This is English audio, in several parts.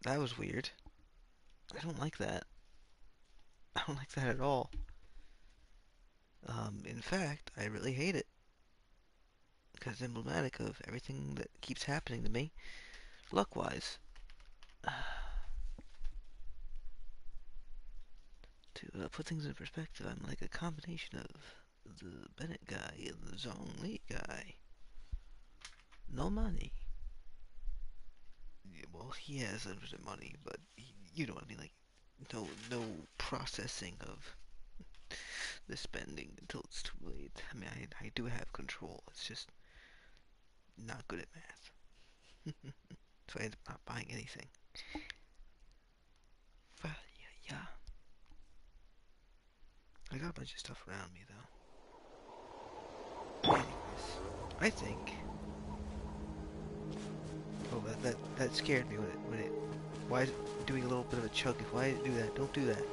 That was weird. I don't like that. I don't like that at all. In fact, I really hate it because it's emblematic of everything that keeps happening to me, luck-wise. To put things in perspective, I'm like a combination of the Bennett guy and the Zhongli guy. No money. Yeah, well, he has unlimited money, but you know what I mean. Like, no processing of the spending until it's too late. I mean, I do have control. It's just not good at math. So I end up not buying anything. But yeah. I got a bunch of stuff around me though. Anyways, I think. Oh, that scared me when it. Why is it doing a little bit of a chug? Why did it do that? Don't do that.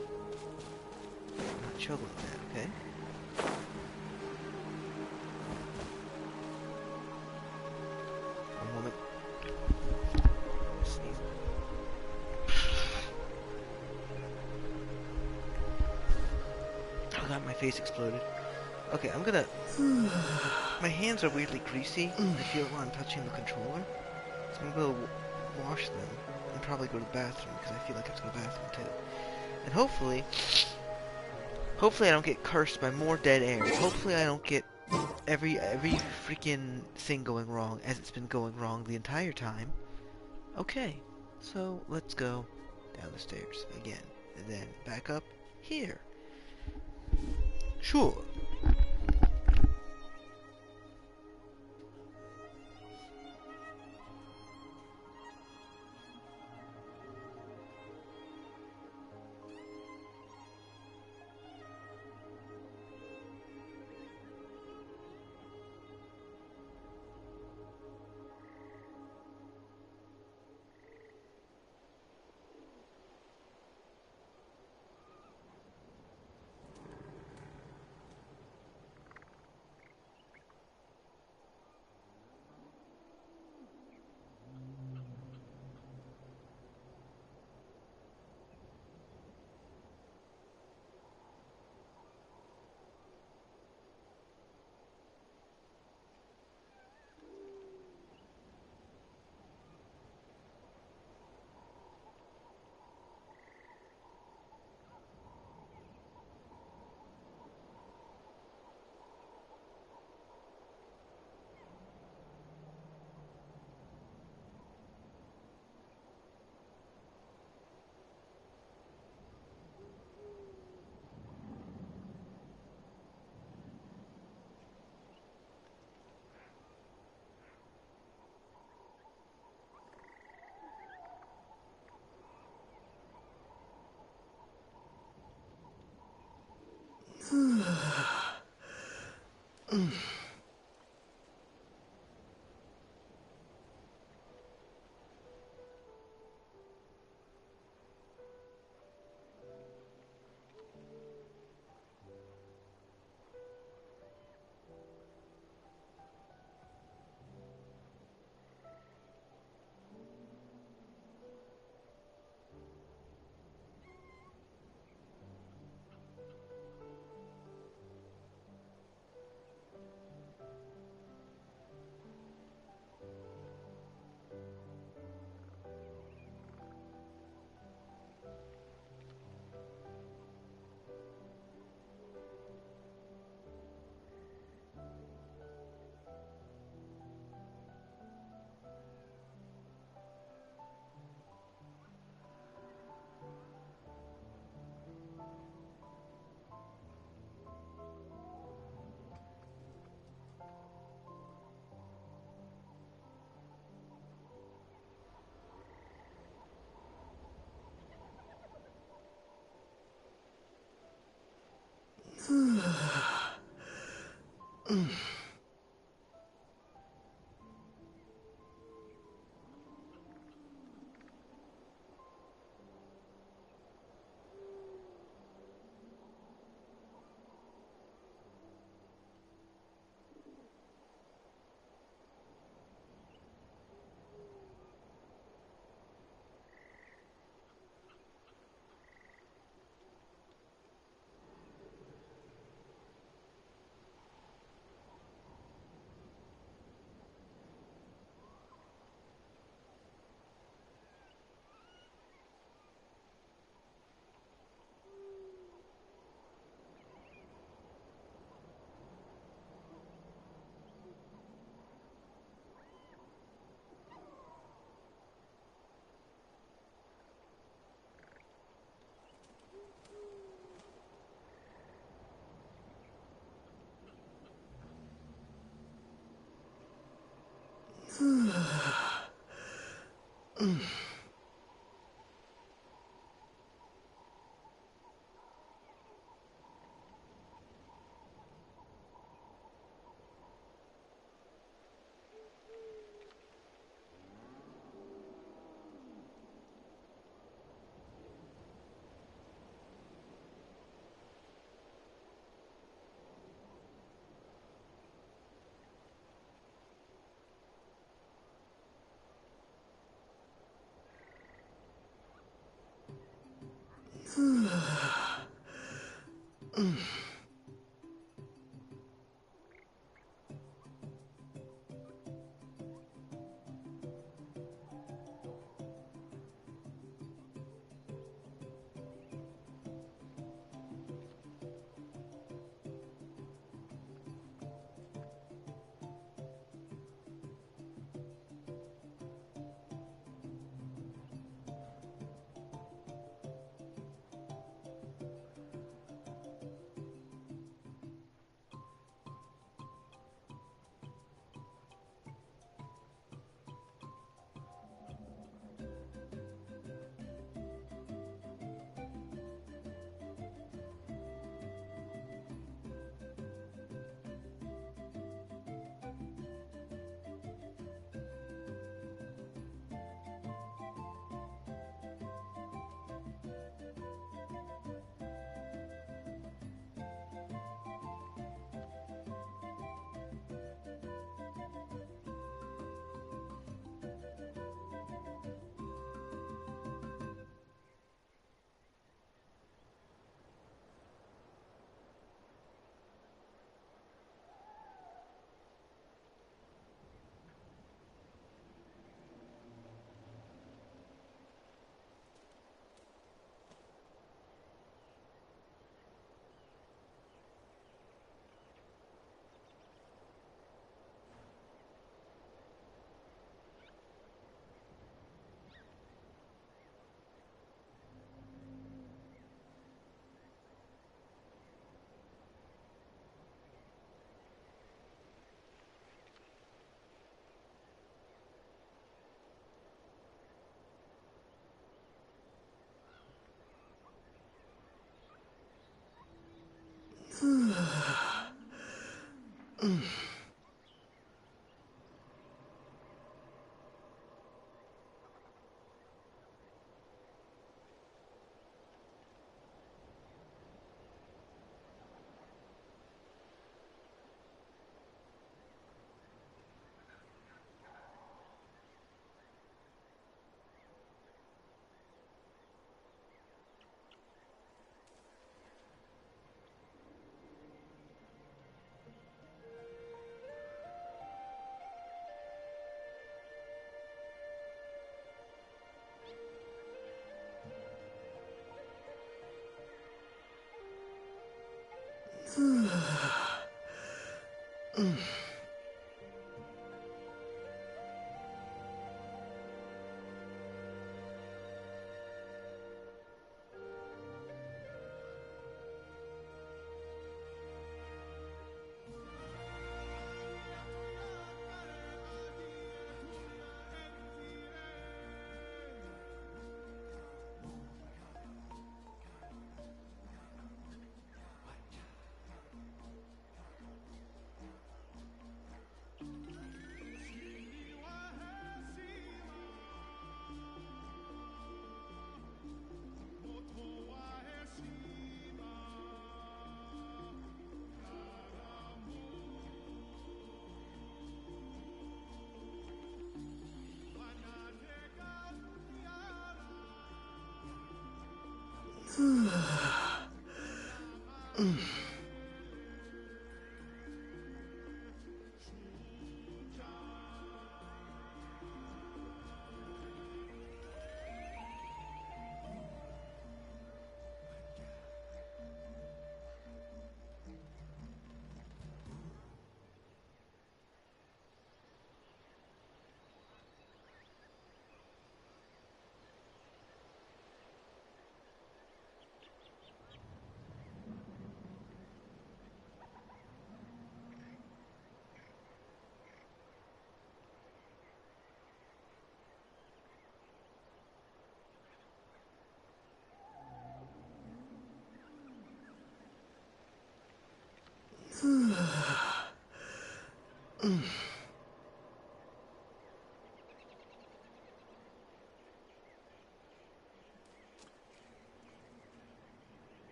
Not chug like that, okay? One moment. Sneeze. Oh god, my face exploded. Okay, I'm gonna. My hands are weirdly greasy. I feel it when I'm touching the controller. So I'm gonna go wash them and probably go to the bathroom because I feel like I have to go to the bathroom too. And hopefully I don't get cursed by more dead air. Hopefully I don't get every freaking thing going wrong as it's been going wrong the entire time. Okay, so let's go down the stairs again and then back up here. Sure.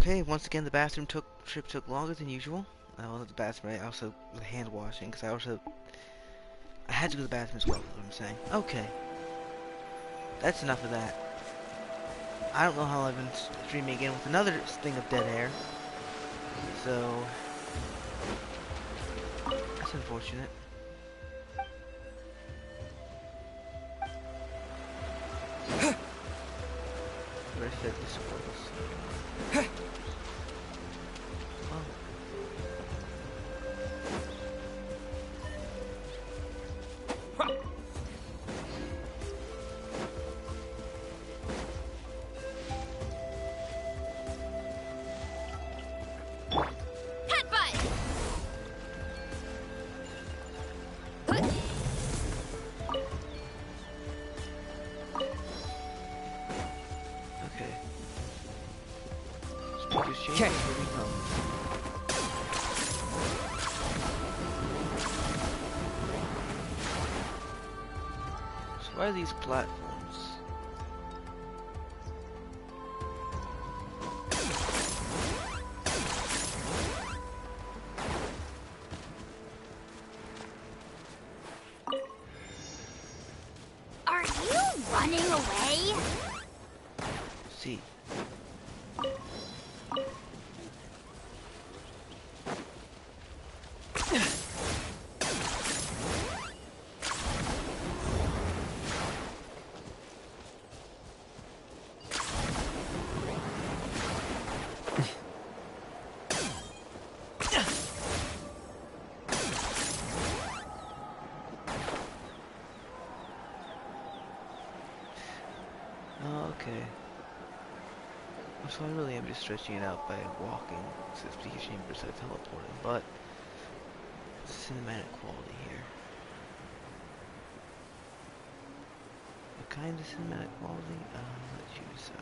Okay, once again, the bathroom trip took longer than usual. I went to the bathroom. I also was hand washing because I had to go to the bathroom as well. Is what I'm saying. Okay, that's enough of that. I don't know how I've been streaming again with another thing of dead air. So that's unfortunate. But I fed the squirrels. Oh. Okay. So why are these platforms? Are you running away? See. So I really am just stretching it out by walking to the speaker chamber instead of teleporting, but cinematic quality here. What kind of cinematic quality? I'll let you decide.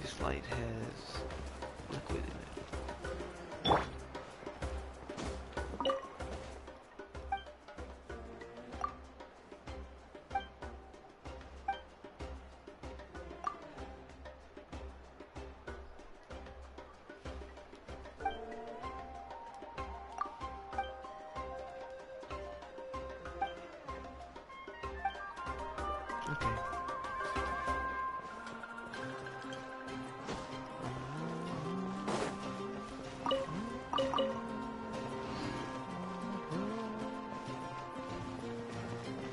This light has liquid in it. Okay.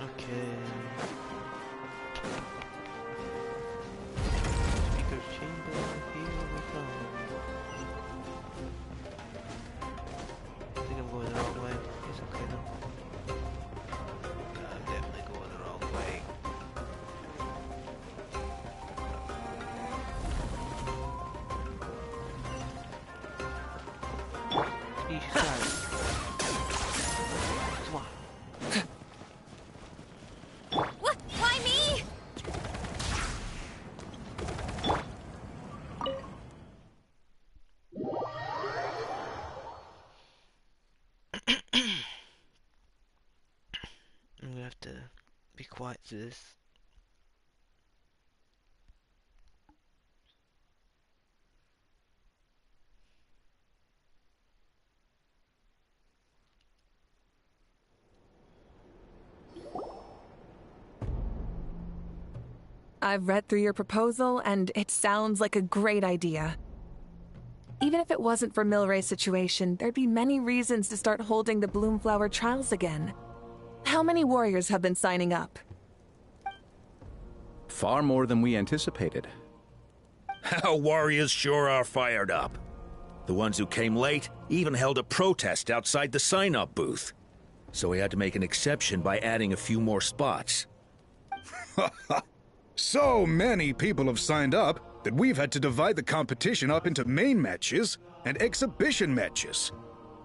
Okay. Speaker chamber, here we come. I think I'm going the wrong way. It's okay though. I'm definitely going the wrong way. Speech silence. Swat. What? Why me? I'm gonna have to be quiet to this. I've read through your proposal, and it sounds like a great idea. Even if it wasn't for Milray's situation, there'd be many reasons to start holding the Bloomflower trials again. How many warriors have been signing up? Far more than we anticipated. Our warriors sure are fired up. The ones who came late even held a protest outside the sign-up booth. So we had to make an exception by adding a few more spots. So many people have signed up that we've had to divide the competition up into main matches and exhibition matches.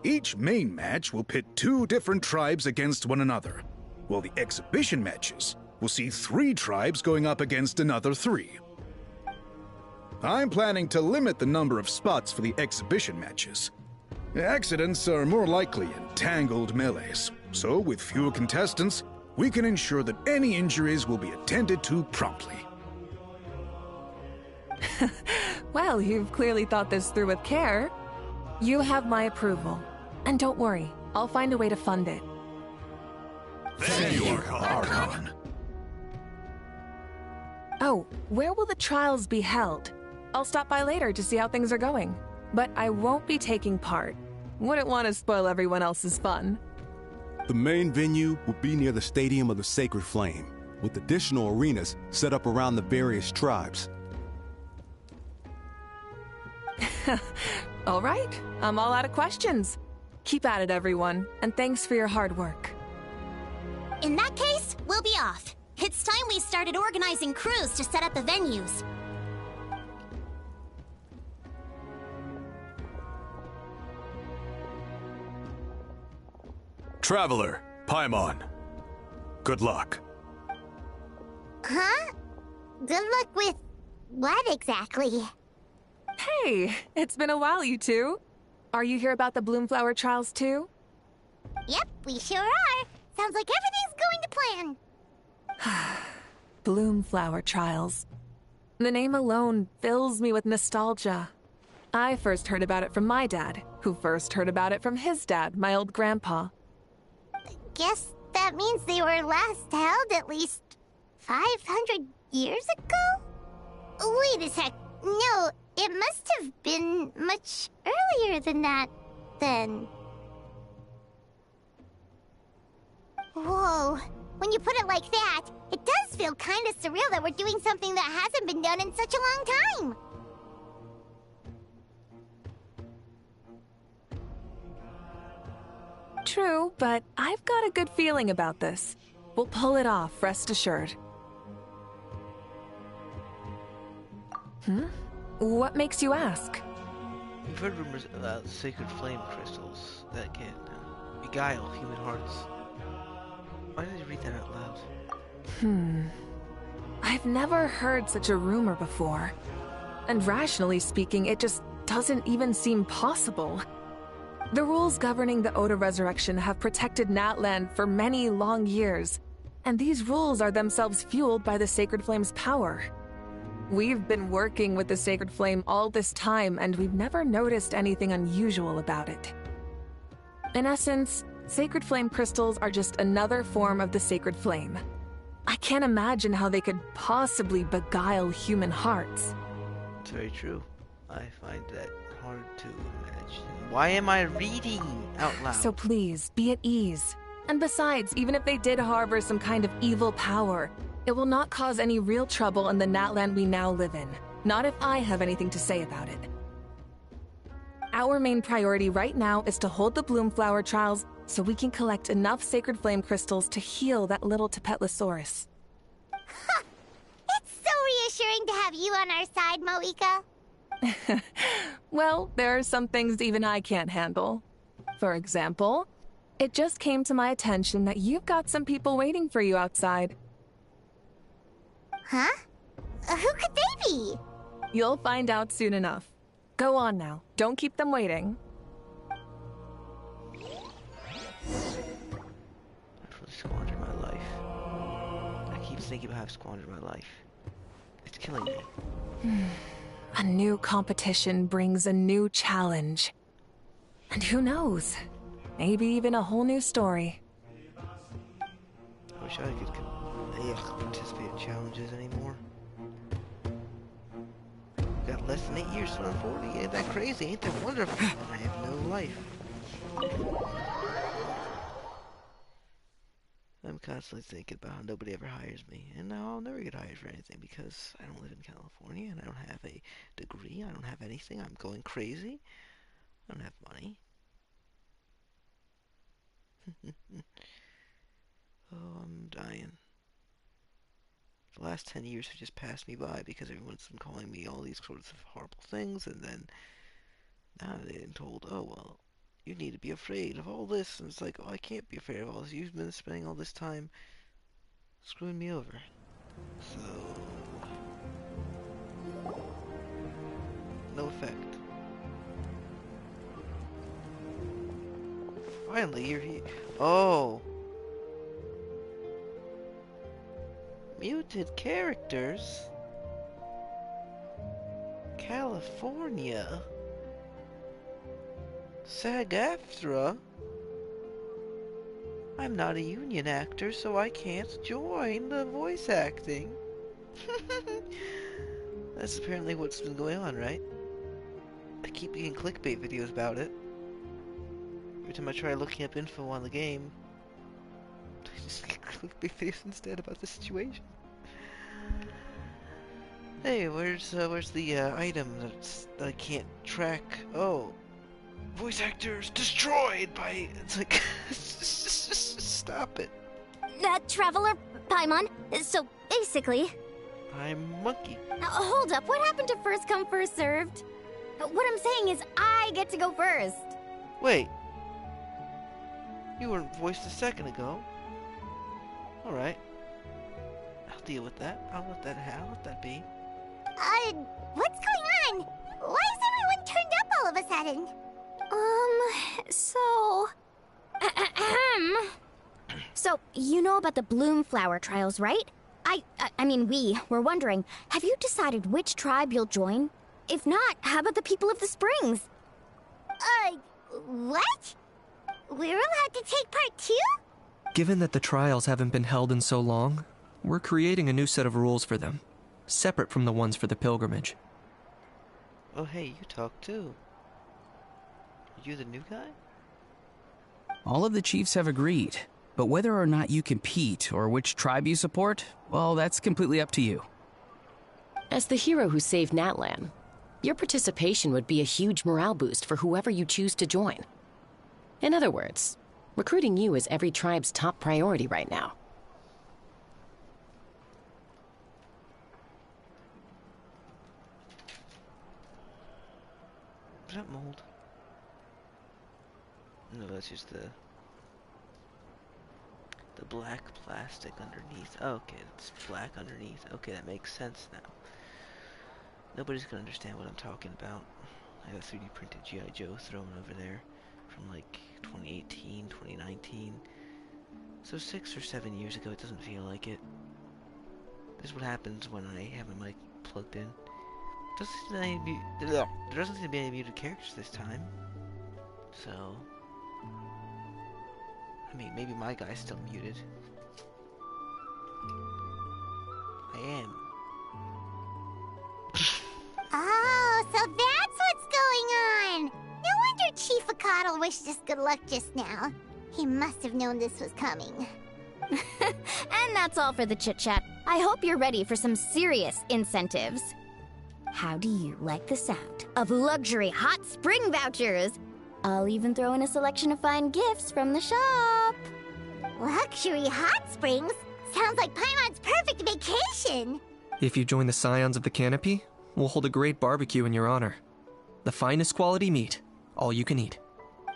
Each main match will pit 2 different tribes against one another, while the exhibition matches will see 3 tribes going up against another 3. I'm planning to limit the number of spots for the exhibition matches. Accidents are more likely in tangled melees, so with fewer contestants, we can ensure that any injuries will be attended to promptly. Well, you've clearly thought this through with care. You have my approval. And don't worry, I'll find a way to fund it. Thank you, Archon. Oh, where will the trials be held? I'll stop by later to see how things are going. But I won't be taking part. Wouldn't want to spoil everyone else's fun. The main venue will be near the Stadium of the Sacred Flame, with additional arenas set up around the various tribes. All right, I'm all out of questions. Keep at it, everyone, and thanks for your hard work. In that case, we'll be off. It's time we started organizing crews to set up the venues. Traveler, Paimon. Good luck. Huh? Good luck with what exactly? Hey, it's been a while, you two. Are you here about the Bloomflower trials too? Yep, we sure are. Sounds like everything's going to plan. Bloomflower trials. The name alone fills me with nostalgia. I first heard about it from my dad, who first heard about it from his dad, my old grandpa. Guess that means they were last held at least 500 years ago? Wait a sec. No, it must have been much earlier than that, then. Whoa. When you put it like that, it does feel kind of surreal that we're doing something that hasn't been done in such a long time. True, but I've got a good feeling about this. We'll pull it off, rest assured. What makes you ask? You've heard rumors about sacred flame crystals that can beguile human hearts. Why did you read that out loud? I've never heard such a rumor before. And rationally speaking, it just doesn't even seem possible. The rules governing the Oda resurrection have protected Natlan for many long years, and these rules are themselves fueled by the Sacred Flame's power. We've been working with the Sacred Flame all this time, and we've never noticed anything unusual about it. In essence, Sacred Flame crystals are just another form of the Sacred Flame. I can't imagine how they could possibly beguile human hearts. It's very true. I find that hard to imagine. Why am I reading out loud? So please, be at ease. And besides, even if they did harbor some kind of evil power, it will not cause any real trouble in the Natlan we now live in. Not if I have anything to say about it. Our main priority right now is to hold the Bloomflower trials so we can collect enough Sacred Flame crystals to heal that little teplitisaurus. It's so reassuring to have you on our side, Moika. Well, there are some things even I can't handle. For example, it just came to my attention that you've got some people waiting for you outside. Huh? Who could they be? You'll find out soon enough. Go on now. Don't keep them waiting. I've really squandered my life. I keep thinking about how I've squandered my life. It's killing me. A new competition brings a new challenge. And who knows? Maybe even a whole new story. I wish I could participate in challenges anymore. Got less than 8 years till I'm 40. Ain't that crazy? Ain't that wonderful? And I have no life. I'm constantly thinking about how nobody ever hires me. And now I'll never get hired for anything because I don't live in California and I don't have a degree. I don't have anything. I'm going crazy. I don't have money. Oh, I'm dying. The last 10 years have just passed me by because everyone's been calling me all these sorts of horrible things, and then now they've been told, oh, well, you need to be afraid of all this, and it's like, oh, I can't be afraid of all this. You've been spending all this time screwing me over. So, no effect. Finally, you're here. Oh! Muted characters? California? SAG-AFTRA? I'm not a union actor, so I can't join the voice acting. That's apparently what's been going on, right? I keep getting clickbait videos about it. Every time I try looking up info on the game, I just get clickbait videos instead about the situation. Hey, where's the item that I can't track? Oh, voice actors destroyed by. It's like, just stop it. Traveler, Paimon. So basically, I'm monkey. hold up. What happened to first come, first served? What I'm saying is, I get to go first. Wait, you weren't voiced a second ago. All right, I'll deal with that. I'll let that be. What's going on? Why is everyone turned up all of a sudden? So, you know about the Bloomflower trials, right? I mean, we were wondering, have you decided which tribe you'll join? If not, how about the people of the Springs? What? We're allowed to take part too? Given that the trials haven't been held in so long, we're creating a new set of rules for them, separate from the ones for the pilgrimage. Oh, hey, you talk too. Are you the new guy? All of the chiefs have agreed, but whether or not you compete or which tribe you support, well, that's completely up to you. As the hero who saved Natlan, your participation would be a huge morale boost for whoever you choose to join. In other words, Recruiting you is every tribe's top priority right now. Is that mold? No, that's just the black plastic underneath. Oh, okay, it's black underneath. Okay, that makes sense now. Nobody's gonna understand what I'm talking about. I have a 3D printed G.I. Joe thrown over there from like 2018, 2019. So 6 or 7 years ago, it doesn't feel like it. This is what happens when I have my mic plugged in. There doesn't seem to be any muted characters this time. So, I mean, maybe my guy's still muted. I am. Oh, so that's what's going on! No wonder Chief Acatl wished us good luck just now. He must have known this was coming. And that's all for the chit-chat. I hope you're ready for some serious incentives. How do you like the sound of luxury hot spring vouchers? I'll even throw in a selection of fine gifts from the shop. Luxury hot springs? Sounds like Paimon's perfect vacation! If you join the Scions of the Canopy, we'll hold a great barbecue in your honor. The finest quality meat, all you can eat.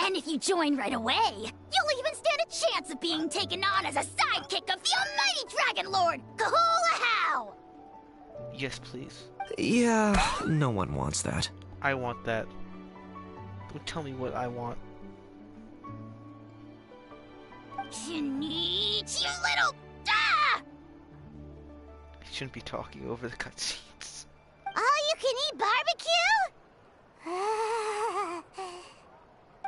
And if you join right away, you'll even stand a chance of being taken on as a sidekick of the almighty Dragon Lord, Kahula! Yes, please. Yeah, no one wants that. I want that. Don't tell me what I want. Neat, you little... Ah! I shouldn't be talking over the cutscenes. All-you-can-eat barbecue?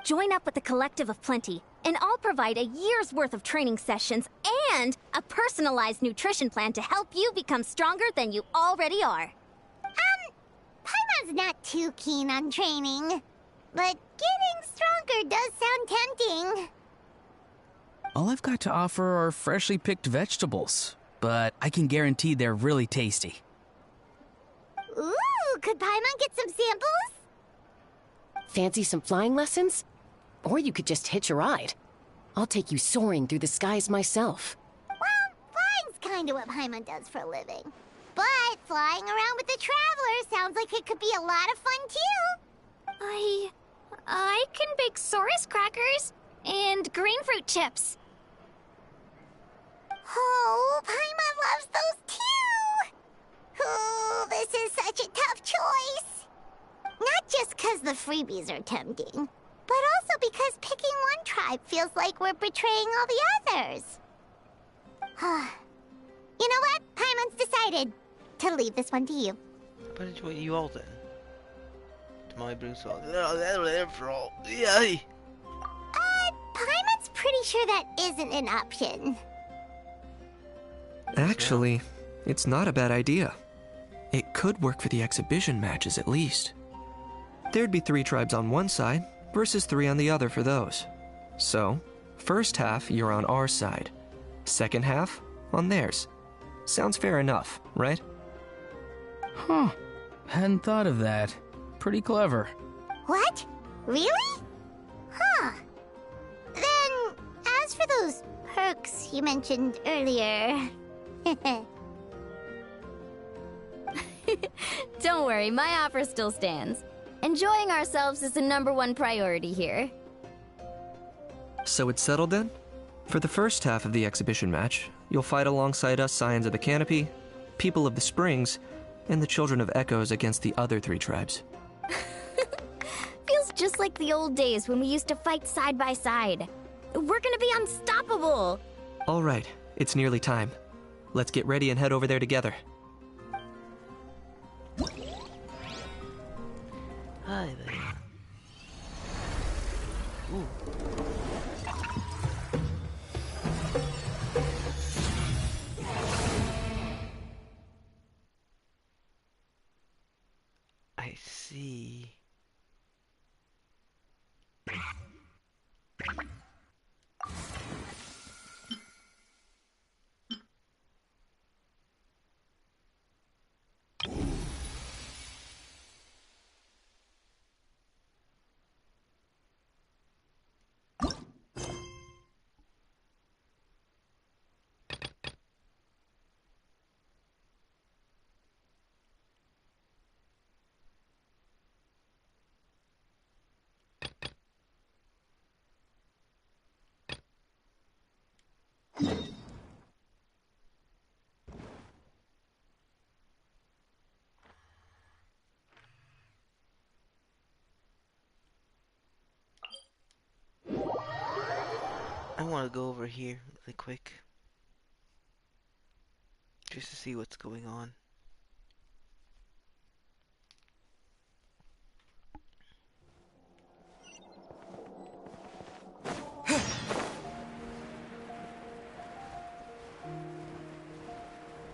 Join up with the Collective of Plenty, and I'll provide a year's worth of training sessions and a personalized nutrition plan to help you become stronger than you already are. Paimon's not too keen on training, but getting stronger does sound tempting. All I've got to offer are freshly picked vegetables, but I can guarantee they're really tasty. Ooh, could Paimon get some samples? Fancy some flying lessons? Or you could just hitch a ride. I'll take you soaring through the skies myself. Well, flying's kinda what Paimon does for a living. But flying around with the Traveler sounds like it could be a lot of fun, too. I can bake Saurus crackers and green fruit chips. Oh, Paimon loves those, too! Ooh, this is such a tough choice. Not just because the freebies are tempting, but also because picking one tribe feels like we're betraying all the others. You know what? Paimon's decided to leave this one to you. But enjoy you all then. To my Bruce all. Yay! Paimon's pretty sure that isn't an option. Actually, it's not a bad idea. It could work for the exhibition matches at least. There'd be 3 tribes on one side versus 3 on the other for those. So, first half you're on our side, second half on theirs. Sounds fair enough, right? Huh. Hadn't thought of that. Pretty clever. What? Really? Huh. Then, as for those perks you mentioned earlier... Don't worry, my offer still stands. Enjoying ourselves is the #1 priority here. So it's settled then? For the first half of the exhibition match, you'll fight alongside us Scions of the Canopy, People of the Springs, and the Children of Echoes against the other 3 tribes. Feels just like the old days when we used to fight side by side. We're gonna be unstoppable! All right, it's nearly time. Let's get ready and head over there together. Hi there. Ooh. I see. I want to go over here really quick. Just to see what's going on.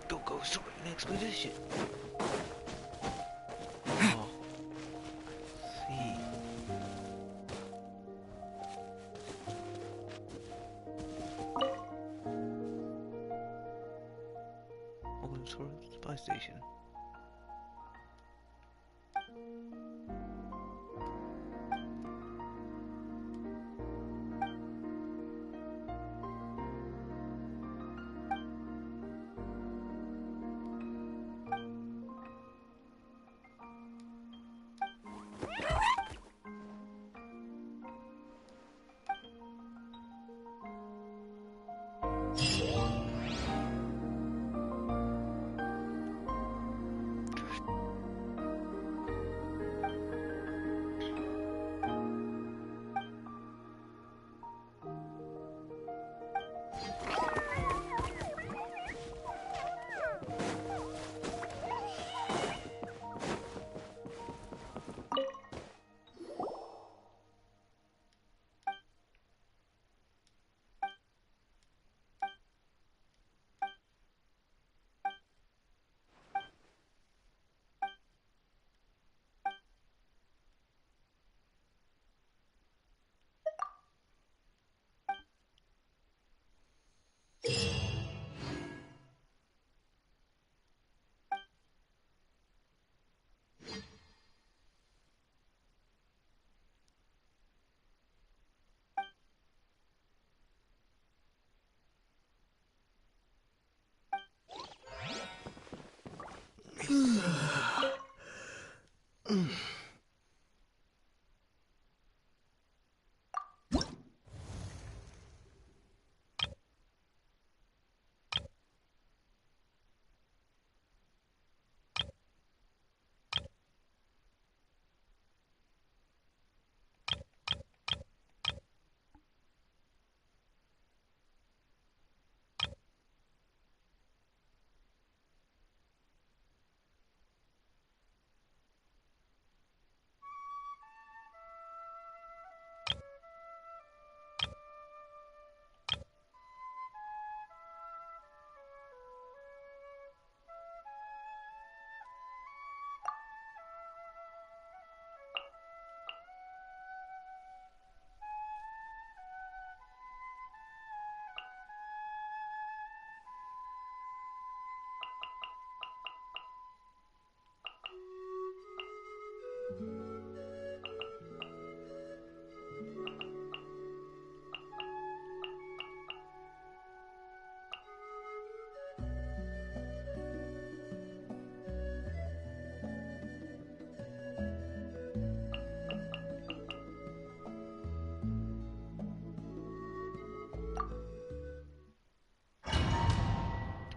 Go, soaring expedition. Oh, see. Open source spy station.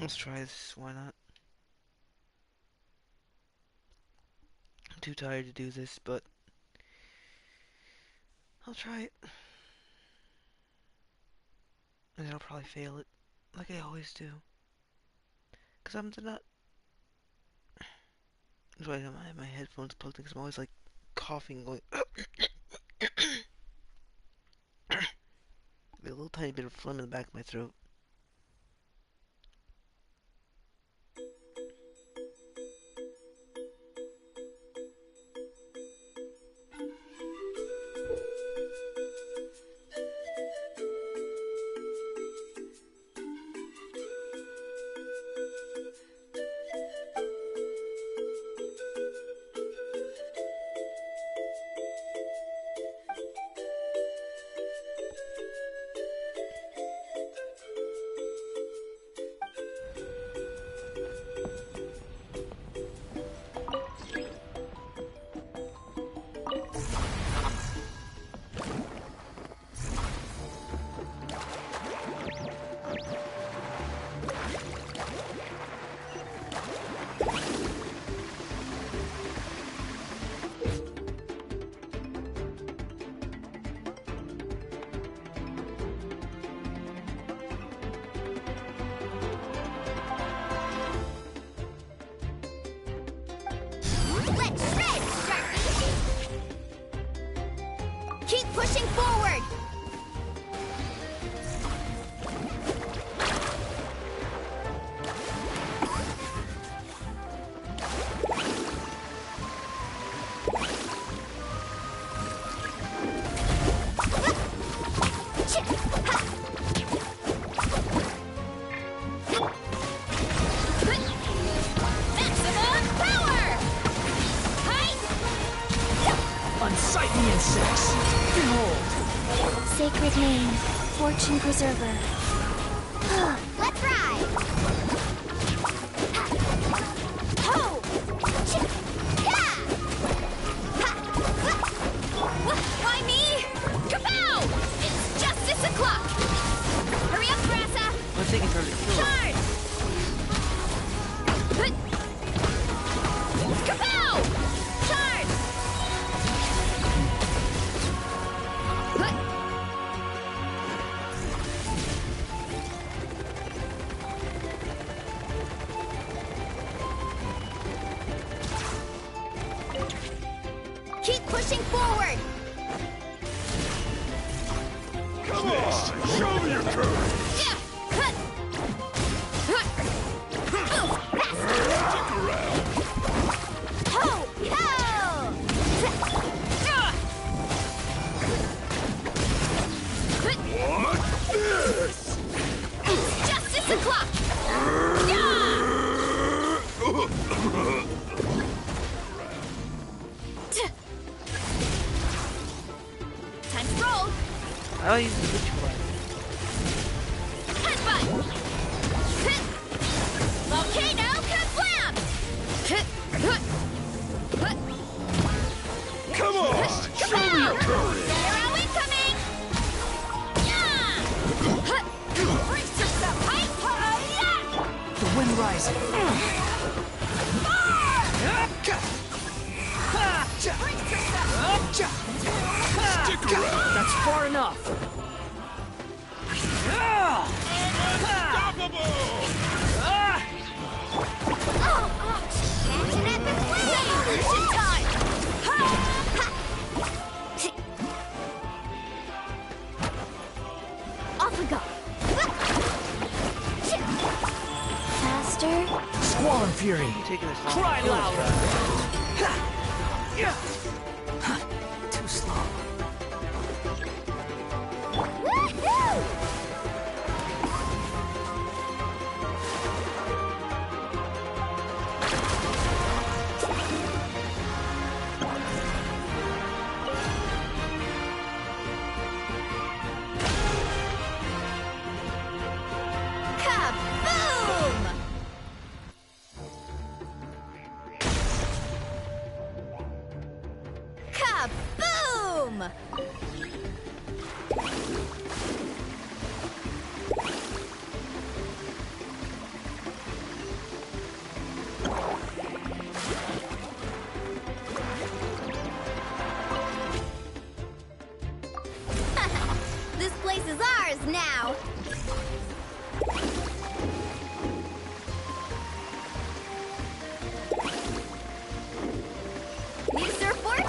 Let's try this, why not? I'm too tired to do this, but I'll try it. And then I'll probably fail it, like I always do. Cause I'm not... That's why I have my headphones plugged in, cause I'm always like coughing, going... a little tiny bit of phlegm in the back of my throat. sacred name, Fortune Preserver. Let's ride! Ho! Why me? Kapow! It's justice o'clock! Hurry up, Grassa! I'm thinking for the kill. Charge! Kapow! Charge! Keep pushing forward! Come on! Show me your courage! Stick around! Ho! Ho! What? This! It's justice o'clock! Time to roll! I'll use the witch one. Headbutt! Volcano kablam! Come on! Show me your courage! Arrow incoming! Brace yourself! The wind rising. Stick around! That's far enough. Catch an epic wave! Evolution time! Off we go! Faster? Squall and Fury. Taking this long. Cry Kill louder. us, Too slow. Woohoo! Kaboom! Kaboom! This place is ours now! Need a surfboard?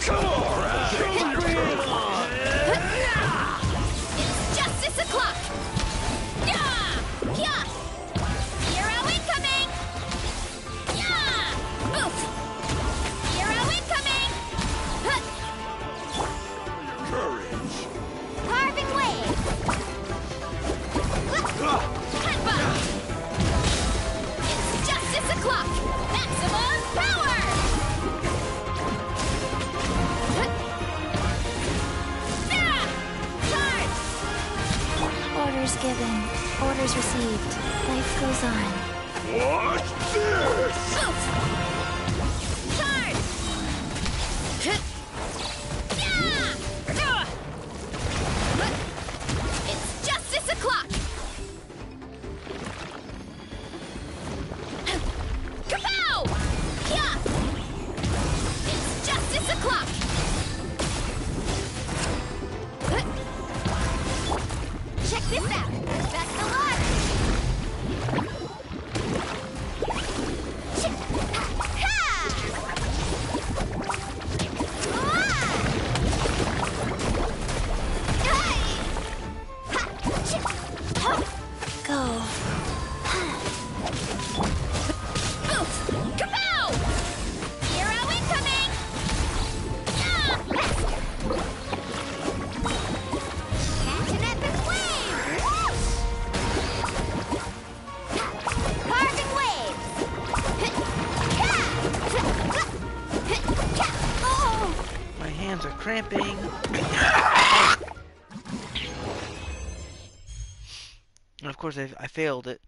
Come on! Show me your turn! It's justice o'clock! Yeah! Yeah! Hero incoming! Yeah! Oof! Hero incoming! Huh. Courage! Carving wave! Headbutt! It's justice o'clock! Maximum power! Yeah! Charge! Orders given. Orders received. Life goes on. Watch this! Oof! Charge! Yeah! It's justice o'clock! Kapow! Yeah! It's justice o'clock! Check this out! That's the water! Go. Oof! Kapow! Hero incoming! Ah! Catch an epic wave! Carving waves! Oh! My hands are cramping. And of course, I failed it.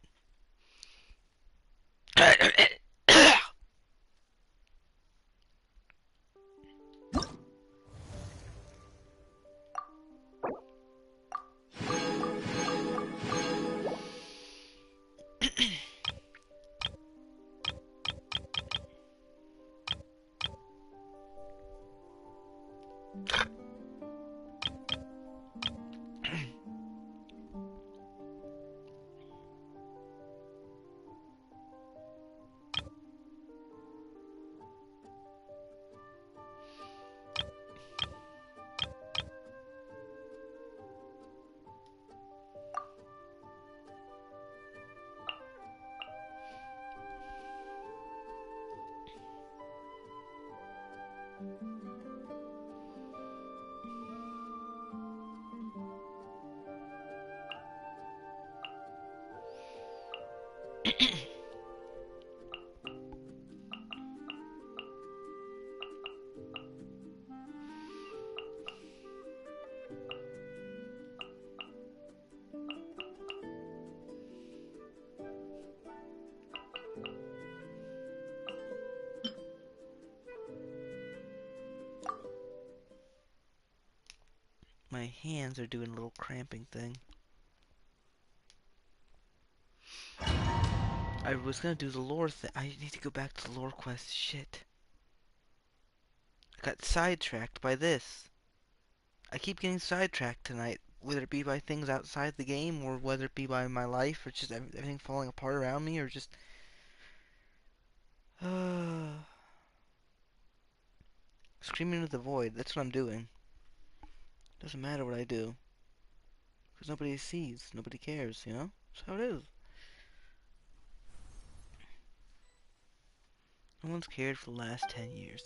My hands are doing a little cramping thing. I was gonna do the lore thing. I need to go back to the lore quest. Shit. I got sidetracked by this. I keep getting sidetracked tonight, whether it be by things outside the game, or whether it be by my life, or just everything falling apart around me, or just... Screaming into the void, that's what I'm doing. Doesn't matter what I do. Because nobody sees, nobody cares, you know? That's how it is. No one's cared for the last 10 years.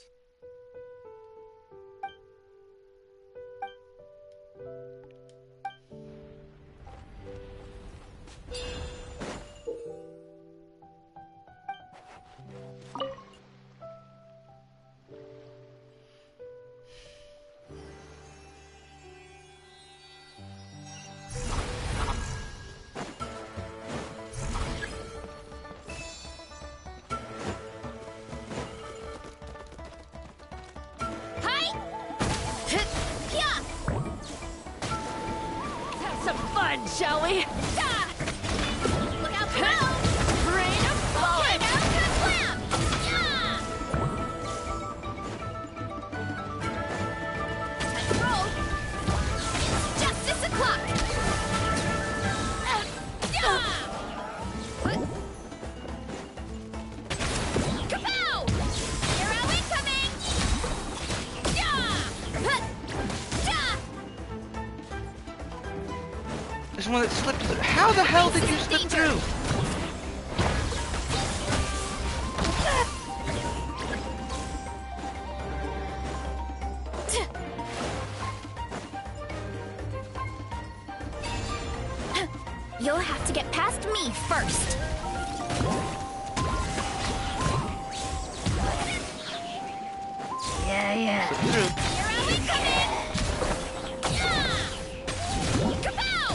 Shall we? Look out below! Rain of falling! Slam! Time to roll! It's justice o'clock! Kapow! Hero incoming! There's one that slipped through. How the hell did you slip through? You'll have to get past me first. Yeah. Slip through. Here I come in. Kapow!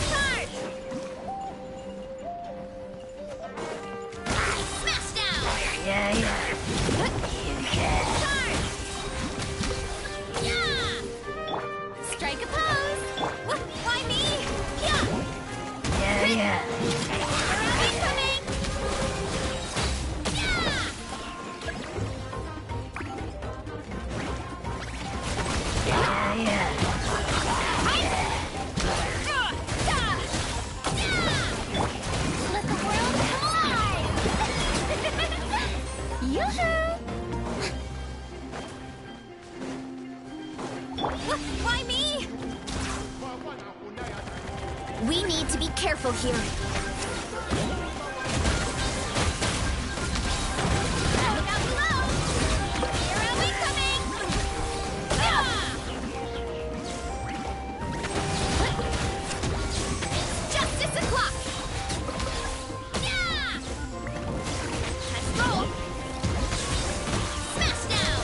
Charge! Smash down! Yeah. Charge! Yeah! Strike a pose! Why me? Yeah! Yeah. Where are we coming? Yeah! Let the world come alive! Yoo-hoo! Why me? We need to be careful here. Look out below! Here are we coming? It's justice o'clock! Yeah! Let's roll! Smash down!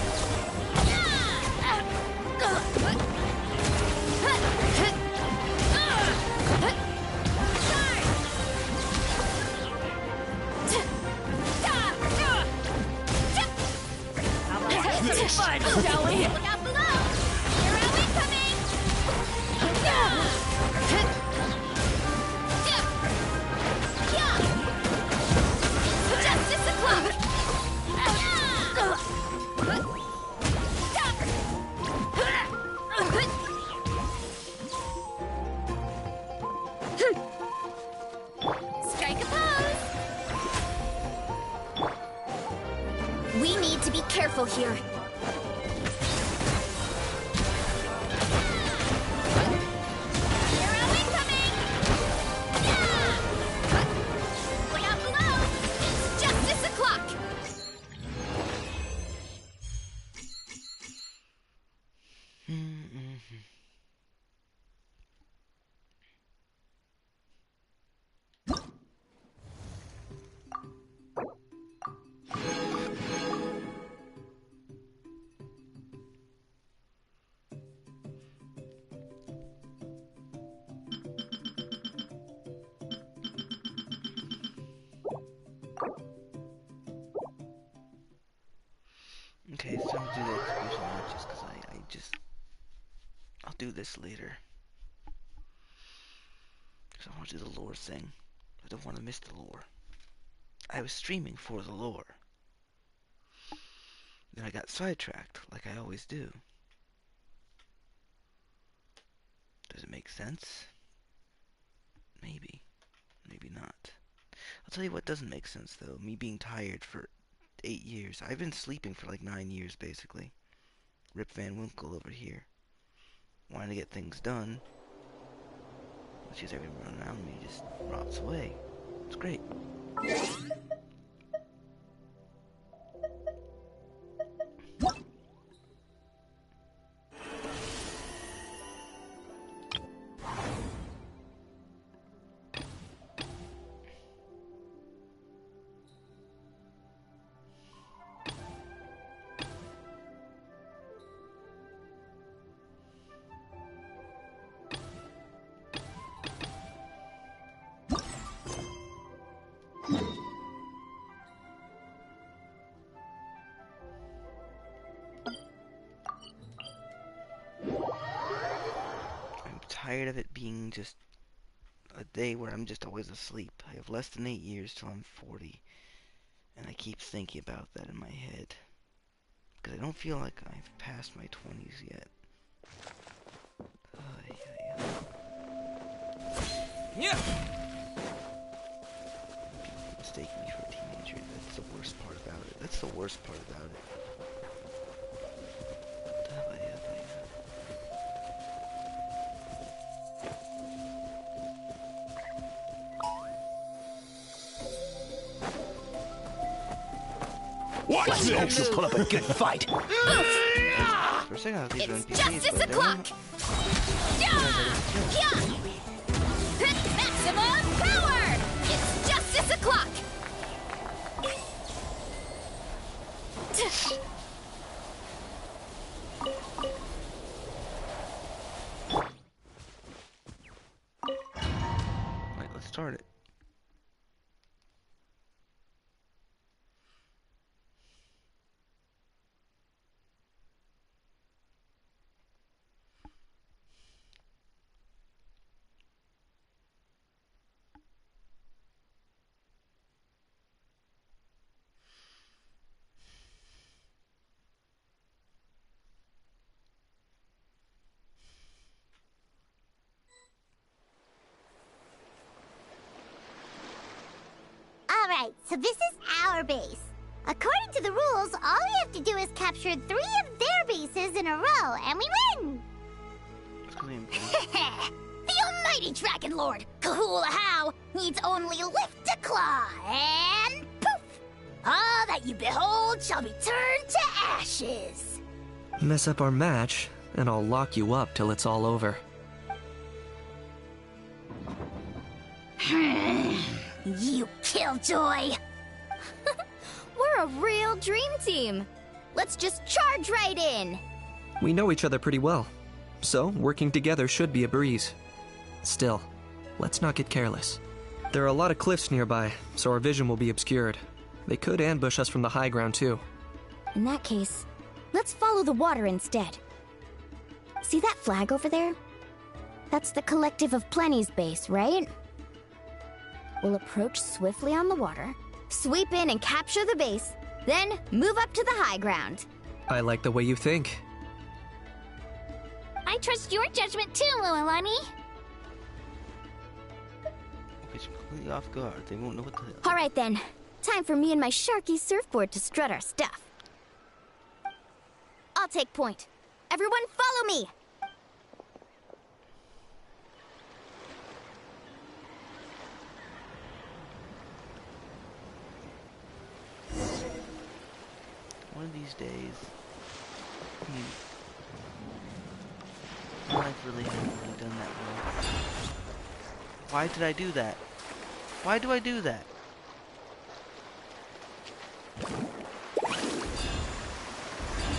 Fun, shall we? Look out below! Here are we coming? Justice o'clock! Strike a pose! We need to be careful here. Here are we coming? Look out below! It's justice o'clock! Okay, it's time to do the execution matches because I'll do this later. Because I want to do the lore thing. I don't want to miss the lore. I was streaming for the lore. Then I got sidetracked, like I always do. Does it make sense? Maybe. Maybe not. I'll tell you what doesn't make sense, though. Me being tired for 8 years. I've been sleeping for like 9 years, basically. Rip Van Winkle over here. Wanting to get things done. Which is everyone around me just rots away. It's great. Tired of it being just a day where I'm just always asleep. I have less than 8 years till I'm 40. And I keep thinking about that in my head. Because I don't feel like I've passed my 20s yet. Yeah. People mistake me for a teenager. That's the worst part about it. That's the worst part about it. Watch Let's hope this! you'll put up a good fight. First thing out, these are It's NPCs, justice but they're o'clock! not. Maximum power! It's justice o'clock! Alright, let's start it. Alright, so this is our base. According to the rules, all we have to do is capture 3 of their bases in a row, and we win! The almighty Dragon Lord, Kahula How, needs only lift a claw, and poof! All that you behold shall be turned to ashes. Mess up our match, and I'll lock you up till it's all over. You killjoy! We're a real dream team. Let's just charge right in. We know each other pretty well, so working together should be a breeze. Still, let's not get careless. There are a lot of cliffs nearby, so our vision will be obscured. They could ambush us from the high ground too. In that case, let's follow the water instead. See that flag over there? That's the Collective of Plenty's base, right? We'll approach swiftly on the water, sweep in and capture the base, then move up to the high ground. I like the way you think. I trust your judgment too, Lualani. Okay, she's completely off guard. They won't know what the hell. All right then, time for me and my Sharky surfboard to strut our stuff. I'll take point. Everyone follow me! One of these days, life really hasn't really done that well. Why did I do that? Why do I do that?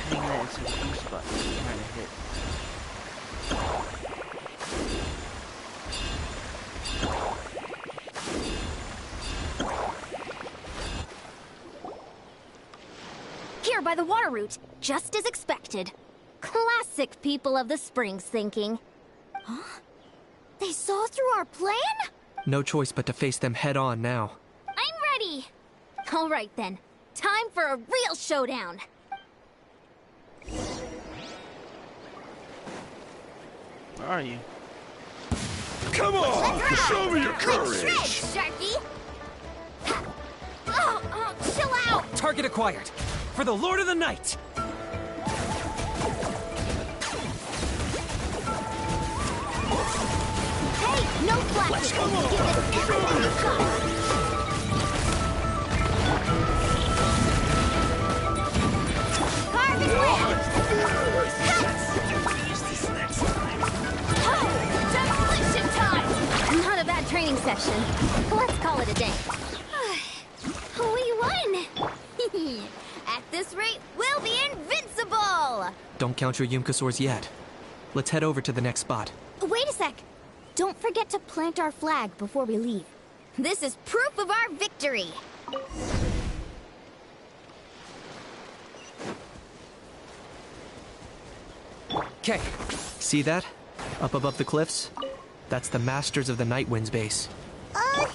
Hitting that into a boost button and trying to hit. Here by the water route, just as expected. Classic people of the Springs thinking. Huh? They saw through our plan? No choice but to face them head on now. I'm ready! All right then, time for a real showdown. Where are you? Come on! Show me your Let's courage! shred, Sharky! Oh, chill out! Target acquired. For the Lord of the Night! Hey, no flashes! Come on! Give this everything a shot! Carbon wave! Demolition time! Not a bad training session. Let's call it a day. We won! At this rate, we'll be invincible! Don't count your Yumkasaurs yet. Let's head over to the next spot. Wait a sec. Don't forget to plant our flag before we leave. This is proof of our victory. Okay. See that? Up above the cliffs? That's the Masters of the Night Wind's base. The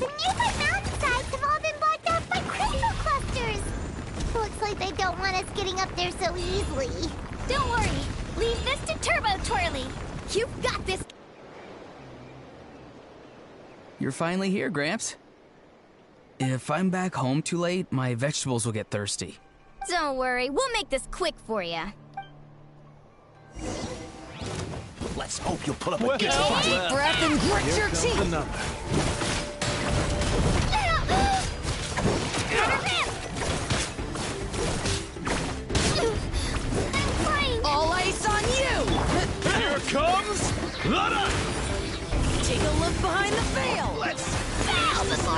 nearby mountainsides have all been blocked off by crystal clusters. Looks like they don't want us getting up there so easily. Don't worry. Leave this to Turbo Twirly. You've got this. You're finally here, Gramps. If I'm back home too late, my vegetables will get thirsty. Don't worry. We'll make this quick for you. Let's hope you'll put up a Well, good well, fight. well. Deep breath and grit Here your comes teeth. another.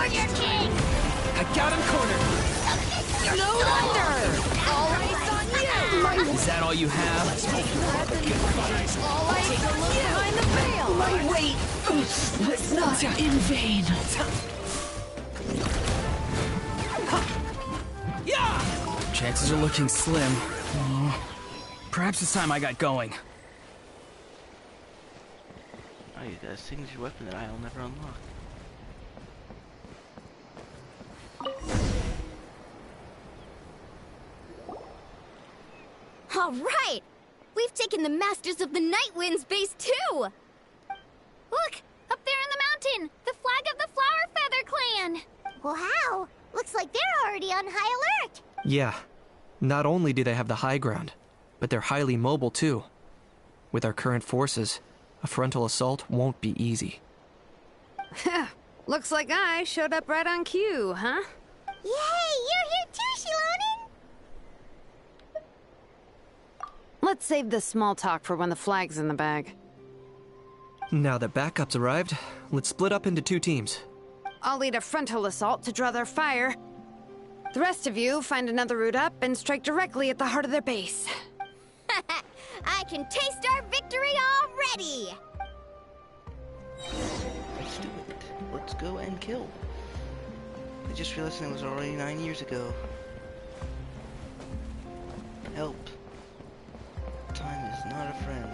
For your king! I got him cornered! No wonder! All eyes on you! Is that all you have? All eyes on you! Behind the veil! My wait was not in vain. Chances are looking slim. Oh, perhaps it's time I got going. Oh, you got a signature weapon that I'll never unlock. All right! We've taken the Masters of the Night Wind's base too! Look! Up there in the mountain! The flag of the Flower Feather Clan! Wow! Looks like they're already on high alert! Yeah. Not only do they have the high ground, but they're highly mobile too. With our current forces, a frontal assault won't be easy. Looks like I showed up right on cue, huh? Yay! You're here too, Shilonen! Let's save this small talk for when the flag's in the bag. Now that backup's arrived, let's split up into 2 teams. I'll lead a frontal assault to draw their fire. The rest of you find another route up and strike directly at the heart of their base. I can taste our victory already! Let's do it. Let's go and kill. I just realized it was already 9 years ago. Help. Time is not a friend.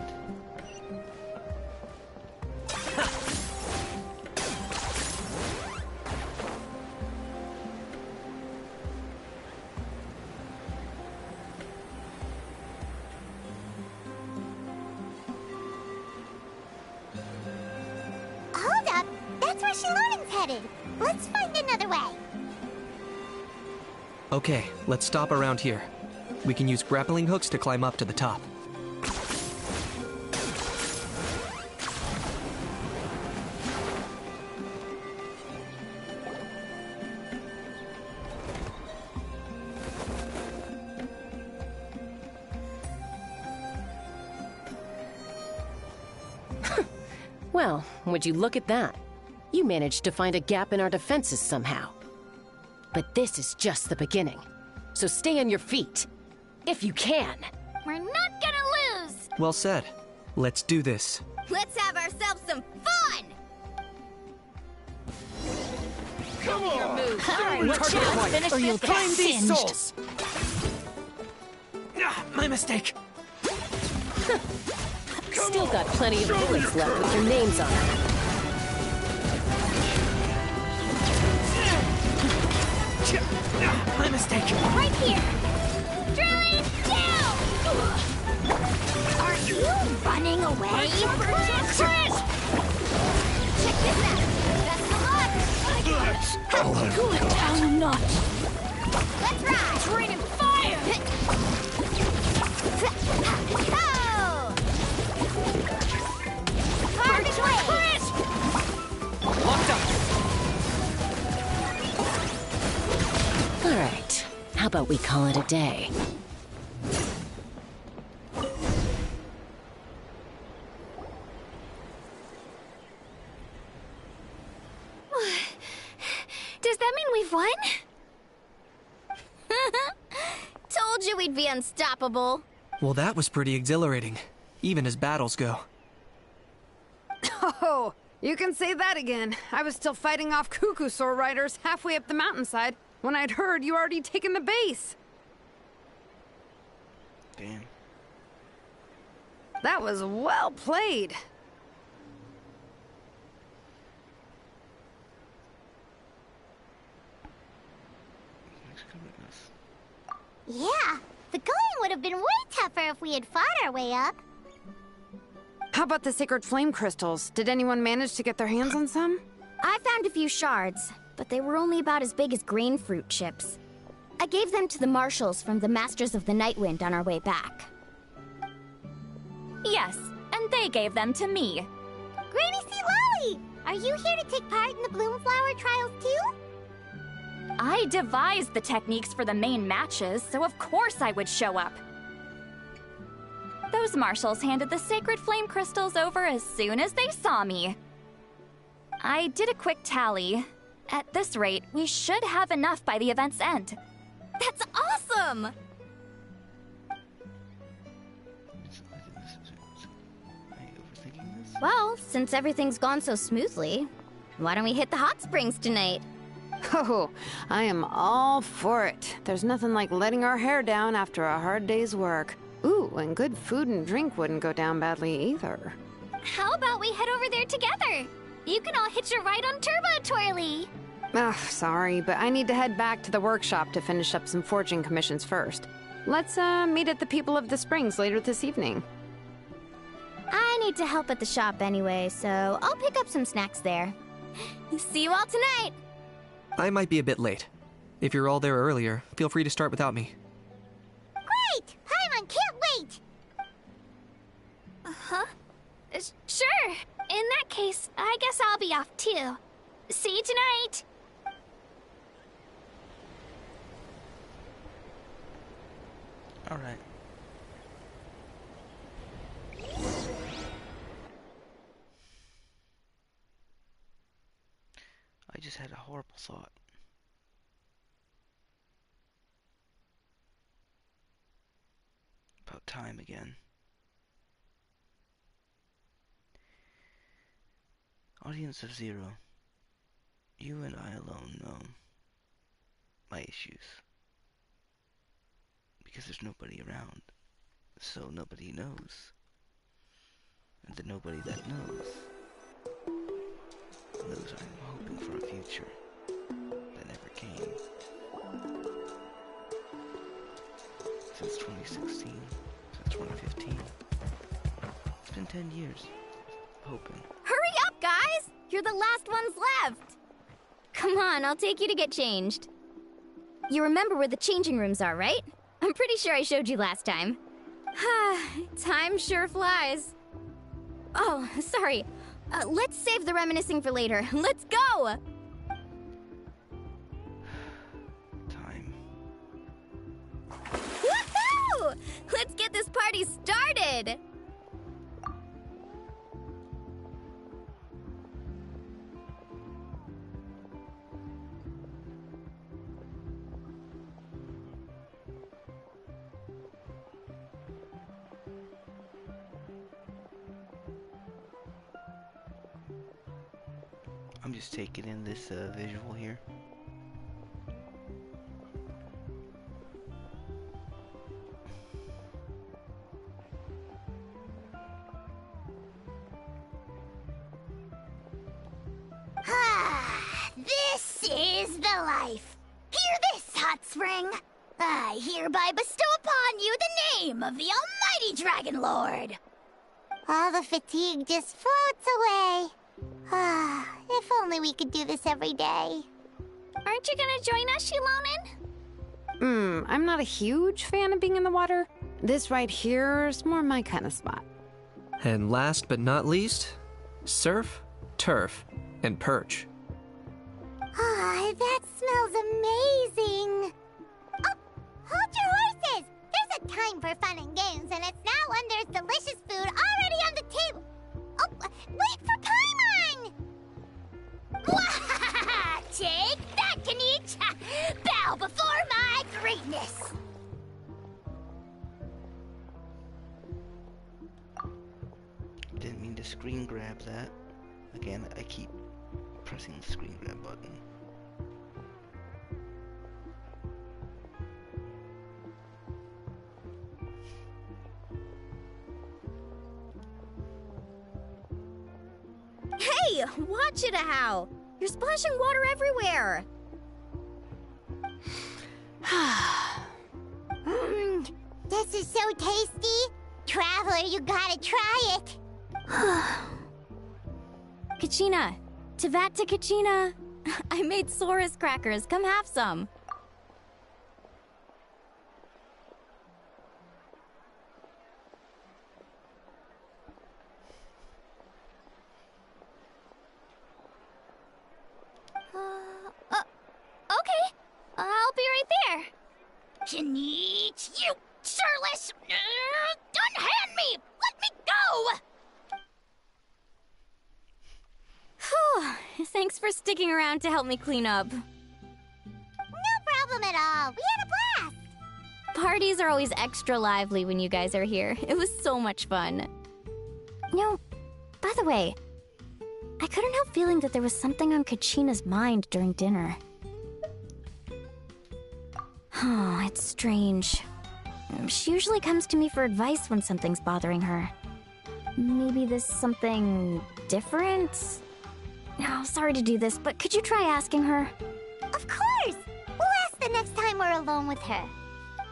Hold up! That's where Shilonen's headed! Let's find another way! Okay, let's stop around here. We can use grappling hooks to climb up to the top. Well, would you look at that? You managed to find a gap in our defenses somehow. But this is just the beginning. So stay on your feet. If you can. We're not gonna lose! Well said. Let's do this. Let's have ourselves some fun! Come on! Watch out! Finish Or you'll this find these singed. souls! Ah, my mistake. Still got plenty of bullets left with your names on them. My mistake. Right here! Drilling down! Are you running away? Chris! Check this out! Best of luck! Cool it down a notch! Let's ride! It's raining fire! Go! Harvest way! Chris! Locked up. All right. How about we call it a day? Does that mean we've won? Told you we'd be unstoppable. Well, that was pretty exhilarating, even as battles go. Oh, you can say that again. I was still fighting off teplitisaur riders halfway up the mountainside when I'd heard you already taken the base. Damn. That was well played. Yeah, the going would have been way tougher if we had fought our way up. How about the sacred flame crystals? Did anyone manage to get their hands on some? I found a few shards, but they were only about as big as grain fruit chips. I gave them to the marshals from the Masters of the Nightwind on our way back. Yes, and they gave them to me. Granny C. Lolly! Are you here to take part in the Bloomflower trials too? I devised the techniques for the main matches, so of course I would show up. Those marshals handed the sacred flame crystals over as soon as they saw me. I did a quick tally, At this rate, we should have enough by the event's end. That's awesome! Am I overthinking this? Well, since everything's gone so smoothly, why don't we hit the hot springs tonight? Oh, I am all for it. There's nothing like letting our hair down after a hard day's work. Ooh, and good food and drink wouldn't go down badly either. How about we head over there together? You can all hitch a ride on Turbo Twirly. Ugh, sorry, but I need to head back to the workshop to finish up some forging commissions first. Let's, meet at the People of the Springs later this evening. I need to help at the shop anyway, so I'll pick up some snacks there. See you all tonight! I might be a bit late. If you're all there earlier, feel free to start without me. Great! Paimon can't wait! Huh? Sure. In that case, I guess I'll be off too. See you tonight! Alright. I just had a horrible thought. About time again. Audience of Zero, you and I alone know my issues. Because there's nobody around, so nobody knows. And the nobody that knows I'm hoping for a future that never came. Since 2016, since 2015, it's been 10 years, hoping. Hurry up, guys! You're the last ones left! Come on, I'll take you to get changed. You remember where the changing rooms are, right? I'm pretty sure I showed you last time. Time sure flies. Oh, sorry. Let's save the reminiscing for later. Let's go! Time. Woohoo! Let's get this party started! I'm just taking in this visual here. This is the life. Hear this, Hot Spring. I hereby bestow upon you the name of the Almighty Dragon Lord. All the fatigue just floats away. If only we could do this every day. Aren't you gonna join us, Shilonen? I'm not a huge fan of being in the water. This right here is more my kind of spot. And last but not least, surf, turf, and perch. That smells amazing. Oh, hold your horses. There's a time for fun and games, and it's now when there's delicious food already on the table. Oh, wait for Paimon! Take that, Kanich! Bow before my greatness! Didn't mean to screen grab that. Again, I keep pressing the screen grab button. Hey, watch it, how? You're splashing water everywhere. This is so tasty. Traveler, you gotta try it. Kachina, Tevat to Kachina. I made Saurus crackers. Come have some. Okay. I'll be right there. Kanich, you shirtless! Unhand me! Let me go! Whew. Thanks for sticking sticking around to help me clean up. No problem at all. We had a blast. Parties are always extra lively when you guys are here. It was so much fun. You know, by the way, I couldn't help feeling that there was something on Kachina's mind during dinner. Oh, it's strange. She usually comes to me for advice when something's bothering her. Maybe this something different? Oh, sorry to do this, but could you try asking her? Of course! We'll ask the next time we're alone with her.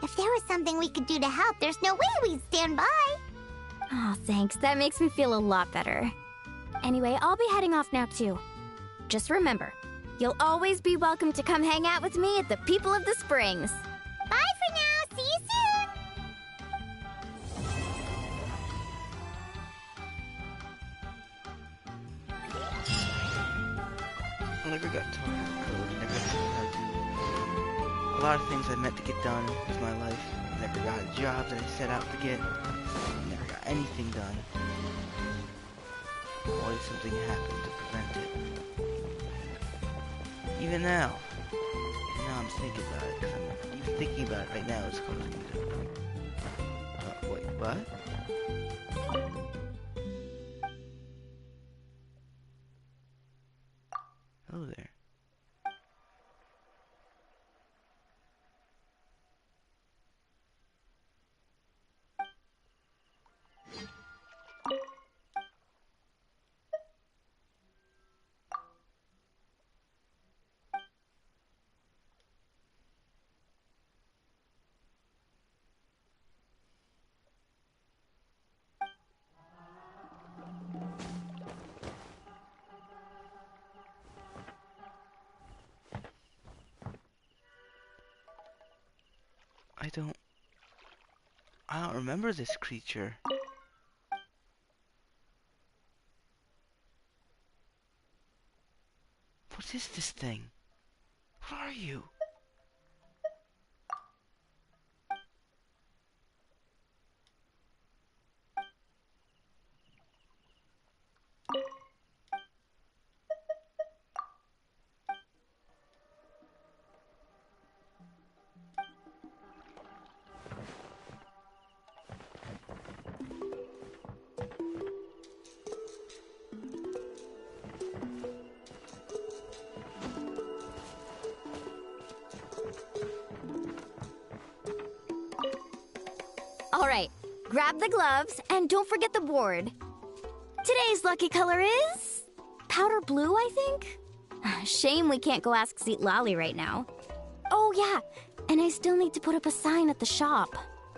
If there was something we could do to help, there's no way we'd stand by. Oh, thanks. That makes me feel a lot better. Anyway, I'll be heading off now, too. Just remember, you'll always be welcome to come hang out with me at the People of the Springs. Bye for now. See you soon. I never got to have code. I never got how to do a lot of things I meant to get done with my life. I never got a job that I set out to get. I never got anything done. Always something happened to prevent it. Even now I'm thinking about it, because I'm even thinking about it right now is causing me to... wait, what? Hello there. I don't remember this creature. What is this thing? What are you? All right, grab the gloves and don't forget the board. Today's lucky color is powder blue, I think. Shame we can't go ask Seat Lolly right now. Oh yeah, and I still need to put up a sign at the shop.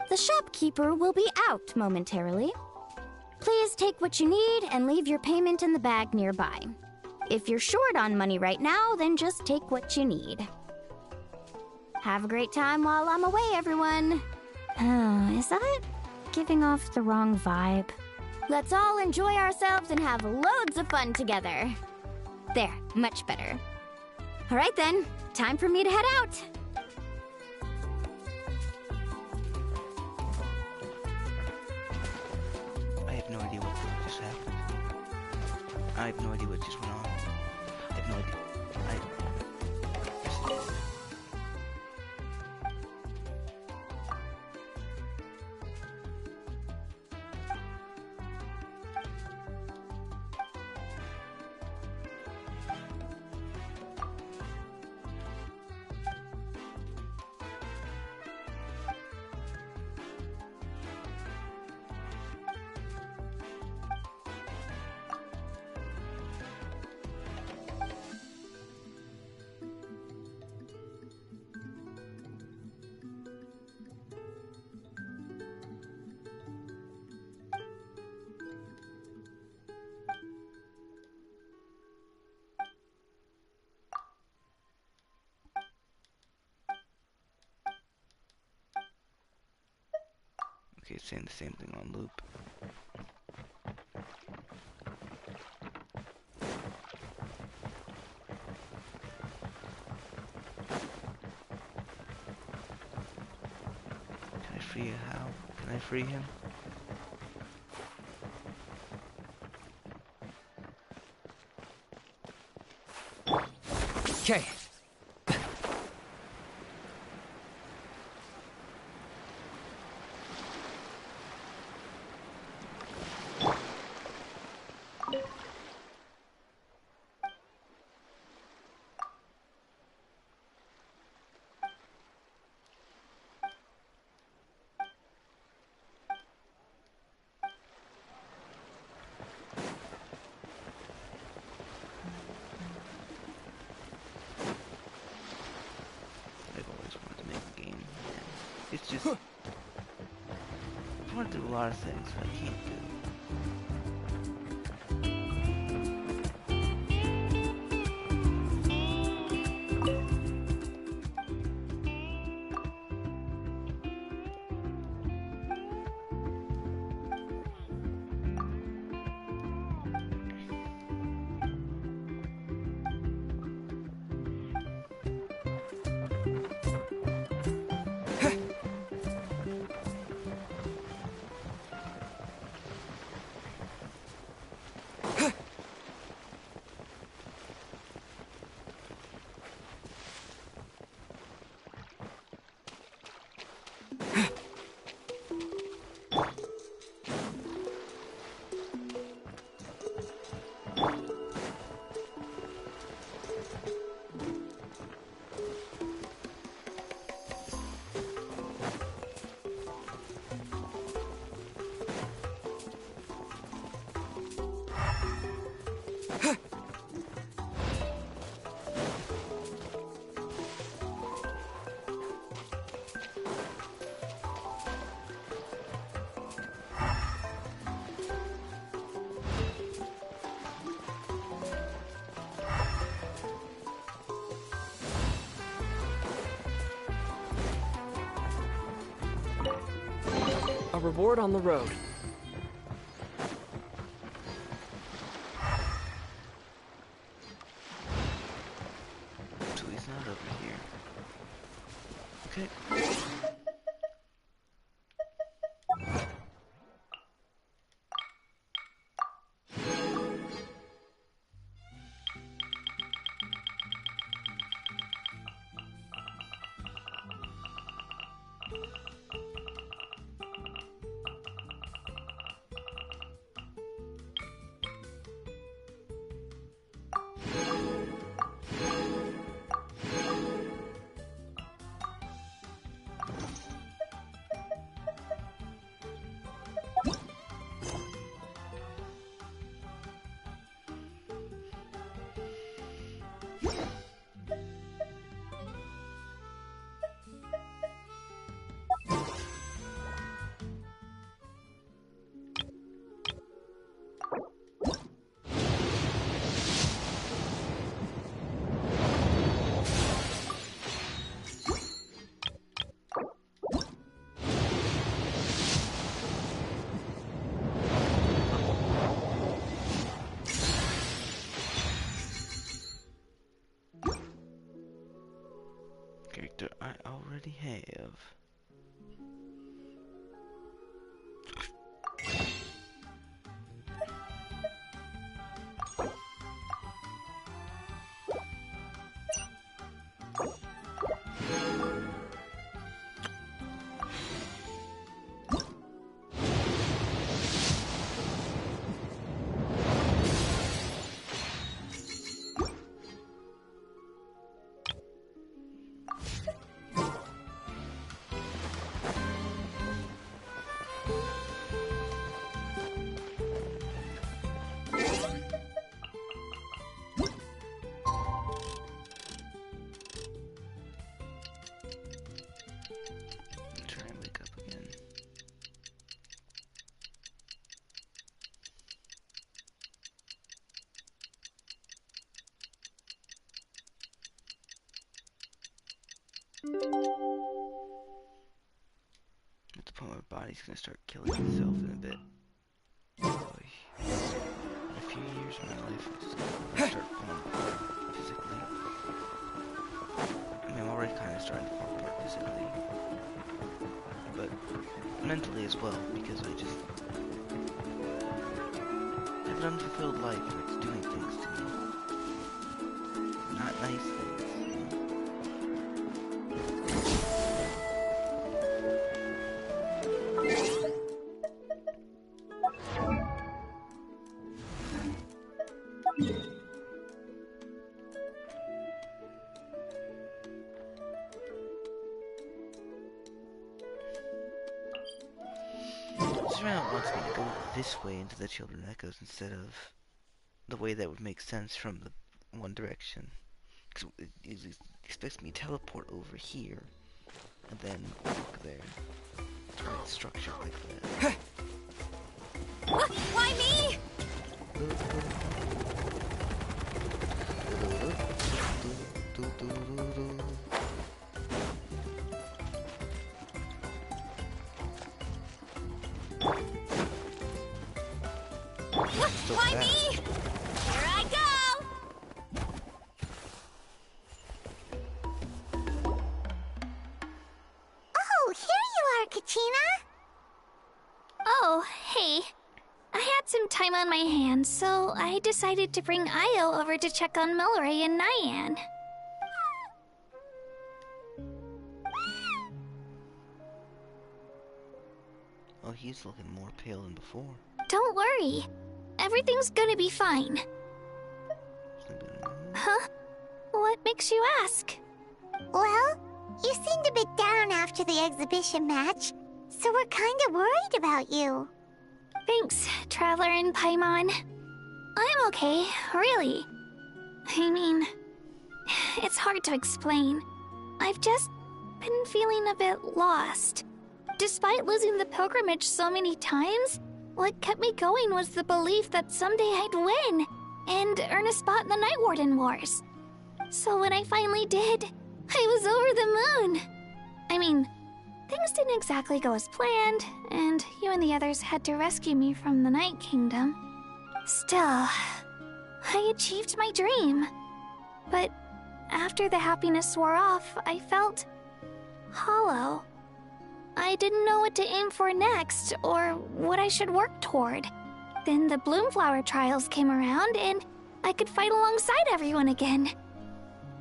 The shopkeeper will be out momentarily. Please take what you need and leave your payment in the bag nearby. If you're short on money right now, then just take what you need. Have a great time while I'm away, everyone. Is that giving off the wrong vibe? Let's all enjoy ourselves and have loads of fun together. There, much better. All right then, time for me to head out. I have no idea what just happened. I have no idea what just went on. I have no idea. Okay, it's saying the same thing on loop. Can I free it? How? Can I free him? Okay. I've always wanted to make a game, and it's just I want to do a lot of things that I can't do. A reward on the road. So he's not over here. Okay. Character I already have. Try and wake up again. At the point where my body's gonna start killing itself in a bit. Boy. In a few years my life is gonna start falling apart physically. I mean, I'm already kind of starting to fall apart physically. But mentally as well, because I just have an unfulfilled life and it's doing things to me. Not nice things. Route wants me to go this way into the Children Echoes instead of the way that would make sense from the one direction. Because it expects me to teleport over here and then walk there. That's why it's structured like that. Why me? Why me? Here I go! Oh, here you are, Katrina! Oh, hey. I had some time on my hands, so I decided to bring Io over to check on Melray and Nyan. Oh, he's looking more pale than before. Don't worry. Everything's gonna be fine. Huh? What makes you ask? Well, you seemed a bit down after the exhibition match, so we're kinda worried about you. Thanks, Traveler and Paimon. I'm okay, really. I mean, it's hard to explain. I've just been feeling a bit lost. Despite losing the pilgrimage so many times, what kept me going was the belief that someday I'd win and earn a spot in the Night Warden Wars. So when I finally did, I was over the moon. I mean, things didn't exactly go as planned, and you and the others had to rescue me from the Night Kingdom. Still, I achieved my dream. But after the happiness wore off, I felt hollow. I didn't know what to aim for next, or what I should work toward. Then the Bloomflower trials came around, and I could fight alongside everyone again.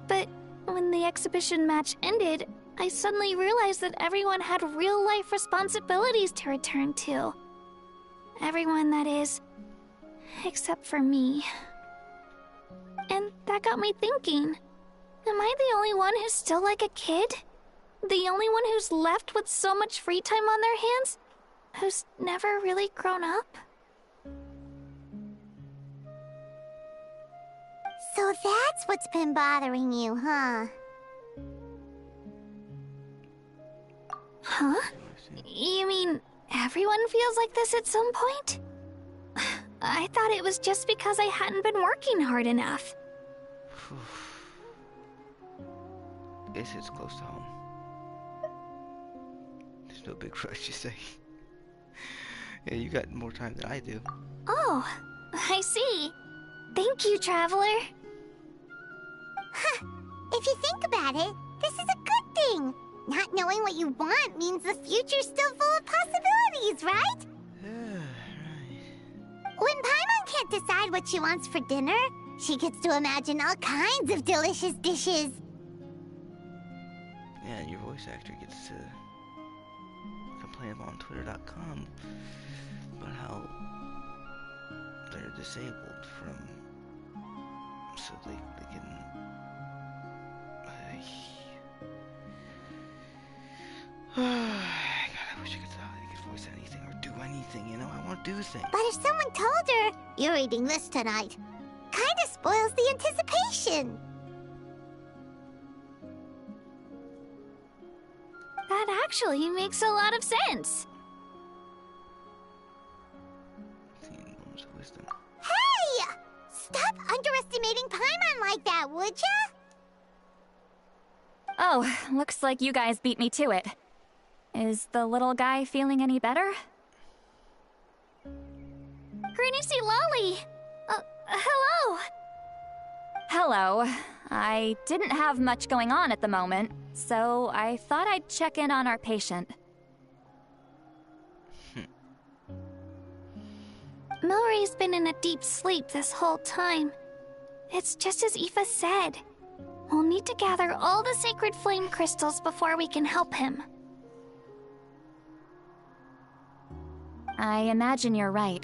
But when the exhibition match ended, I suddenly realized that everyone had real-life responsibilities to return to. Everyone, that is. Except for me. And that got me thinking, am I the only one who's still like a kid? The only one who's left with so much free time on their hands? Who's never really grown up? So that's what's been bothering you, huh? Huh? You mean everyone feels like this at some point? I thought it was just because I hadn't been working hard enough. Guess it's close to home. There's no big rush, you say. Yeah, you got more time than I do. Oh, I see. Thank you, Traveler. Huh. If you think about it, this is a good thing. Not knowing what you want means the future's still full of possibilities, right? When Paimon can't decide what she wants for dinner, she gets to imagine all kinds of delicious dishes. Yeah, and your voice actor gets to complain on Twitter.com about how they're disabled from, so they can. God, I wish I could voice anything or do anything. You know, I want to do things. But if someone told her, "You're eating this tonight," kinda spoils the anticipation. That actually makes a lot of sense. Hey! Stop underestimating Paimon like that, would ya? Oh, looks like you guys beat me to it. Is the little guy feeling any better? Greenicy Lolly! Hello! Hello. I didn't have much going on at the moment, so I thought I'd check in on our patient. Melray's been in a deep sleep this whole time. It's just as Aoife said. We'll need to gather all the sacred flame crystals before we can help him. I imagine you're right.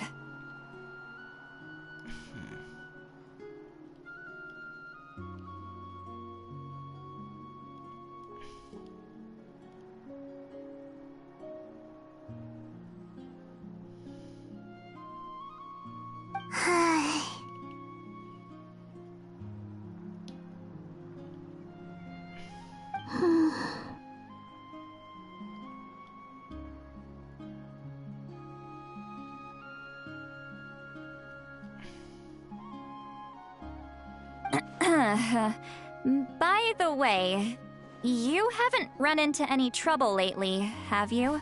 By the way, you haven't run into any trouble lately, have you?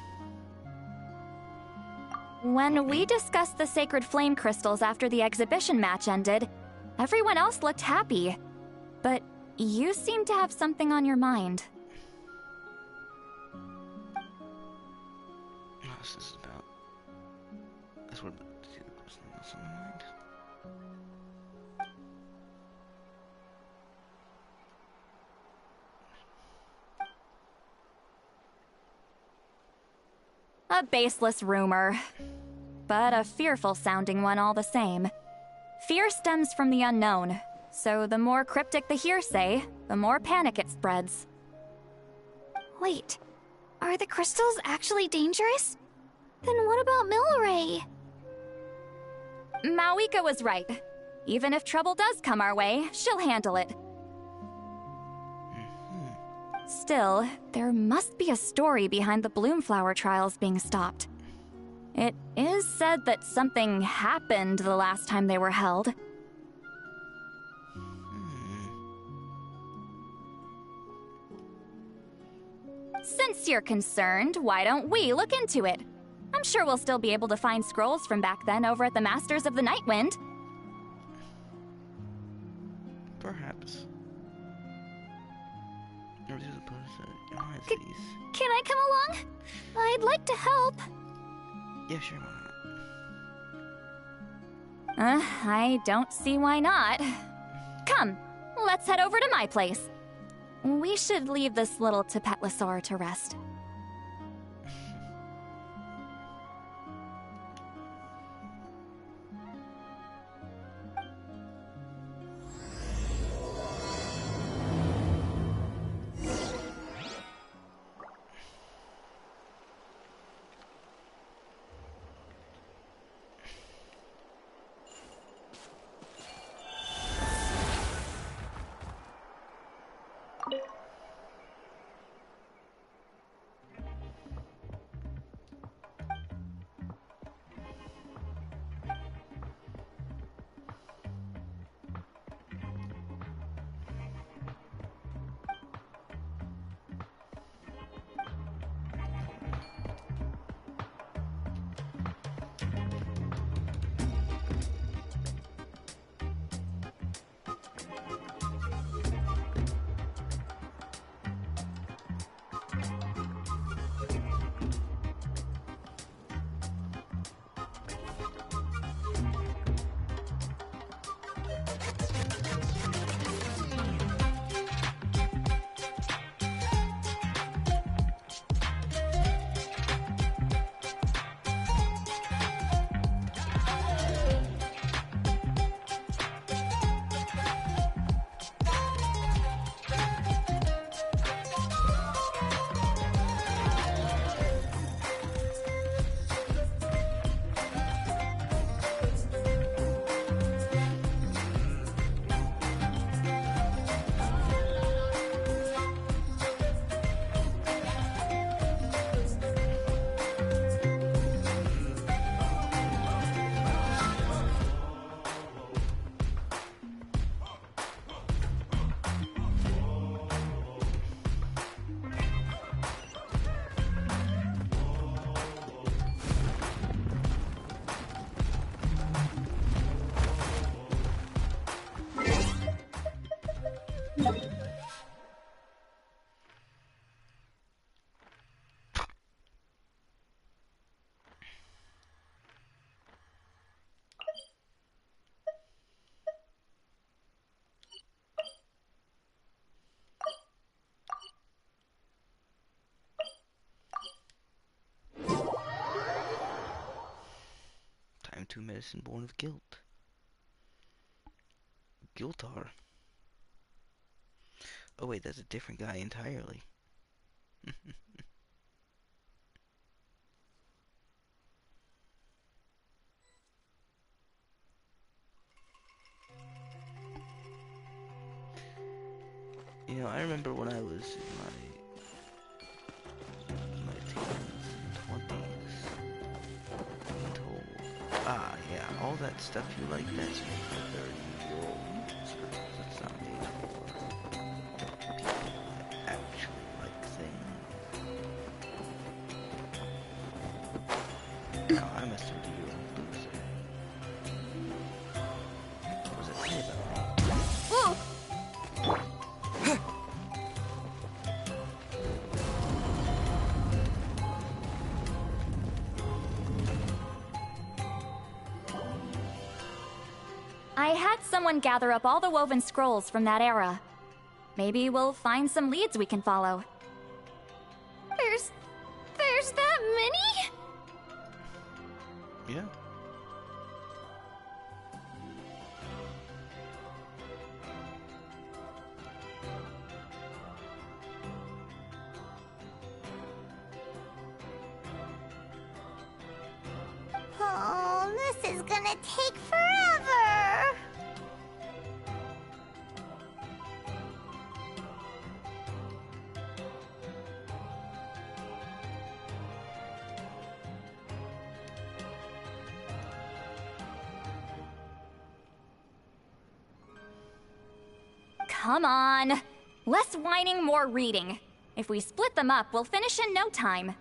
When we discussed the sacred flame crystals after the exhibition match ended, everyone else looked happy. But you seem to have something on your mind. What's this about? That's what something else on my mind. A baseless rumor, but a fearful-sounding one all the same. Fear stems from the unknown, so the more cryptic the hearsay, the more panic it spreads. Wait, are the crystals actually dangerous? Then what about Milray? Mawika was right. Even if trouble does come our way, she'll handle it. Still, there must be a story behind the Bloomflower trials being stopped. It is said that something happened the last time they were held. Since you're concerned, why don't we look into it? I'm sure we'll still be able to find scrolls from back then over at the Masters of the Nightwind. Perhaps. Can I come along? I'd like to help. Yeah, sure, why I don't see why not. Come, let's head over to my place. We should leave this little teplitisaur to rest. Time to medicine born of guilt. Giltar. Oh wait, that's a different guy entirely. You know, I remember when I was in my teens and 20s, being told, yeah, all that stuff you like, that's very usual. It's not made for people that actually like things. Now, I'm a 30-year-old loser. What does it say about me? Whoa! I had someone gather up all the woven scrolls from that era. Maybe we'll find some leads we can follow. There's that many? Yeah. Oh, this is gonna take forever. Come on. Less whining, more reading. If we split them up, we'll finish in no time.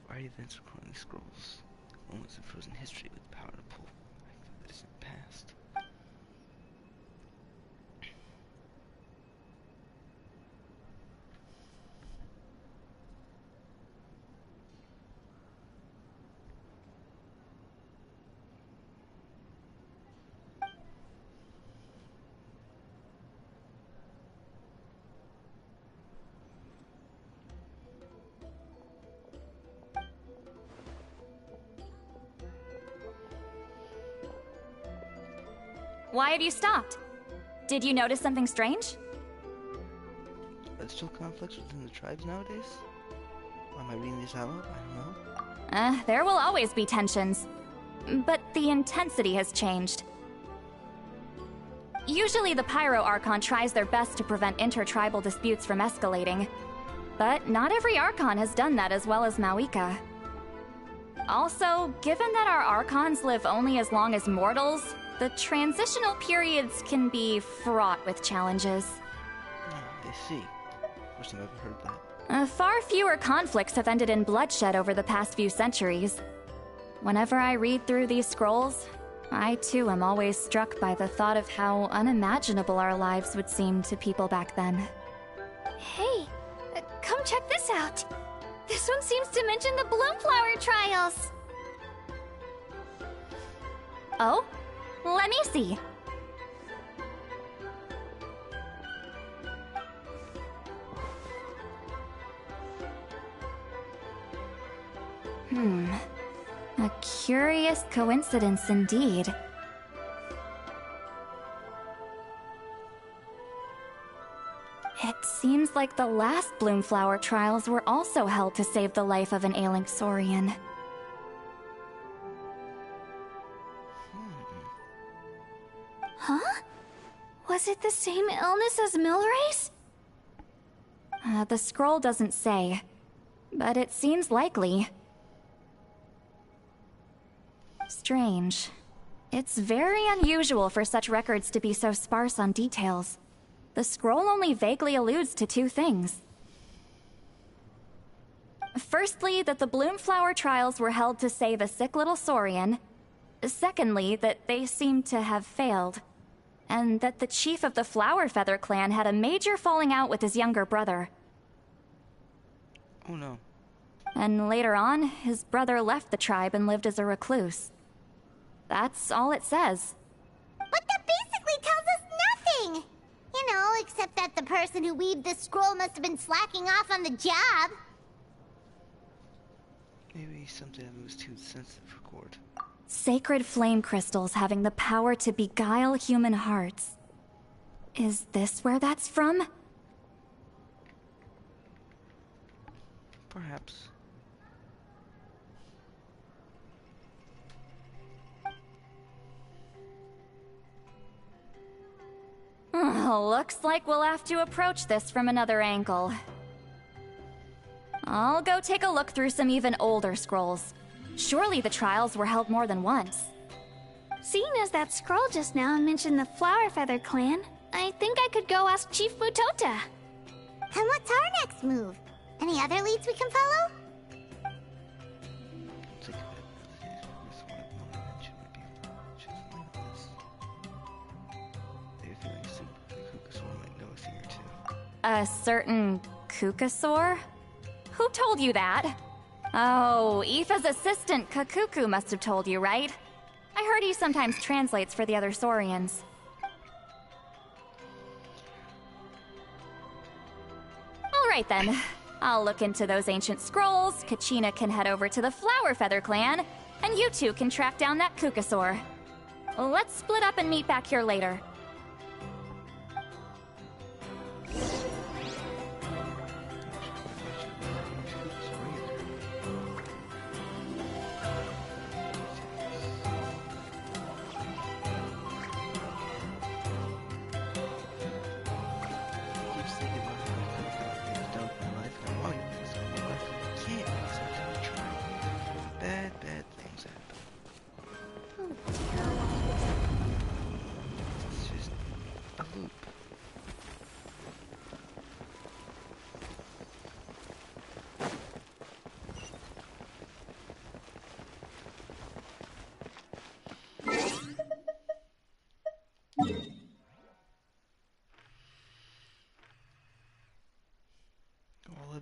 Variety events recording scrolls. Moments of frozen history with the power to pull back the distant past. Why have you stopped? Did you notice something strange? Are there still conflicts within the tribes nowadays? Or am I reading this out loud? I don't know. There will always be tensions. But the intensity has changed. Usually the Pyro Archon tries their best to prevent intertribal disputes from escalating. But not every Archon has done that as well as Mawika. Also, given that our Archons live only as long as mortals, the transitional periods can be fraught with challenges. Oh, I see. First time I've ever heard that. Far fewer conflicts have ended in bloodshed over the past few centuries. Whenever I read through these scrolls, I too am always struck by the thought of how unimaginable our lives would seem to people back then. Hey, come check this out. This one seems to mention the Bloomflower trials. Oh? Let me see. A curious coincidence indeed. It seems like the last Bloomflower trials were also held to save the life of an ailing Saurian. Huh? Was it the same illness as Milray's? The scroll doesn't say, but it seems likely. Strange. It's very unusual for such records to be so sparse on details. The scroll only vaguely alludes to two things. Firstly, that the Bloomflower trials were held to save a sick little Saurian. Secondly, that they seem to have failed. And that the chief of the Flower Feather clan had a major falling out with his younger brother. Oh no. And later on, his brother left the tribe and lived as a recluse. That's all it says. But that basically tells us nothing! You know, except that the person who weaved this scroll must have been slacking off on the job. Maybe something that was too sensitive for court. Sacred flame crystals having the power to beguile human hearts. Is this where that's from? Perhaps. Looks like we'll have to approach this from another angle. I'll go take a look through some even older scrolls. Surely the trials were held more than once. Seeing as that scroll just now mentioned the Flower Feather clan, I think I could go ask Chief Mutota. And what's our next move? Any other leads we can follow? A certain Kukasaur? Who told you that? Oh, Aoife's assistant, Kakuku, must have told you, right? I heard he sometimes translates for the other Saurians. Alright then. I'll look into those ancient scrolls, Kachina can head over to the Flower Feather clan, and you two can track down that Kukasaur. Let's split up and meet back here later.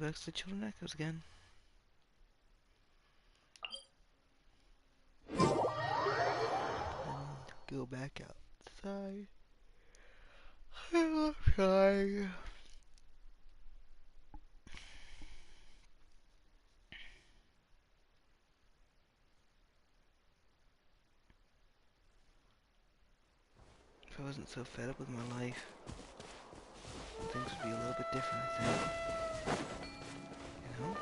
Back to the children echoes again. And go back outside. Outside. If I wasn't so fed up with my life, things would be a little bit different, I think. You know?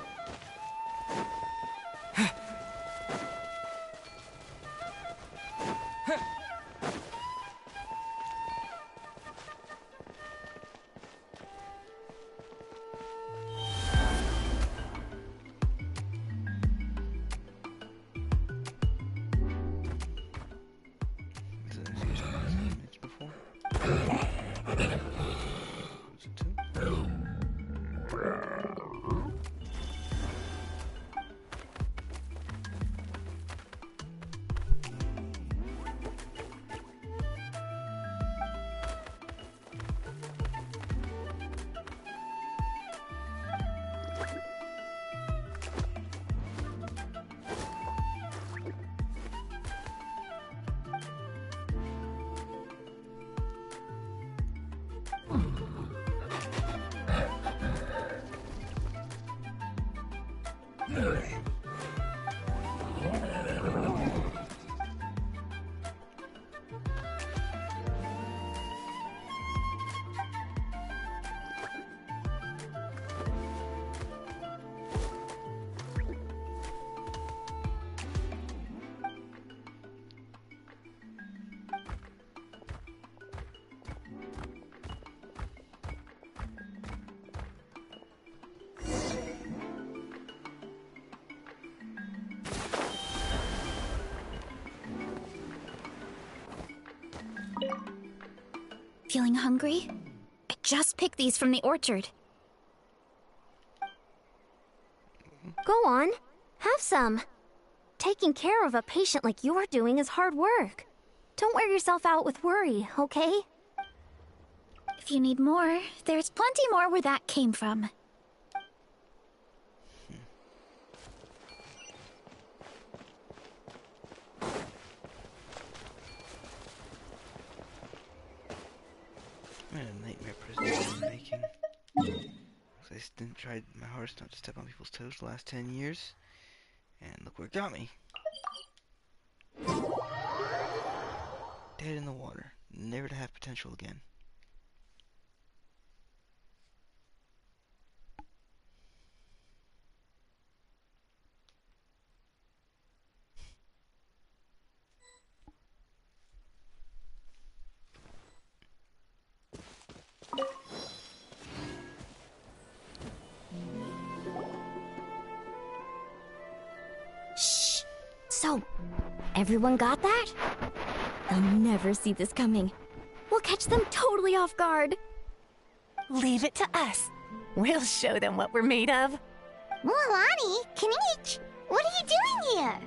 Feeling hungry? I just picked these from the orchard. Go on, have some. Taking care of a patient like you're doing is hard work. Don't wear yourself out with worry, okay? If you need more, there's plenty more where that came from. I'm in a nightmare prison I'm making. I didn't try my hardest not to step on people's toes the last 10 years. And look where it got me. Dead in the water. Never to have potential again. Shh. So, everyone got that? They'll never see this coming. We'll catch them totally off guard. Leave it to us. We'll show them what we're made of. Mualani, Kinich, what are you doing here?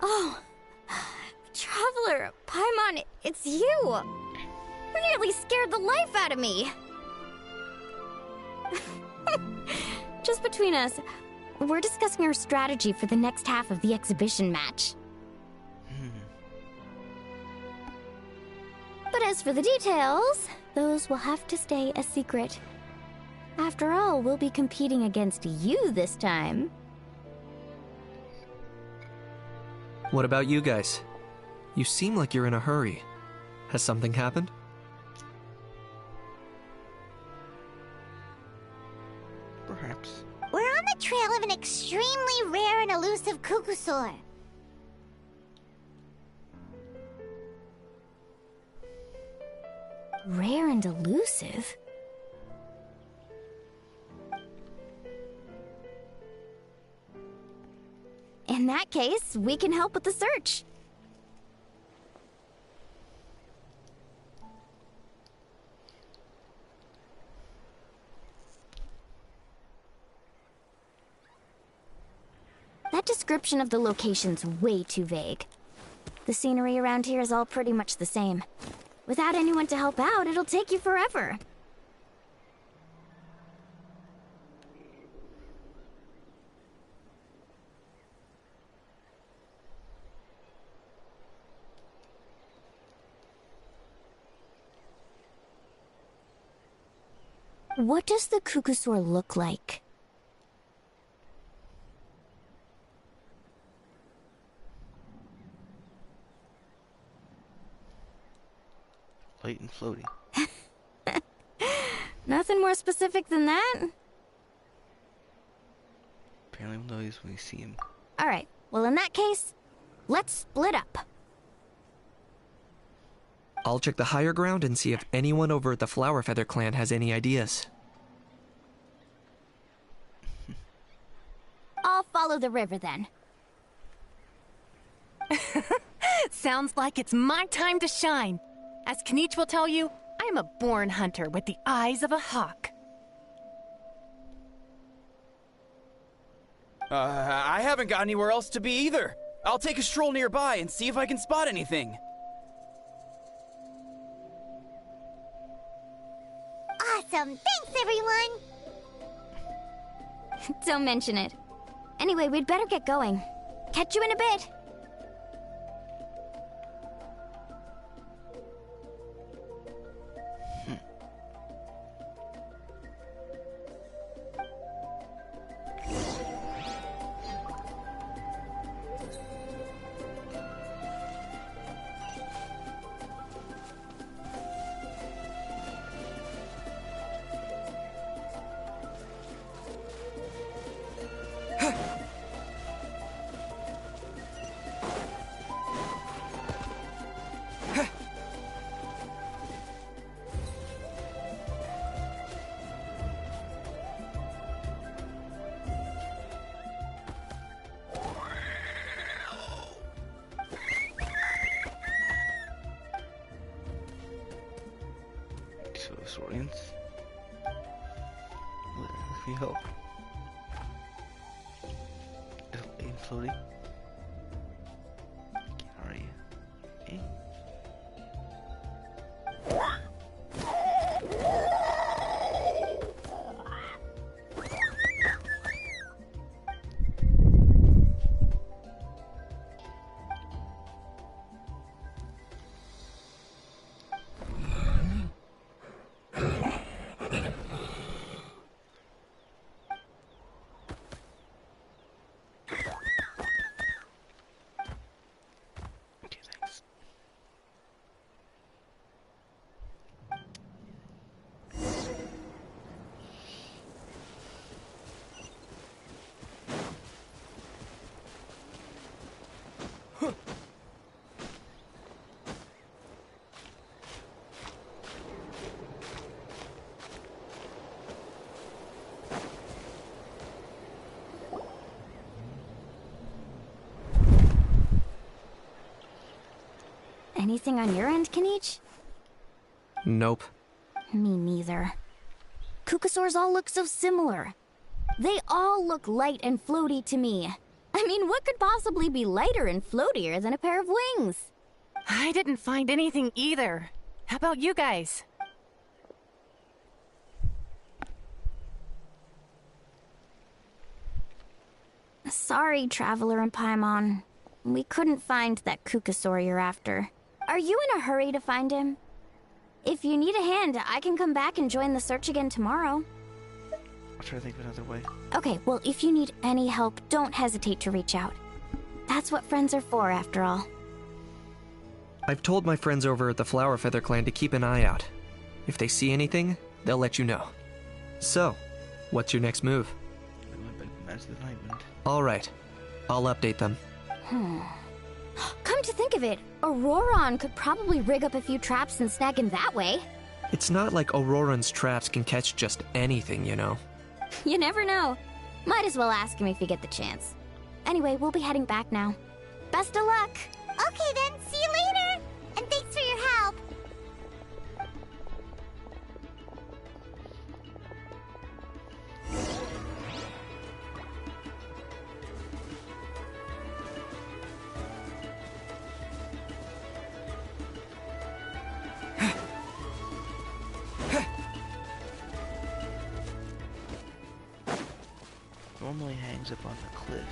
Oh, Traveler, Paimon, it's you. You nearly scared the life out of me. Just between us, we're discussing our strategy for the next half of the exhibition match. But as for the details, those will have to stay a secret. After all, we'll be competing against you this time. What about you guys? You seem like you're in a hurry. Has something happened? Perhaps. We're on the trail of an extremely rare and elusive cuckoosaur. Rare and elusive? In that case, we can help with the search. That description of the location's way too vague. The scenery around here is all pretty much the same. Without anyone to help out, it'll take you forever. What does the cuckoosaur look like? Light and floaty. Nothing more specific than that? Apparently we'll notice when we see him. Alright, well in that case, let's split up. I'll check the higher ground and see if anyone over at the Flower Feather clan has any ideas. I'll follow the river then. Sounds like it's my time to shine. As Kinich will tell you, I'm a born hunter with the eyes of a hawk. I haven't got anywhere else to be either. I'll take a stroll nearby and see if I can spot anything. Awesome! Thanks, everyone! Don't mention it. Anyway, we'd better get going. Catch you in a bit. Saurians? Let me help. Is it light and floaty? How are you? Hey? Anything on your end, Kanich? Nope. Me neither. Kukasaurs all look so similar. They all look light and floaty to me. I mean, what could possibly be lighter and floatier than a pair of wings? I didn't find anything either. How about you guys? Sorry, Traveler and Paimon. We couldn't find that Kukasaur you're after. Are you in a hurry to find him? If you need a hand, I can come back and join the search again tomorrow. I'll try to think of another way. Okay, well, if you need any help, don't hesitate to reach out. That's what friends are for, after all. I've told my friends over at the Flower Feather Clan to keep an eye out. If they see anything, they'll let you know. So, what's your next move? I went back to match the Nightwind. Alright, I'll update them. Come to think of it, Auroron could probably rig up a few traps and snag him that way. It's not like Auroran's traps can catch just anything, you know. You never know. Might as well ask him if you get the chance. Anyway, we'll be heading back now. Best of luck! Okay then, see you later! And thanks for your help! Normally hangs up on the cliffs.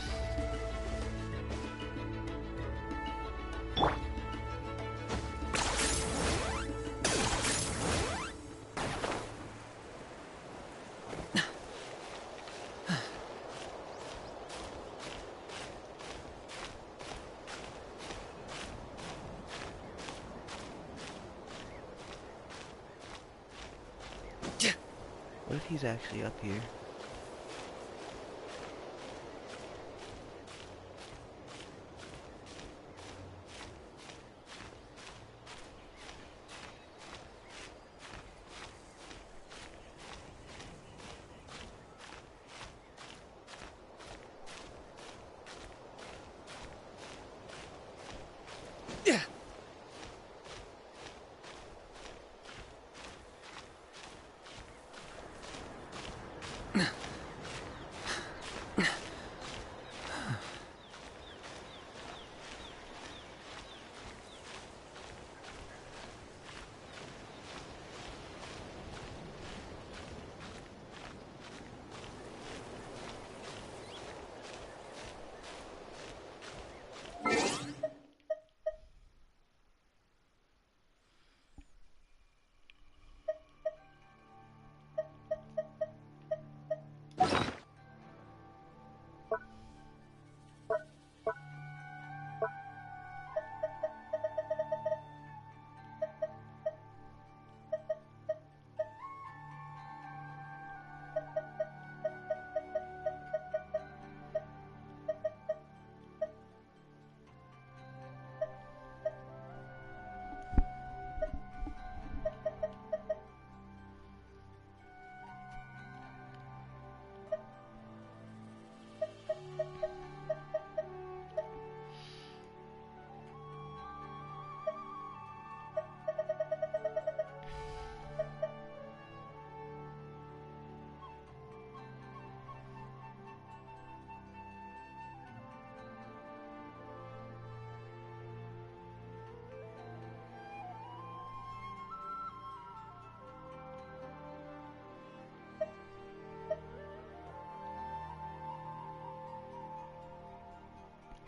What if he's actually up here?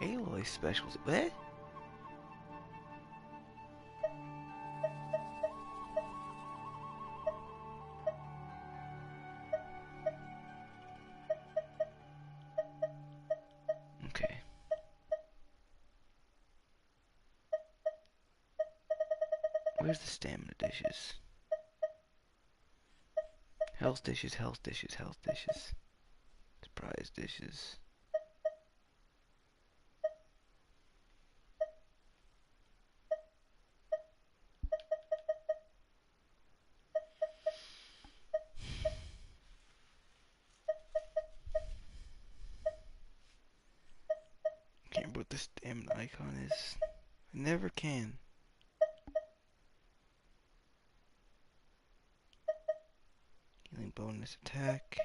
Aloy specials. What? Okay. Where's the stamina dishes? Health dishes, health dishes, health dishes. Surprise dishes. Can't remember what the stamina icon is. I never can. Gain bonus attack.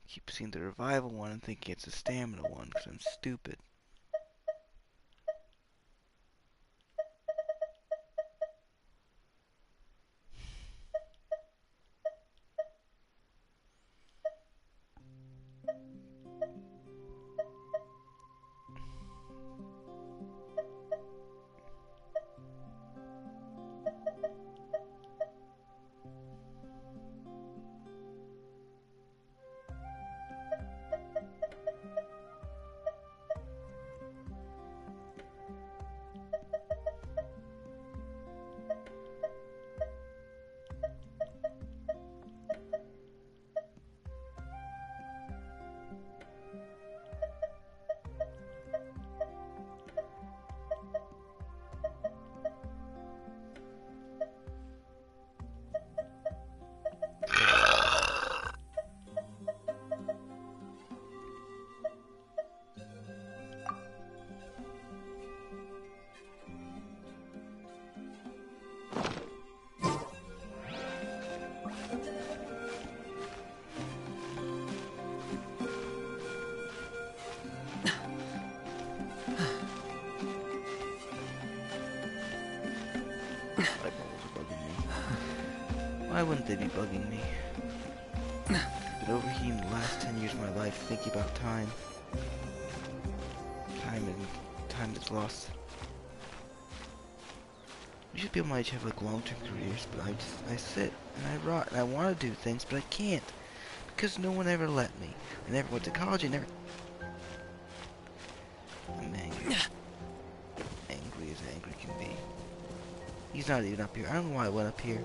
Keep seeing the revival one and thinking it's a stamina one because I'm stupid. Why wouldn't they be bugging me? I've been overheating the last 10 years of my life thinking about time. Time that's lost. You should people might have like long-term careers, but I sit and I rot and I want to do things, but I can't. Because no one ever let me. I never went to college, I'm angry. Angry as angry can be. He's not even up here. I don't know why I went up here.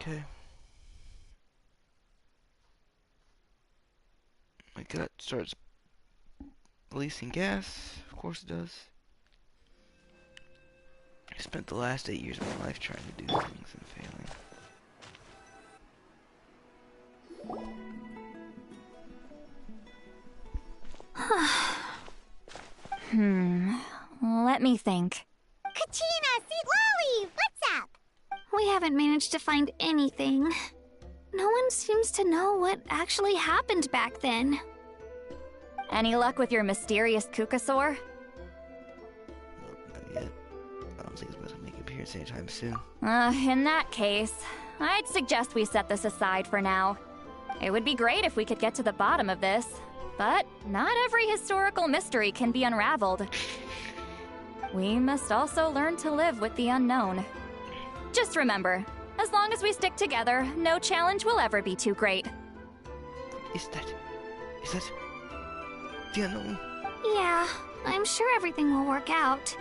Okay. My gut starts releasing gas. Of course it does. I spent the last 8 years of my life trying to do things and failing. Let me think. Kachina, Seat Lolly, what's up? We haven't managed to find anything. No one seems to know what actually happened back then. Any luck with your mysterious Kukasaur? not yet. I don't think it's about to make an appearance anytime soon. In that case, I'd suggest we set this aside for now. It would be great if we could get to the bottom of this, but not every historical mystery can be unraveled. We must also learn to live with the unknown. Just remember, as long as we stick together, no challenge will ever be too great. Is that the unknown? Yeah, I'm sure everything will work out.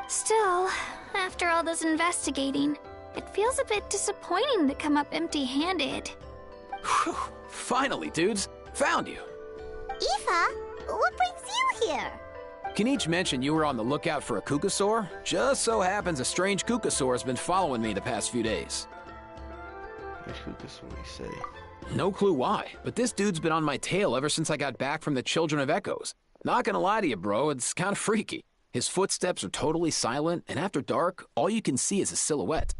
Still, after all this investigating, it feels a bit disappointing to come up empty-handed. Whew. Finally, dudes. Found you. Aoife, what brings you here? Kinich mentioned you were on the lookout for a Kukasaur. Just so happens a strange Kukasaur has been following me the past few days. Which Kukasaur you say? No clue why, but this dude's been on my tail ever since I got back from the Children of Echoes. Not gonna lie to you, bro, it's kinda freaky. His footsteps are totally silent, and after dark, all you can see is a silhouette.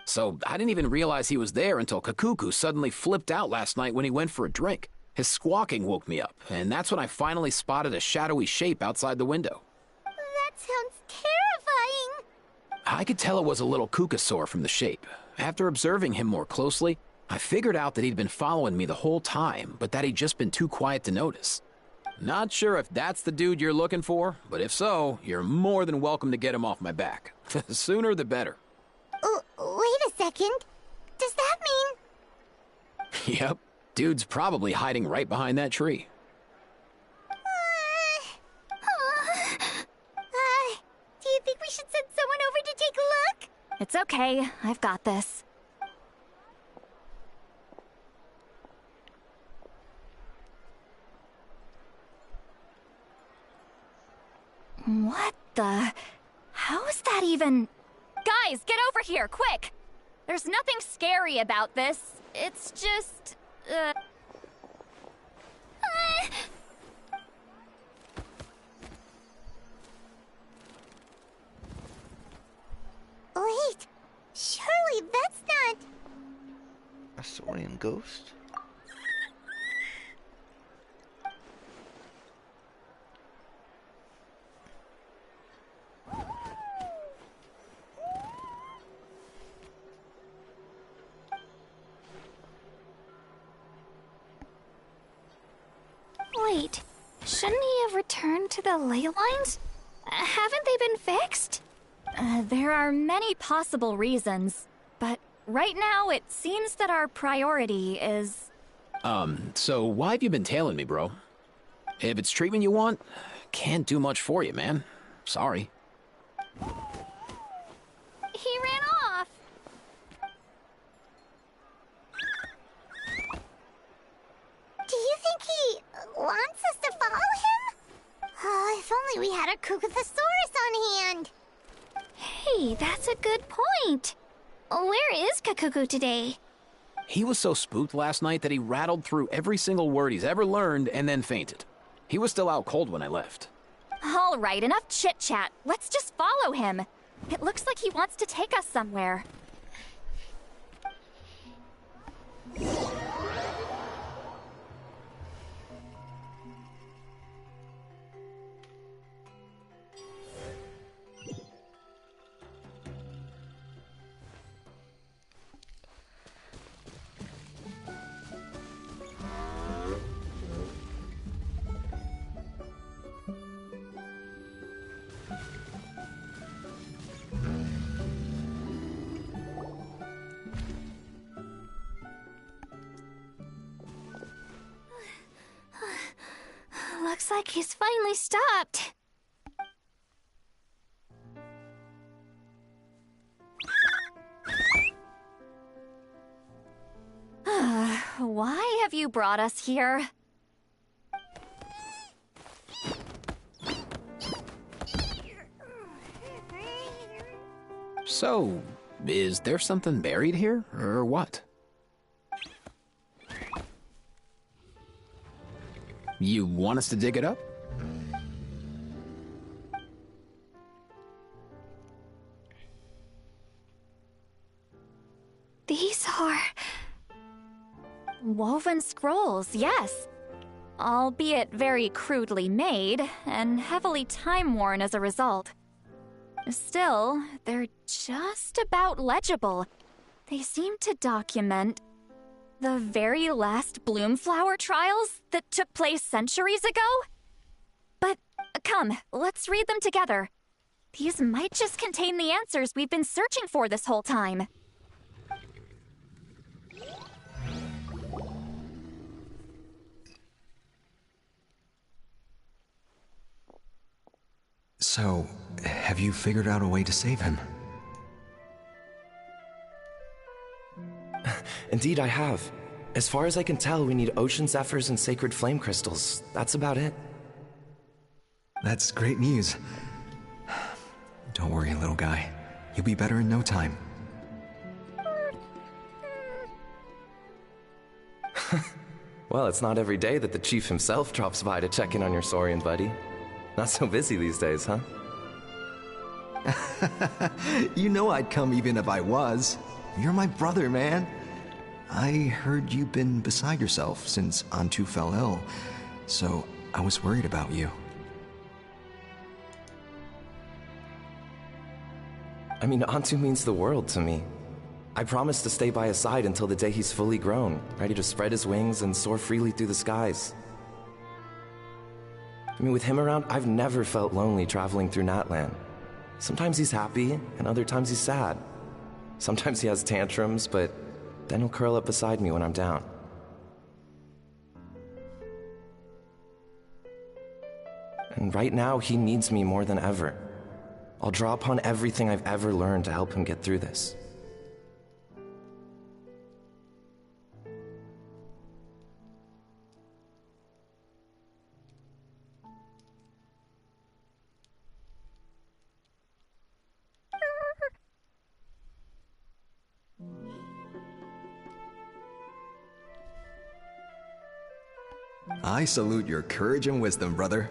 So I didn't even realize he was there until Kakuku suddenly flipped out last night when he went for a drink. His squawking woke me up, and that's when I finally spotted a shadowy shape outside the window. That sounds terrifying. I could tell it was a little kukasaur from the shape. After observing him more closely, I figured out that he'd been following me the whole time, but that he'd just been too quiet to notice. Not sure if that's the dude you're looking for, but if so, you're more than welcome to get him off my back. The sooner the better. Wait a second. Does that mean... Yep, dude's probably hiding right behind that tree. Do you think we should send someone over to take a look? It's okay. I've got this. What the... How is that even... Guys, get over here, quick! There's nothing scary about this. It's just... Wait, surely that's not... A saurian ghost? Wait, shouldn't he have returned to the ley lines? Haven't they been fixed? There are many possible reasons, but right now it seems that our priority is... So why have you been tailing me, bro? If it's treatment you want, can't do much for you, man. Sorry. He ran off. Do you think he wants us to follow him? Oh, if only we had a Kukathosaurus on hand. Hey, that's a good point. Where is Kakuku today? He was so spooked last night that he rattled through every single word he's ever learned and then fainted. He was still out cold when I left. All right, enough chit-chat. Let's just follow him. It looks like he wants to take us somewhere. Looks like he's finally stopped. Why have you brought us here? So, is there something buried here, or what? You want us to dig it up? These are... Woven scrolls, yes. Albeit very crudely made, and heavily time-worn as a result. Still, they're just about legible. They seem to document the very last Bloomflower trials that took place centuries ago? But come, let's read them together. These might just contain the answers we've been searching for this whole time. So, have you figured out a way to save him? Indeed, I have. As far as I can tell, we need ocean zephyrs and sacred flame crystals. That's about it. That's great news. Don't worry, little guy. You'll be better in no time. Well, it's not every day that the chief himself drops by to check in on your Saurian buddy. Not so busy these days, huh? You know I'd come even if I was. You're my brother, man. I heard you've been beside yourself since Antu fell ill, so I was worried about you. I mean, Antu means the world to me. I promised to stay by his side until the day he's fully grown, ready to spread his wings and soar freely through the skies. I mean, with him around, I've never felt lonely traveling through Natlan. Sometimes he's happy, and other times he's sad. Sometimes he has tantrums, but then he'll curl up beside me when I'm down. And right now, he needs me more than ever. I'll draw upon everything I've ever learned to help him get through this. I salute your courage and wisdom, brother.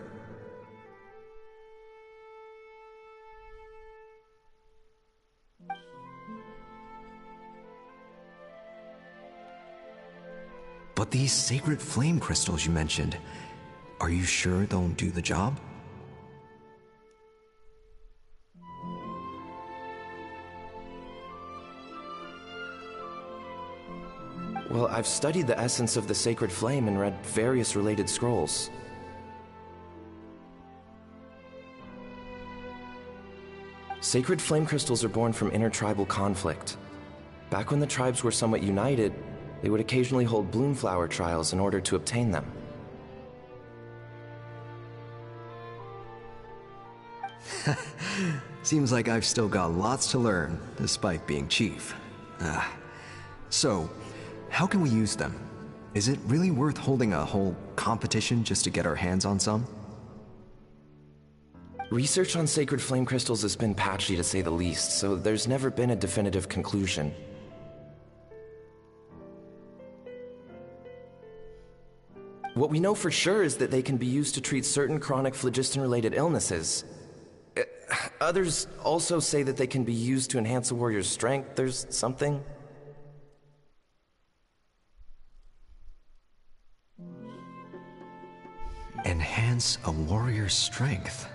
But these sacred flame crystals you mentioned, are you sure they'll do the job? Well, I've studied the essence of the sacred flame and read various related scrolls. Sacred flame crystals are born from intertribal conflict. Back when the tribes were somewhat united, they would occasionally hold bloomflower trials in order to obtain them. Seems like I've still got lots to learn, despite being chief. So, how can we use them? Is it really worth holding a whole competition just to get our hands on some? Research on sacred flame crystals has been patchy to say the least, so there's never been a definitive conclusion. What we know for sure is that they can be used to treat certain chronic phlogiston-related illnesses. Others also say that they can be used to enhance a warrior's strength. There's something. Enhance a warrior's strength.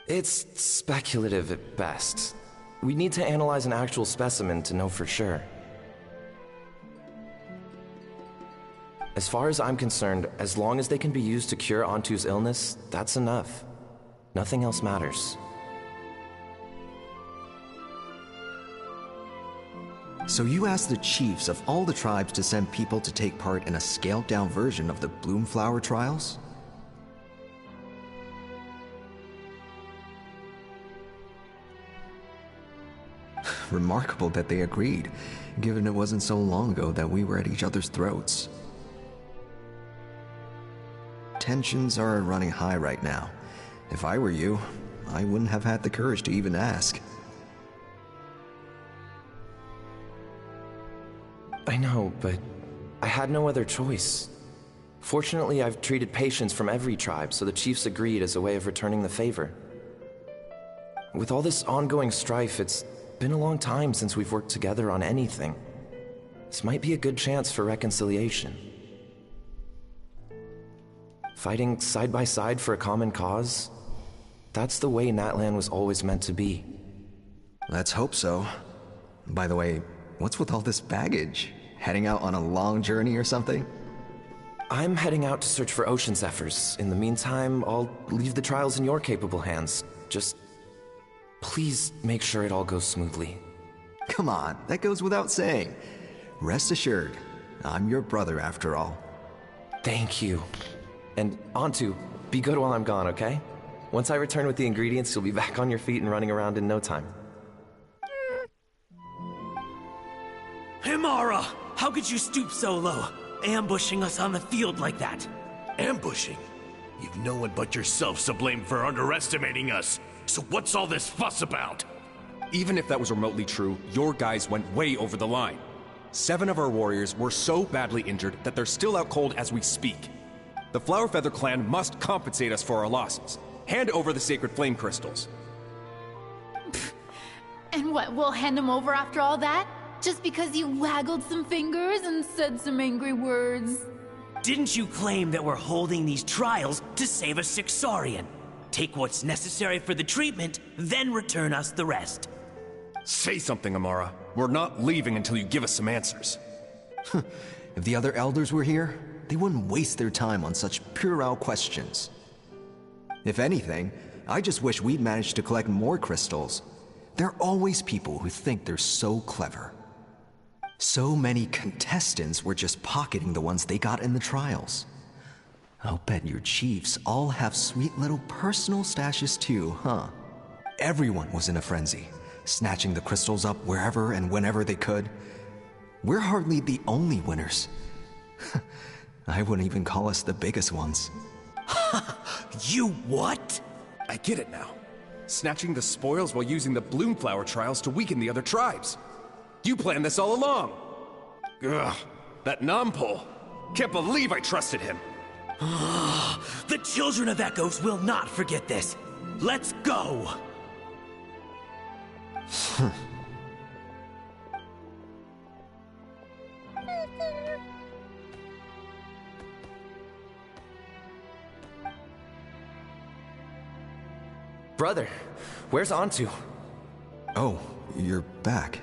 It's speculative at best. We need to analyze an actual specimen to know for sure. As far as I'm concerned, as long as they can be used to cure Antu's illness, that's enough. Nothing else matters. So you asked the chiefs of all the tribes to send people to take part in a scaled-down version of the Bloomflower trials? Remarkable that they agreed, given it wasn't so long ago that we were at each other's throats. Tensions are running high right now. If I were you, I wouldn't have had the courage to even ask. I know, but I had no other choice. Fortunately, I've treated patients from every tribe, so the chiefs agreed as a way of returning the favor. With all this ongoing strife, it's been a long time since we've worked together on anything. This might be a good chance for reconciliation. Fighting side by side for a common cause? That's the way Natlan was always meant to be. Let's hope so. By the way, what's with all this baggage? Heading out on a long journey or something? I'm heading out to search for ocean zephyrs. In the meantime, I'll leave the trials in your capable hands. Just please make sure it all goes smoothly. Come on, that goes without saying. Rest assured, I'm your brother after all. Thank you. And Antu, be good while I'm gone, okay? Once I return with the ingredients, you'll be back on your feet and running around in no time. Himara! How could you stoop so low, ambushing us on the field like that? Ambushing? You've no one but yourself to blame for underestimating us. So what's all this fuss about? Even if that was remotely true, your guys went way over the line. 7 of our warriors were so badly injured that they're still out cold as we speak. The Flowerfeather clan must compensate us for our losses. Hand over the sacred flame crystals. And what, we'll hand him over after all that? Just because you waggled some fingers and said some angry words? Didn't you claim that we're holding these trials to save a sick Saurian? Take what's necessary for the treatment, then return us the rest. Say something, Amara. We're not leaving until you give us some answers. If the other elders were here, they wouldn't waste their time on such puerile questions. If anything, I just wish we'd managed to collect more crystals. There are always people who think they're so clever. So many contestants were just pocketing the ones they got in the trials. I'll bet your chiefs all have sweet little personal stashes too, huh? Everyone was in a frenzy, snatching the crystals up wherever and whenever they could. We're hardly the only winners. I wouldn't even call us the biggest ones. You what? I get it now. Snatching the spoils while using the Bloomflower trials to weaken the other tribes. You planned this all along. Ugh, that Nompole. Can't believe I trusted him. The Children of Echoes will not forget this. Let's go! Brother, where's Antu? Oh, you're back.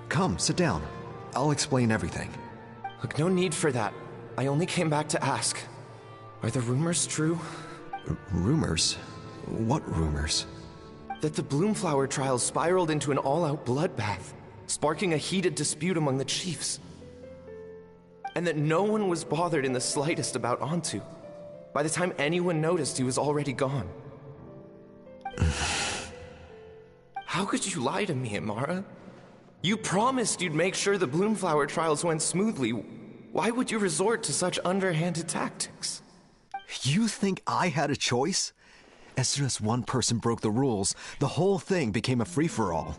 Come, sit down. I'll explain everything. Look, no need for that. I only came back to ask. Are the rumors true? Rumors? What rumors? That the Bloomflower trials spiraled into an all-out bloodbath, sparking a heated dispute among the chiefs. And that no one was bothered in the slightest about Antu. By the time anyone noticed, he was already gone. How could you lie to me, Amara? You promised you'd make sure the Bloomflower trials went smoothly. Why would you resort to such underhanded tactics? You think I had a choice? As soon as one person broke the rules, the whole thing became a free-for-all.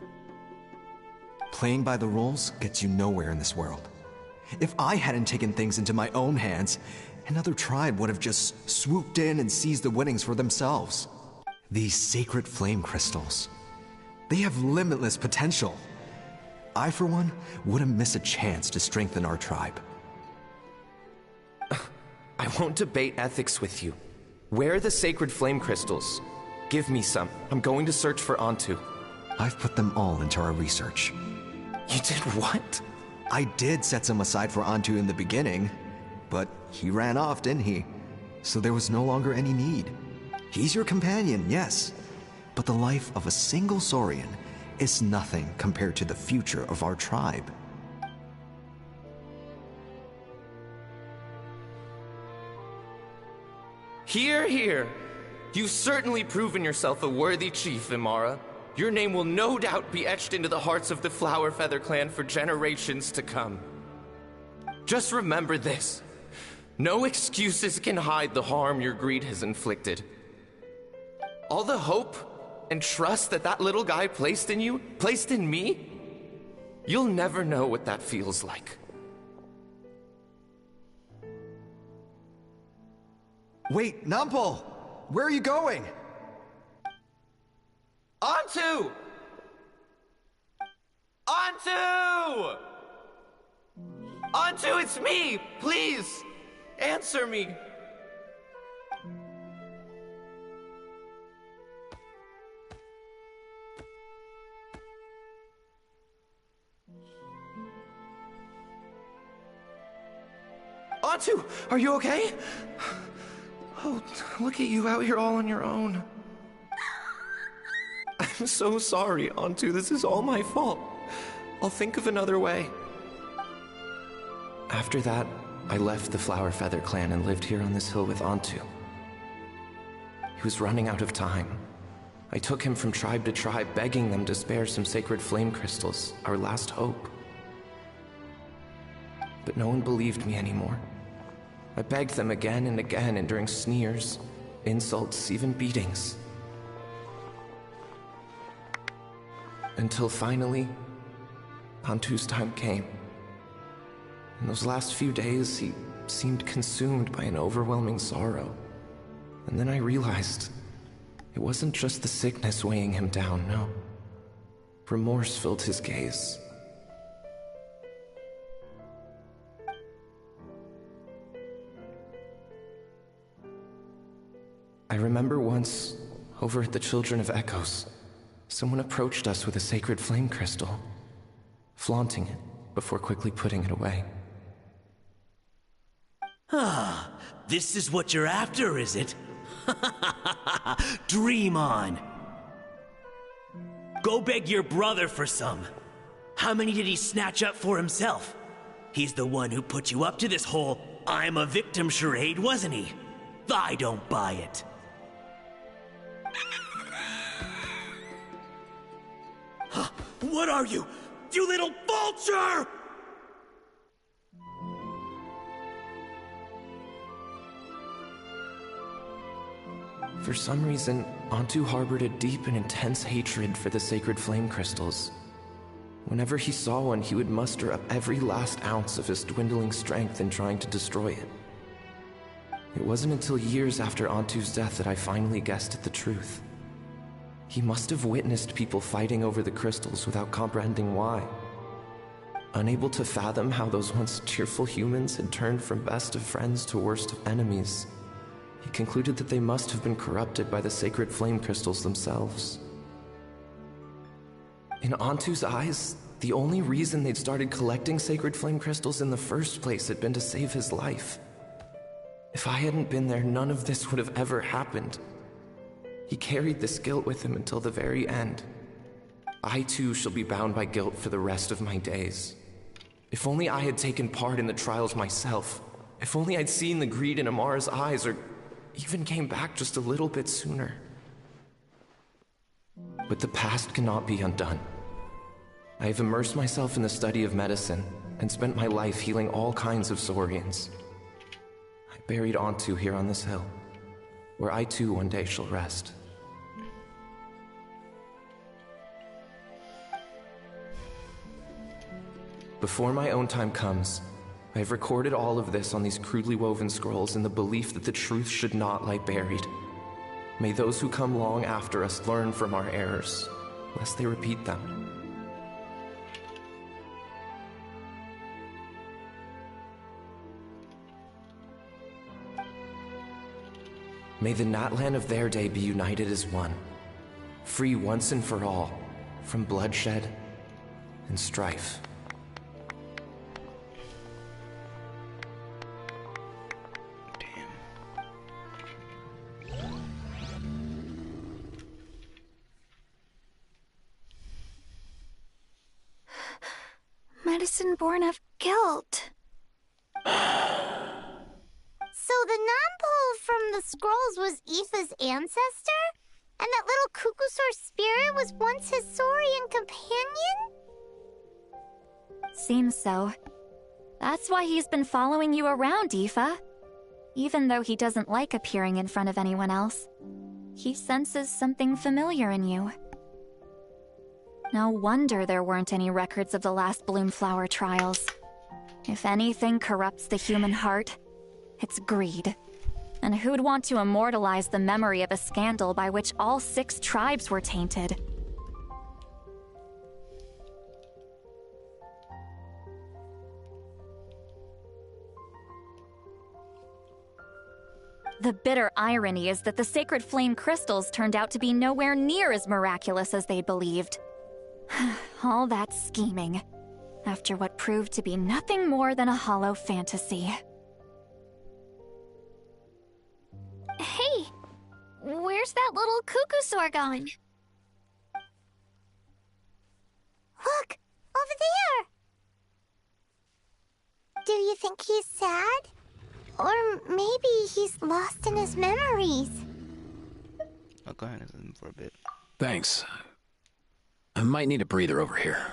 Playing by the rules gets you nowhere in this world. If I hadn't taken things into my own hands, another tribe would have just swooped in and seized the winnings for themselves. These sacred flame crystals, they have limitless potential. I, for one, wouldn't miss a chance to strengthen our tribe. I won't debate ethics with you. Where are the sacred flame crystals? Give me some. I'm going to search for Antu. I've put them all into our research. You did what? I did set some aside for Antu in the beginning, but he ran off, didn't he? So there was no longer any need. He's your companion, yes, but the life of a single Saurian is nothing compared to the future of our tribe. Hear, hear. You've certainly proven yourself a worthy chief, Imara. Your name will no doubt be etched into the hearts of the Flower Feather clan for generations to come. Just remember this. No excuses can hide the harm your greed has inflicted. All the hope and trust that that little guy placed in you, placed in me, you'll never know what that feels like. Wait, Nompole! Where are you going? Antu! Antu! Antu, it's me! Please! Answer me! Antu, are you okay? Oh, look at you out here all on your own. I'm so sorry, Antu. This is all my fault. I'll think of another way. After that, I left the Flower Feather clan and lived here on this hill with Antu. He was running out of time. I took him from tribe to tribe, begging them to spare some sacred flame crystals, our last hope. But no one believed me anymore. I begged them again and again, enduring sneers, insults, even beatings. Until finally, Antu's time came. In those last few days, he seemed consumed by an overwhelming sorrow. And then I realized it wasn't just the sickness weighing him down, no. Remorse filled his gaze. I remember once, over at the Children of Echoes, someone approached us with a sacred flame crystal, flaunting it before quickly putting it away. Ah, this is what you're after, is it? Dream on. Go beg your brother for some. How many did he snatch up for himself? He's the one who put you up to this whole I'm a victim charade, wasn't he? I don't buy it. What are you? You little vulture! For some reason, Antu harbored a deep and intense hatred for the sacred flame crystals. Whenever he saw one, he would muster up every last ounce of his dwindling strength in trying to destroy it. It wasn't until years after Antu's death that I finally guessed at the truth. He must have witnessed people fighting over the crystals without comprehending why. Unable to fathom how those once cheerful humans had turned from best of friends to worst of enemies, he concluded that they must have been corrupted by the sacred flame crystals themselves. In Antu's eyes, the only reason they'd started collecting sacred flame crystals in the first place had been to save his life. If I hadn't been there, none of this would have ever happened. He carried this guilt with him until the very end. I too shall be bound by guilt for the rest of my days. If only I had taken part in the trials myself. If only I'd seen the greed in Amara's eyes, or even came back just a little bit sooner. But the past cannot be undone. I have immersed myself in the study of medicine and spent my life healing all kinds of Saurians. I buried Antu here on this hill, where I too one day shall rest. Before my own time comes, I have recorded all of this on these crudely woven scrolls in the belief that the truth should not lie buried. May those who come long after us learn from our errors, lest they repeat them. May the Natlan of their day be united as one, free once and for all from bloodshed and strife. Medicine born of guilt. So the non-pole from the scrolls was Aoife's ancestor? And that little Cuckoosaur spirit was once his Saurian companion? Seems so. That's why he's been following you around, Aoife. Even though he doesn't like appearing in front of anyone else, he senses something familiar in you. No wonder there weren't any records of the last Bloomflower trials. If anything corrupts the human heart, it's greed. And who'd want to immortalize the memory of a scandal by which all 6 tribes were tainted? The bitter irony is that the sacred flame crystals turned out to be nowhere near as miraculous as they believed. All that scheming, after what proved to be nothing more than a hollow fantasy. Hey, where's that little Cuckoosaur going? Look, over there! Do you think he's sad? Or maybe he's lost in his memories? I'll go ahead and listen for a bit. Thanks. I might need a breather over here.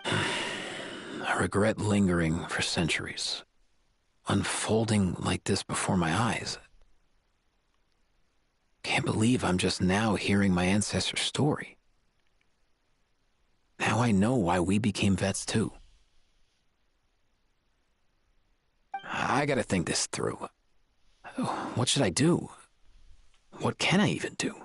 I regret lingering for centuries, unfolding like this before my eyes. Can't believe I'm just now hearing my ancestor's story. Now I know why we became vets too. I gotta think this through. What should I do? What can I even do?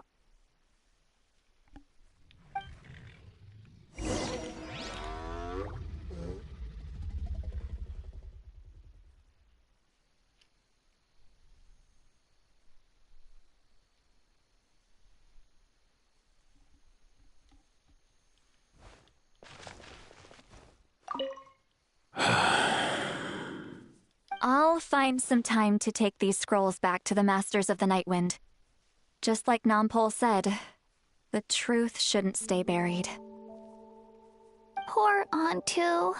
find some time to take these scrolls back to the Masters of the Nightwind. Just like Nampol said, the truth shouldn't stay buried. Poor Antu.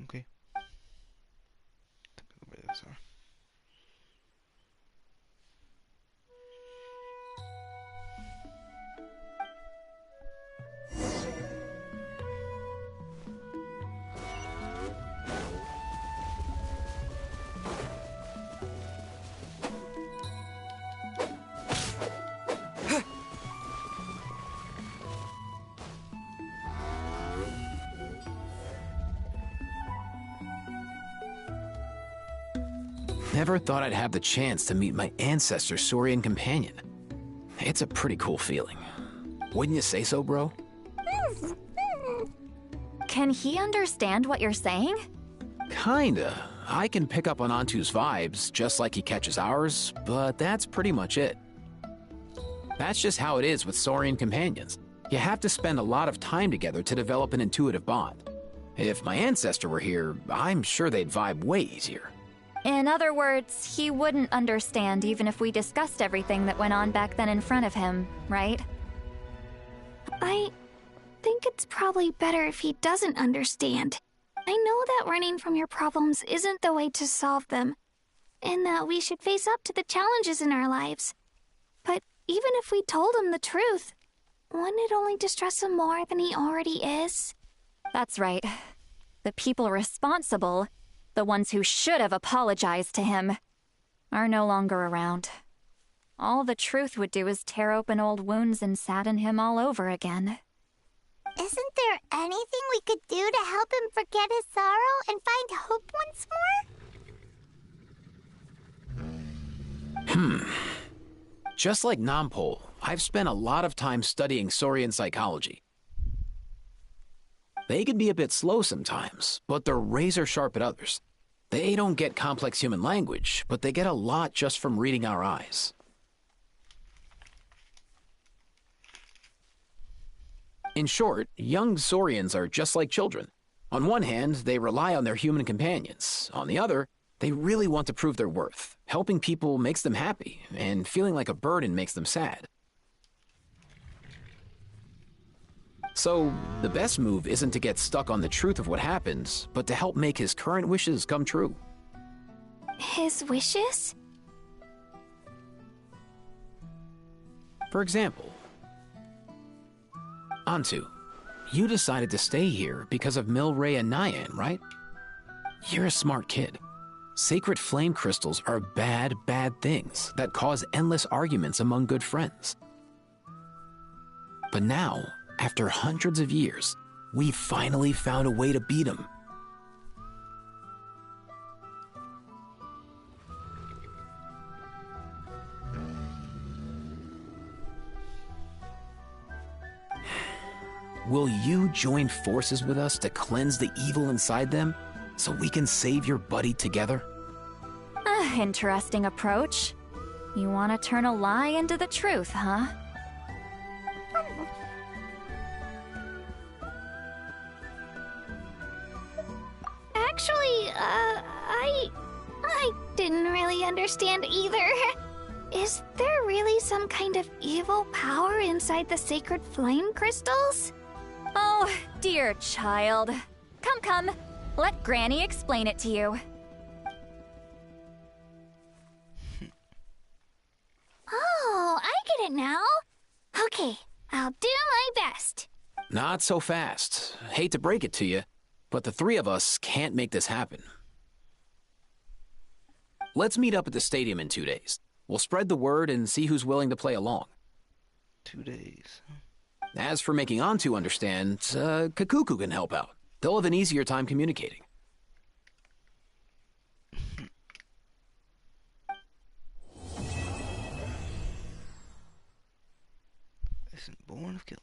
Okay. Where those are. Never thought I'd have the chance to meet my ancestor Saurian companion. It's a pretty cool feeling. Wouldn't you say so, bro? Can he understand what you're saying? Kinda. I can pick up on Antu's vibes, just like he catches ours, but that's pretty much it. That's just how it is with Saurian companions. You have to spend a lot of time together to develop an intuitive bond. If my ancestor were here, I'm sure they'd vibe way easier. In other words, he wouldn't understand even if we discussed everything that went on back then in front of him, right? I think it's probably better if he doesn't understand. I know that running from your problems isn't the way to solve them, and that we should face up to the challenges in our lives. But even if we told him the truth, wouldn't it only distress him more than he already is? That's right. The people responsible, the ones who should have apologized to him, are no longer around. All the truth would do is tear open old wounds and sadden him all over again. Isn't there anything we could do to help him forget his sorrow and find hope once more? Just like Nampol, I've spent a lot of time studying Saurian psychology. They can be a bit slow sometimes, but they're razor sharp at others. They don't get complex human language, but they get a lot just from reading our eyes. In short, young Saurians are just like children. On one hand, they rely on their human companions. On the other, they really want to prove their worth. Helping people makes them happy, and feeling like a burden makes them sad. So, the best move isn't to get stuck on the truth of what happened, but to help make his current wishes come true. His wishes? For example, Antu, you decided to stay here because of Milray and Nyan, right? You're a smart kid. Sacred flame crystals are bad, bad things that cause endless arguments among good friends. But now, after hundreds of years, we finally found a way to beat them. Will you join forces with us to cleanse the evil inside them so we can save your buddy together? Interesting approach. You want to turn a lie into the truth, huh? Actually, I didn't really understand either. Is there really some kind of evil power inside the sacred flame crystals? Oh, dear child. Come. Let Granny explain it to you. Oh, I get it now. Okay, I'll do my best. Not so fast. Hate to break it to you, but the three of us can't make this happen. Let's meet up at the stadium in 2 days. We'll spread the word and see who's willing to play along. 2 days. As for making Antu understand, Kakuku can help out. They'll have an easier time communicating. Isn't born of guilt.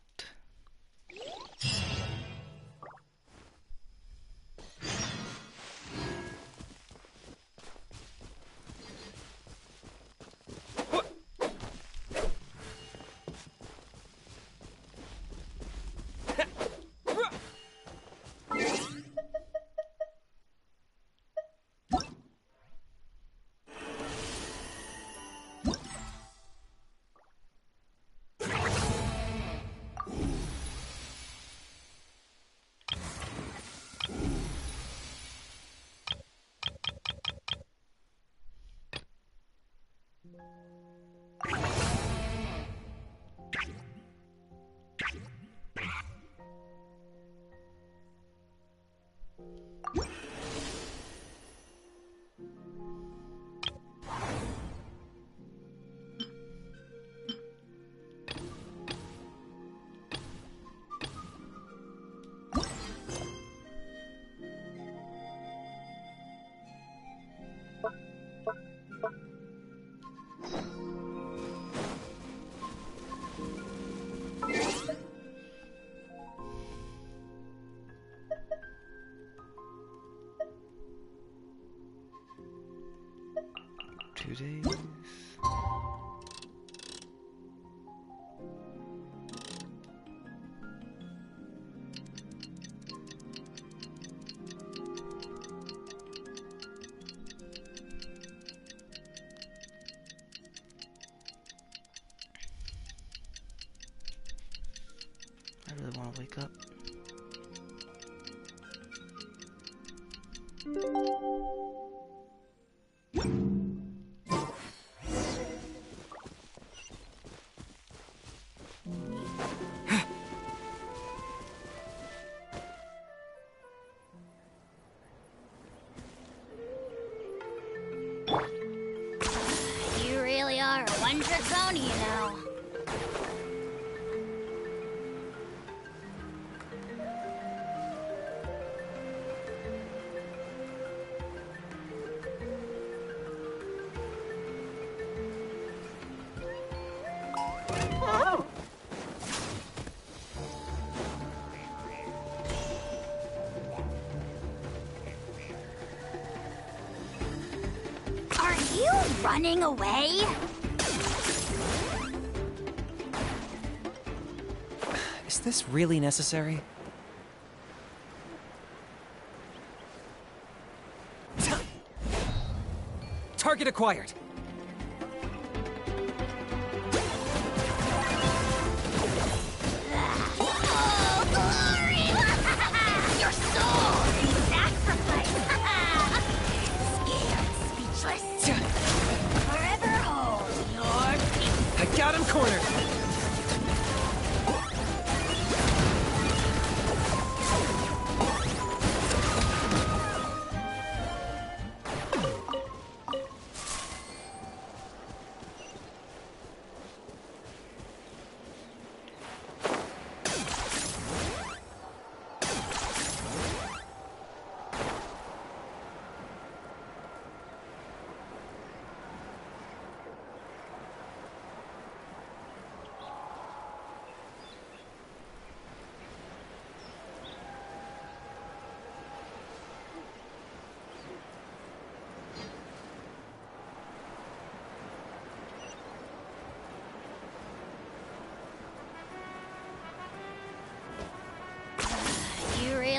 Days. I really want to wake up. You really are a one-trick pony, you know. Are you running away? Is this really necessary? Target acquired. Oh,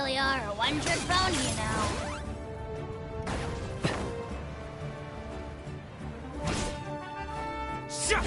really are a one-trick pony, you know. Shut!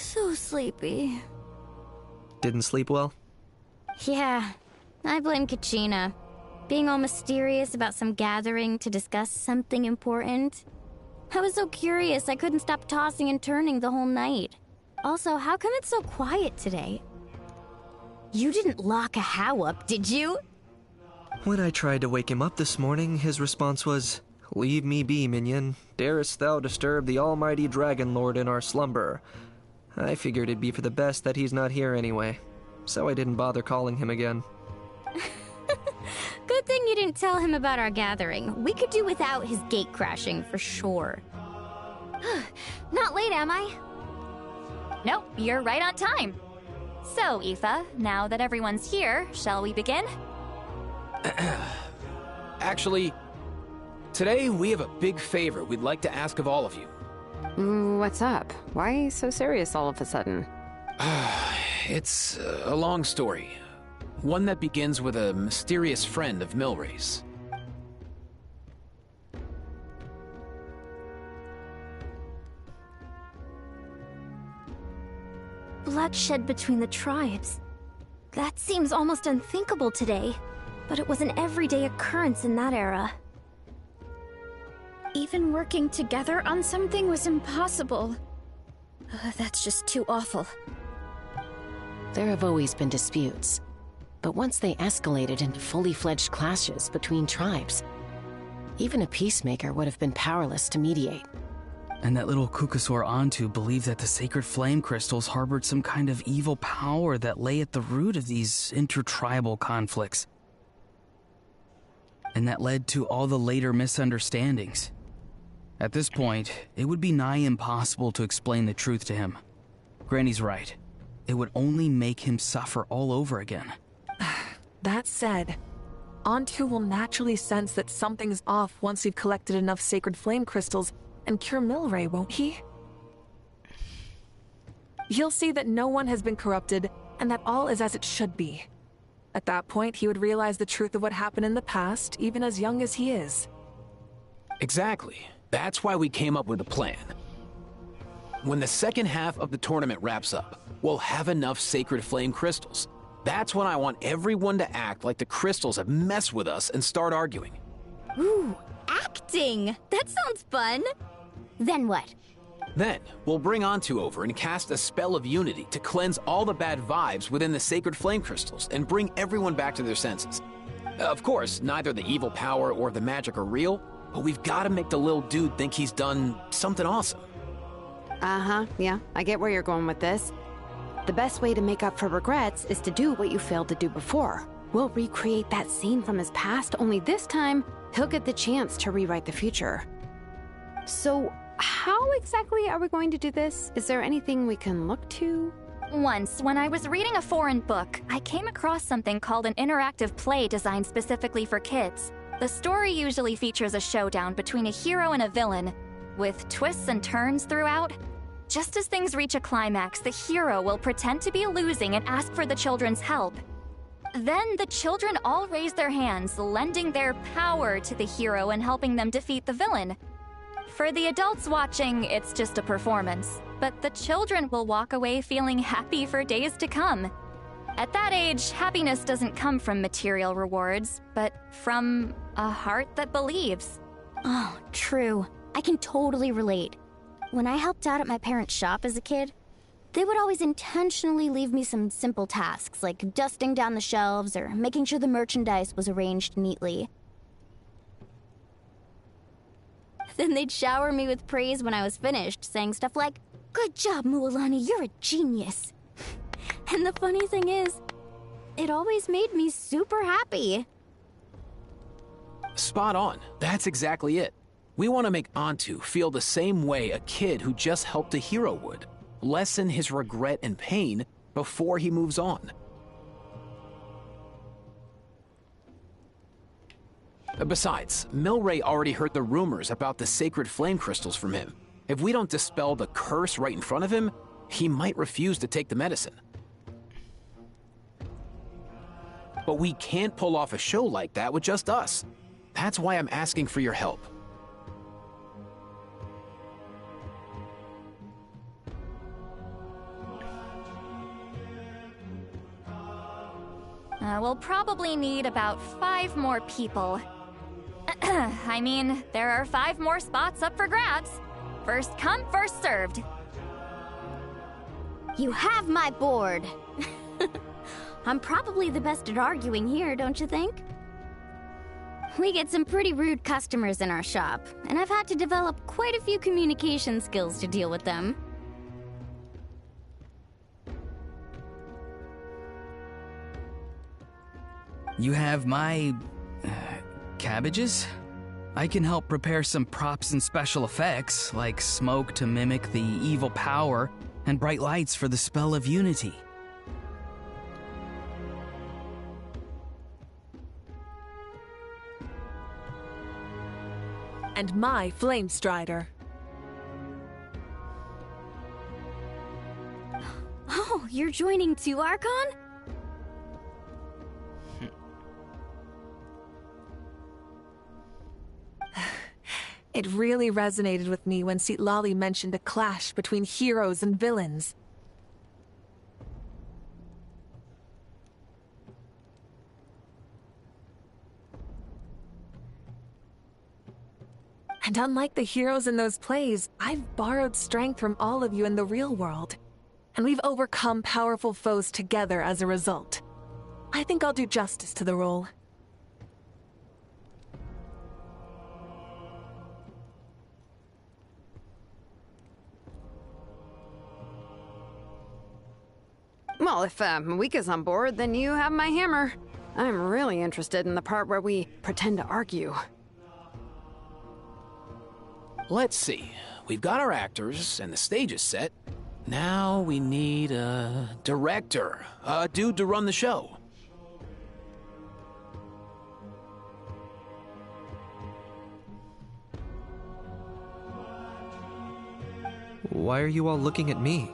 So sleepy. Didn't sleep well? Yeah, I blame Kachina. Being all mysterious about some gathering to discuss something important. I was so curious I couldn't stop tossing and turning the whole night. Also, how come it's so quiet today? You didn't lock a How up, did you? When I tried to wake him up this morning, his response was, "Leave me be, minion. Darest thou disturb the almighty Dragon Lord in our slumber?" I figured it'd be for the best that he's not here anyway, so I didn't bother calling him again. Good thing you didn't tell him about our gathering. We could do without his gate crashing for sure. Not late, am I? Nope, you're right on time. So, Aoife, now that everyone's here, shall we begin? Actually, today we have a big favor we'd like to ask of all of you. What's up? Why so serious all of a sudden? It's a long story. One that begins with a mysterious friend of Milray's. Bloodshed between the tribes. That seems almost unthinkable today, but it was an everyday occurrence in that era. Even working together on something was impossible. That's just too awful. There have always been disputes, but once they escalated into fully fledged clashes between tribes, even a peacemaker would have been powerless to mediate. And that little Kukasaur Antu believed that the sacred flame crystals harbored some kind of evil power that lay at the root of these intertribal conflicts. And that led to all the later misunderstandings. At this point, it would be nigh impossible to explain the truth to him. Granny's right. It would only make him suffer all over again. That said, Antu will naturally sense that something's off once we've collected enough sacred flame crystals and cure Milray, won't he? He'll see that no one has been corrupted and that all is as it should be. At that point, he would realize the truth of what happened in the past, even as young as he is. Exactly. That's why we came up with a plan. When the second half of the tournament wraps up, we'll have enough sacred flame crystals. That's when I want everyone to act like the crystals have messed with us and start arguing. Ooh, acting! That sounds fun! Then what? Then, we'll bring Antu over and cast a spell of unity to cleanse all the bad vibes within the sacred flame crystals and bring everyone back to their senses. Of course, neither the evil power or the magic are real, but we've got to make the little dude think he's done something awesome. Uh-huh, yeah, I get where you're going with this. The best way to make up for regrets is to do what you failed to do before. We'll recreate that scene from his past, only this time, he'll get the chance to rewrite the future. So, how exactly are we going to do this? Is there anything we can look to? Once, when I was reading a foreign book, I came across something called an interactive play designed specifically for kids. The story usually features a showdown between a hero and a villain, with twists and turns throughout. Just as things reach a climax, the hero will pretend to be losing and ask for the children's help. Then the children all raise their hands, lending their power to the hero and helping them defeat the villain. For the adults watching, it's just a performance, but the children will walk away feeling happy for days to come. At that age, happiness doesn't come from material rewards, but from a heart that believes. Oh, true. I can totally relate. When I helped out at my parents' shop as a kid, They would always intentionally leave me some simple tasks, like dusting down the shelves or making sure the merchandise was arranged neatly. Then they'd shower me with praise when I was finished, saying stuff like, "Good job, Mualani, you're a genius." And the funny thing is, it always made me super happy. Spot on. That's exactly it. We want to make Antu feel the same way a kid who just helped a hero would. Lessen his regret and pain before he moves on. Besides, Milray already heard the rumors about the sacred flame crystals from him. If we don't dispel the curse right in front of him, he might refuse to take the medicine. But we can't pull off a show like that with just us. That's why I'm asking for your help. We'll probably need about 5 more people. I mean, there are 5 more spots up for grabs. First come, first served. You have my board. I'm probably the best at arguing here, don't you think? We get some pretty rude customers in our shop, and I've had to develop quite a few communication skills to deal with them. You have my... cabbages? I can help prepare some props and special effects, like smoke to mimic the evil power, and bright lights for the spell of unity. And my flame strider. Oh, you're joining too, Archon? It really resonated with me when Citlali mentioned a clash between heroes and villains. And unlike the heroes in those plays, I've borrowed strength from all of you in the real world. And we've overcome powerful foes together as a result. I think I'll do justice to the role. Well, if Mawika's on board, then you have my hammer. I'm really interested in the part where we pretend to argue. Let's see. We've got our actors, and the stage is set. Now we need a director. A dude to run the show. Why are you all looking at me?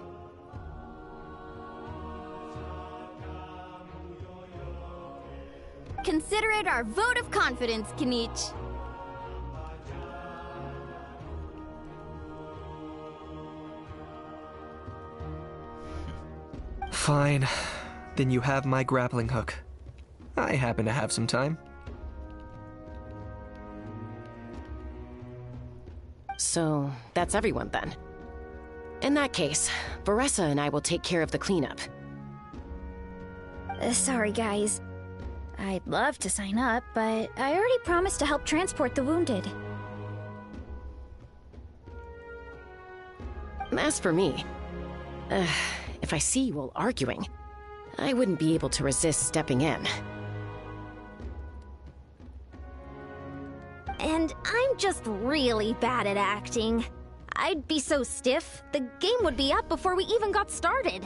Consider it our vote of confidence, Kinich. Fine. Then you have my grappling hook. I happen to have some time. So, that's everyone then. In that case, Varessa and I will take care of the cleanup. Sorry, guys. I'd love to sign up, but I already promised to help transport the wounded. As for me, if I see you all arguing, I wouldn't be able to resist stepping in. And I'm just really bad at acting. I'd be so stiff, the game would be up before we even got started.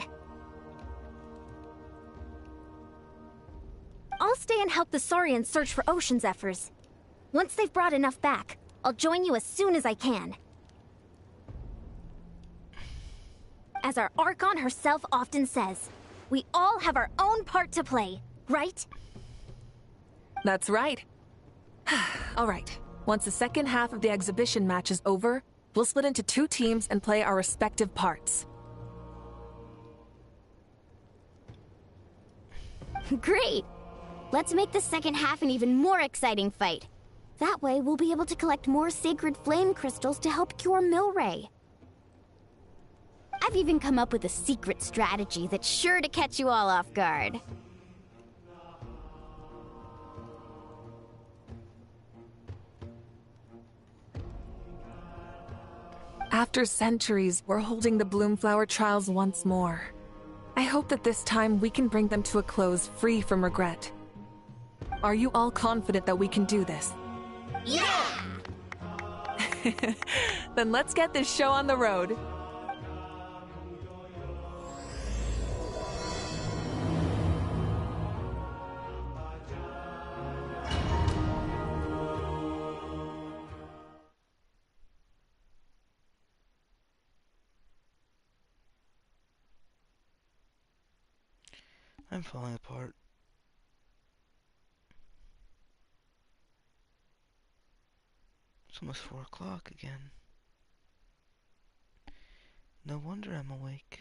I'll stay and help the Saurians search for Ocean Zephyrs. Once they've brought enough back, I'll join you as soon as I can. As our Archon herself often says, we all have our own part to play, right? That's right. All right. Once the second half of the exhibition match is over, we'll split into 2 teams and play our respective parts. Great! Let's make the second half an even more exciting fight. That way, we'll be able to collect more sacred flame crystals to help cure Milray. I've even come up with a secret strategy that's sure to catch you all off guard. After centuries, we're holding the Bloomflower trials once more. I hope that this time we can bring them to a close free from regret. Are you all confident that we can do this? Yeah! Then let's get this show on the road. I'm falling apart. It's almost 4 o'clock again. No wonder I'm awake.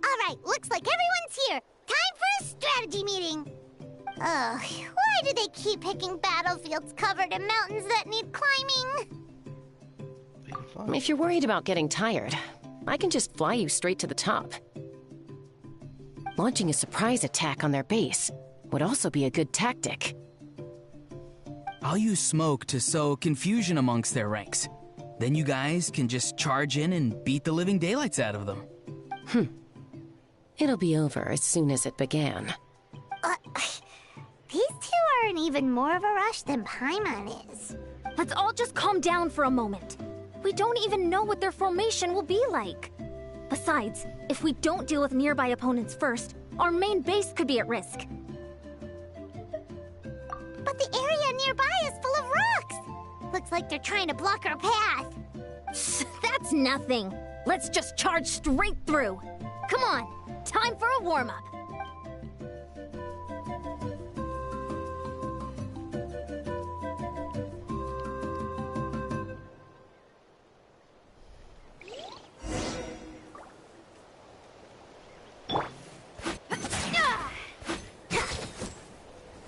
Alright, looks like everyone's here. Time for a strategy meeting. Ugh, why do they keep picking battlefields covered in mountains that need climbing? If you're worried about getting tired, I can just fly you straight to the top. Launching a surprise attack on their base would also be a good tactic. I'll use smoke to sow confusion amongst their ranks. Then you guys can just charge in and beat the living daylights out of them. It'll be over as soon as it began. These two are in even more of a rush than Paimon is. Let's all just calm down for a moment. We don't even know what their formation will be like. Besides, if we don't deal with nearby opponents first, our main base could be at risk. But the area nearby is full of rocks. Looks like they're trying to block our path. That's nothing. Let's just charge straight through. Come on, time for a warm-up.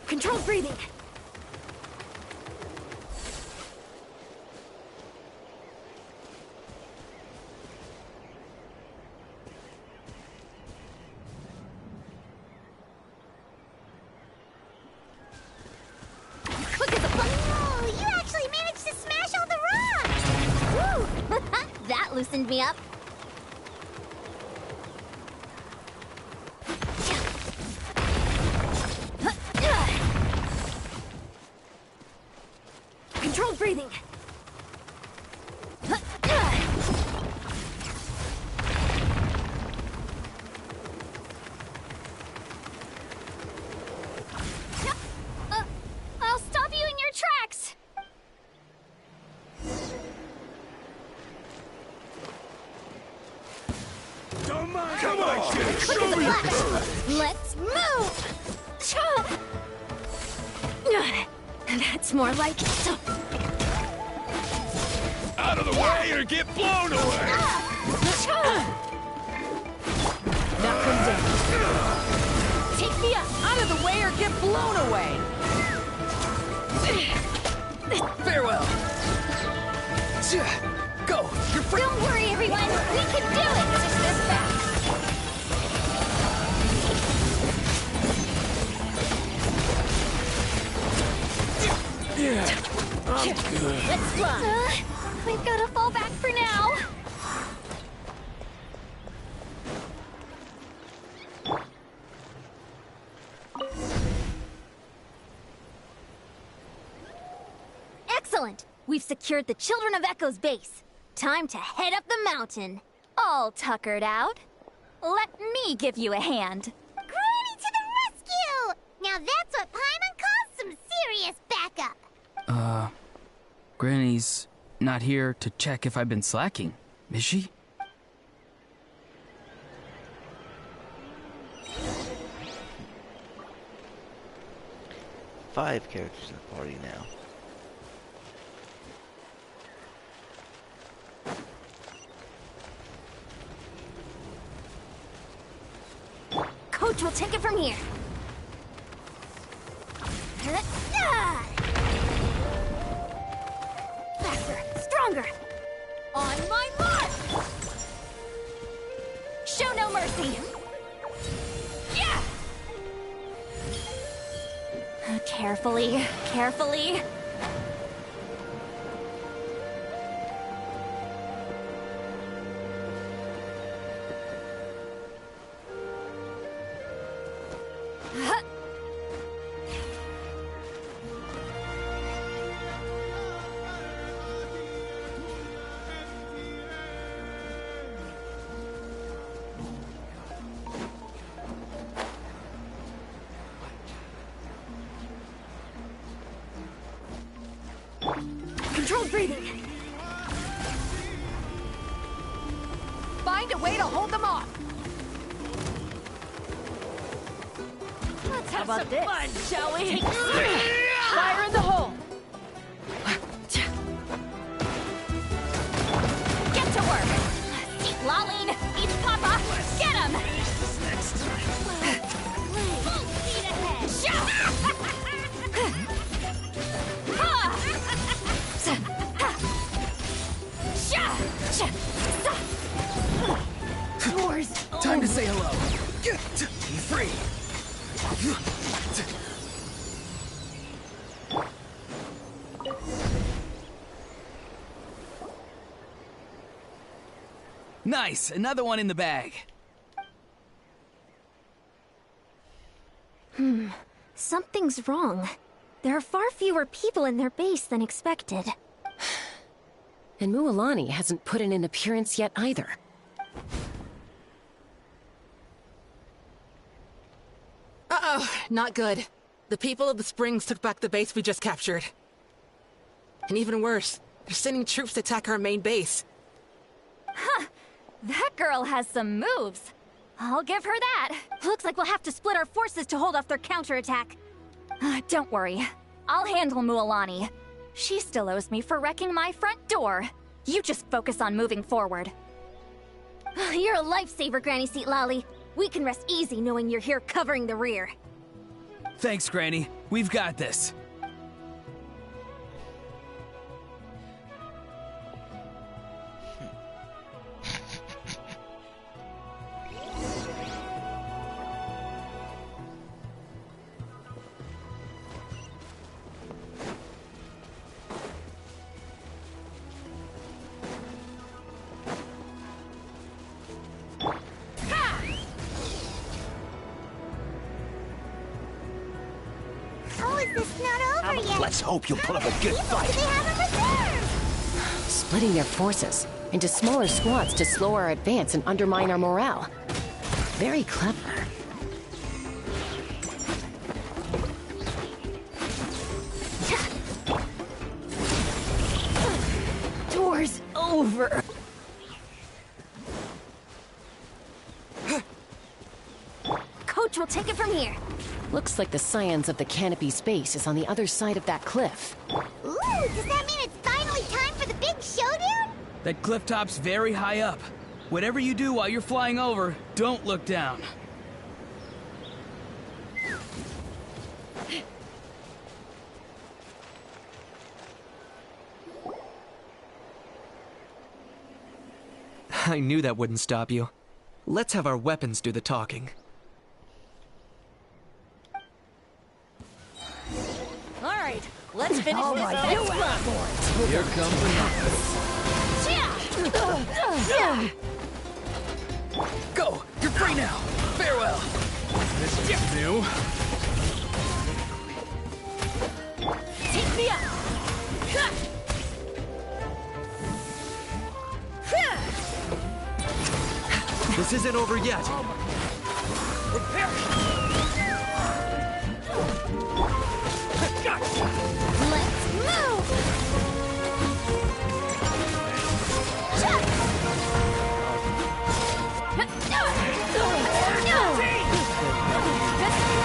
Controlled breathing. Quick as a flash. Oh, you actually managed to smash all the rocks. Woo! That loosened me up. Controlled breathing. I'll stop you in your tracks. Don't mind. Come on, kid. Show me your courage. Let's move! That's more like it. Out of the way or get blown away. Knock him down. Take me out of the way or get blown away. Farewell. Go. You're free. Don't worry, everyone. We can do it. Just this fast. Yeah, I'm good. Let's fly. We've got to fall back for now. Excellent! We've secured the Children of Echo's base. Time to head up the mountain. All tuckered out? Let me give you a hand. Granny to the rescue! Now that's what Paimon calls some serious backup. Granny's not here to check if I've been slacking, is she? Five characters in the party now. Coach will take it from here. Faster, stronger. On my mark! Show no mercy. Yeah! Carefully, carefully. Controlled breathing. Find a way to hold them off. Let's How have about some this? fun, shall we? Fire in the hole. Get to work. Lolline, each papa. Get him. Full speed ahead. Yours. Time to say hello. Free. Nice, another one in the bag. Something's wrong. There are far fewer people in their base than expected. And Mualani hasn't put in an appearance yet either. Uh-oh, not good. The people of the Springs took back the base we just captured. And even worse, they're sending troops to attack our main base. Huh. That girl has some moves. I'll give her that. Looks like we'll have to split our forces to hold off their counterattack. Don't worry. I'll handle Mualani. She still owes me for wrecking my front door. You just focus on moving forward. You're a lifesaver, Granny Seat Lolly. We can rest easy knowing you're here covering the rear. Thanks, Granny. We've got this. Oh, is this not over yet? Let's hope you'll put up a good People fight. do they have in reserve? Splitting their forces into smaller squads to slow our advance and undermine our morale. Very clever. Door's over. Coach will take it from here. Looks like the scions of the canopy space is on the other side of that cliff. Ooh, does that mean it's finally time for the big showdown? That cliff top's very high up. Whatever you do while you're flying over, don't look down. I knew that wouldn't stop you. Let's have our weapons do the talking. All right, let's finish Oh this my next God. platform. Here comes the Go! You're free now! Farewell! This is new. Take me up. This isn't over yet. Let's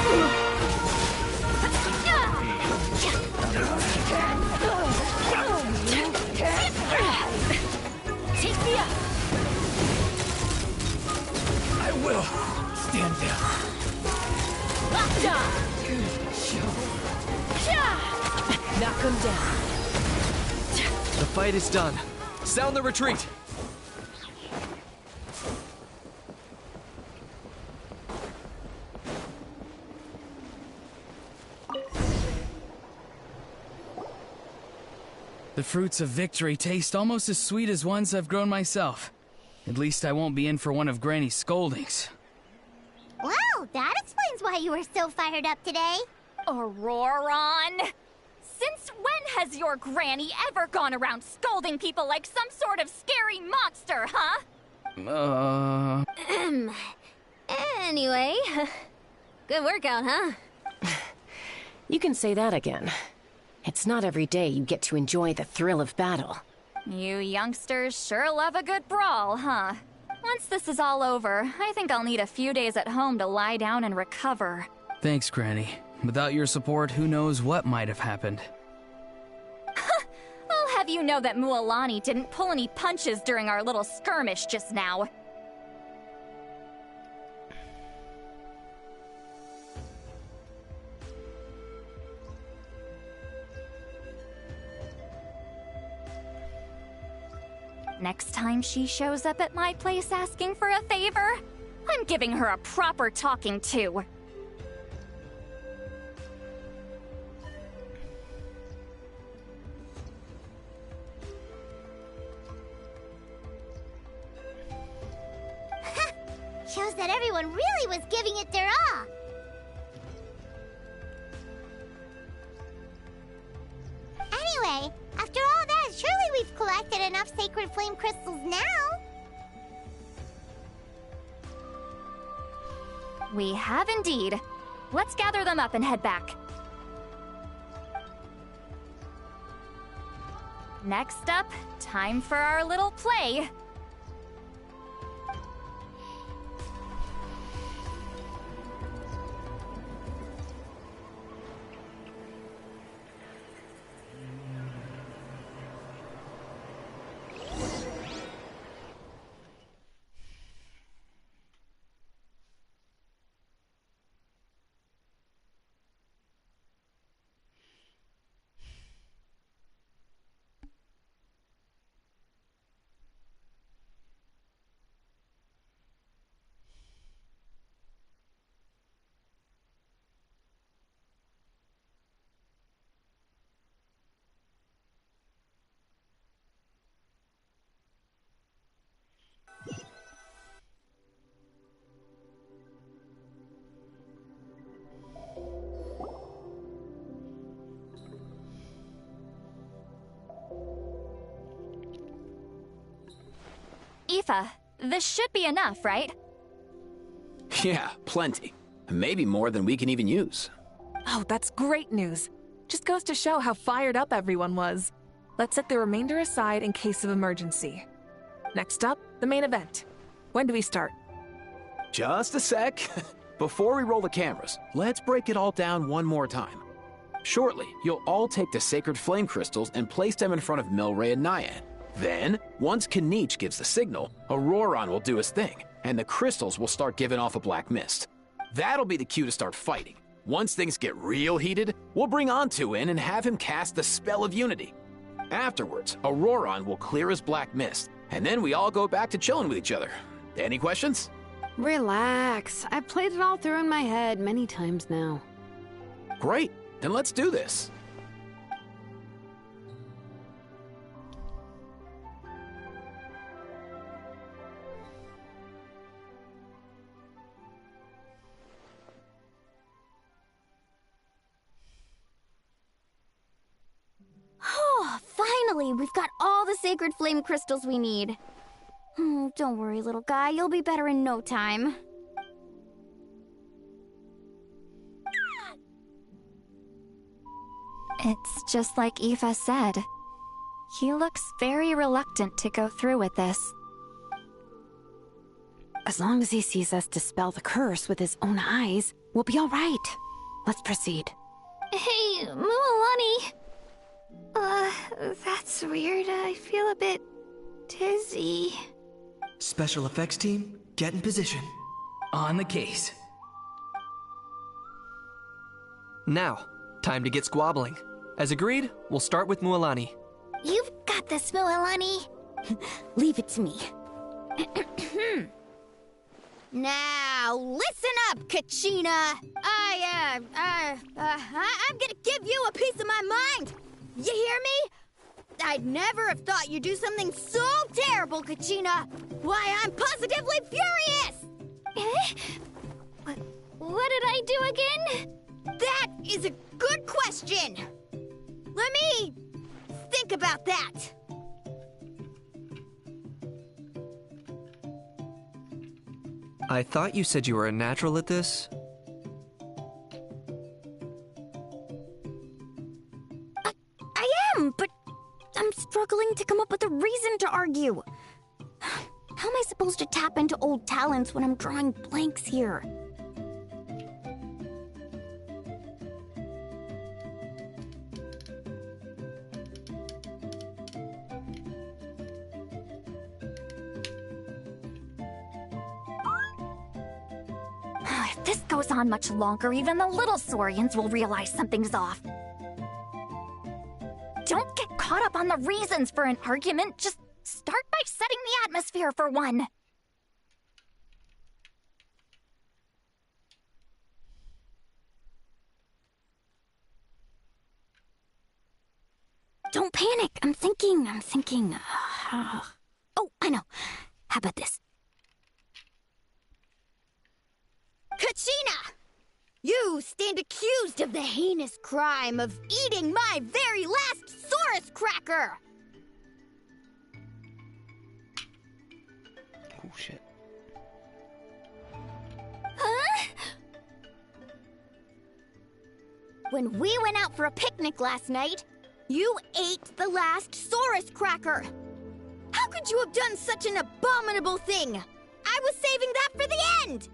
move! Take me up. I will. Stand down. Knock him down. The fight is done. Sound the retreat! The fruits of victory taste almost as sweet as ones I've grown myself. At least I won't be in for one of Granny's scoldings. Well, that explains why you were so fired up today. Auroron! Since when has your granny ever gone around scolding people like some sort of scary monster, huh? Anyway, good workout, huh? You can say that again. It's not every day you get to enjoy the thrill of battle. You youngsters sure love a good brawl, huh? Once this is all over, I think I'll need a few days at home to lie down and recover. Thanks, Granny. Without your support, who knows what might have happened. I'll have you know that Mualani didn't pull any punches during our little skirmish just now. Next time she shows up at my place asking for a favor, I'm giving her a proper talking to. Shows that everyone really was giving it their all. Anyway, after all that, surely we've collected enough sacred flame crystals now. We have indeed. Let's gather them up and head back. Next up, time for our little play. Aoife, this should be enough, right? Yeah, plenty. Maybe more than we can even use. Oh, that's great news. Just goes to show how fired up everyone was. Let's set the remainder aside in case of emergency. Next up, the main event. When do we start? Just a sec. Before we roll the cameras, let's break it all down one more time. Shortly, you'll all take the sacred flame crystals and place them in front of Milray and Nyan. Then, once Kinich gives the signal, Auroron will do his thing, and the crystals will start giving off a black mist. That'll be the cue to start fighting. Once things get real heated, we'll bring Antu in and have him cast the Spell of Unity. Afterwards, Auroron will clear his black mist, and then we all go back to chilling with each other. Any questions? Relax. I've played it all through in my head many times now. Great, then let's do this. Oh, finally! We've got all the sacred flame crystals we need. Don't worry, little guy. You'll be better in no time. It's just like Aoife said. He looks very reluctant to go through with this. As long as he sees us dispel the curse with his own eyes, we'll be all right. Let's proceed. Hey, Mualani. That's weird. I feel a bit dizzy. Special effects team, get in position. On the case. Now, time to get squabbling. As agreed, we'll start with Mualani. You've got this, Mualani. Leave it to me. Now, listen up, Kachina. I'm gonna give you a piece of my mind. You hear me? I'd never have thought you'd do something so terrible, Kachina. Why, I'm positively furious! What did I do again? That is a good question. Let me think about that. I thought you said you were a natural at this. I am, but I'm struggling to come up with a reason to argue. How am I supposed to tap into old talents when I'm drawing blanks here? If this goes on much longer, even the little Saurians will realize something's off. Don't get caught up on the reasons for an argument. Just start by setting the atmosphere for one. Don't panic. I'm thinking. Oh, I know. How about this? Kachina! You stand accused of the heinous crime of eating my very last Saurus cracker! Oh, shit. Huh? When we went out for a picnic last night, you ate the last Saurus cracker! How could you have done such an abominable thing? I was saving that for the end!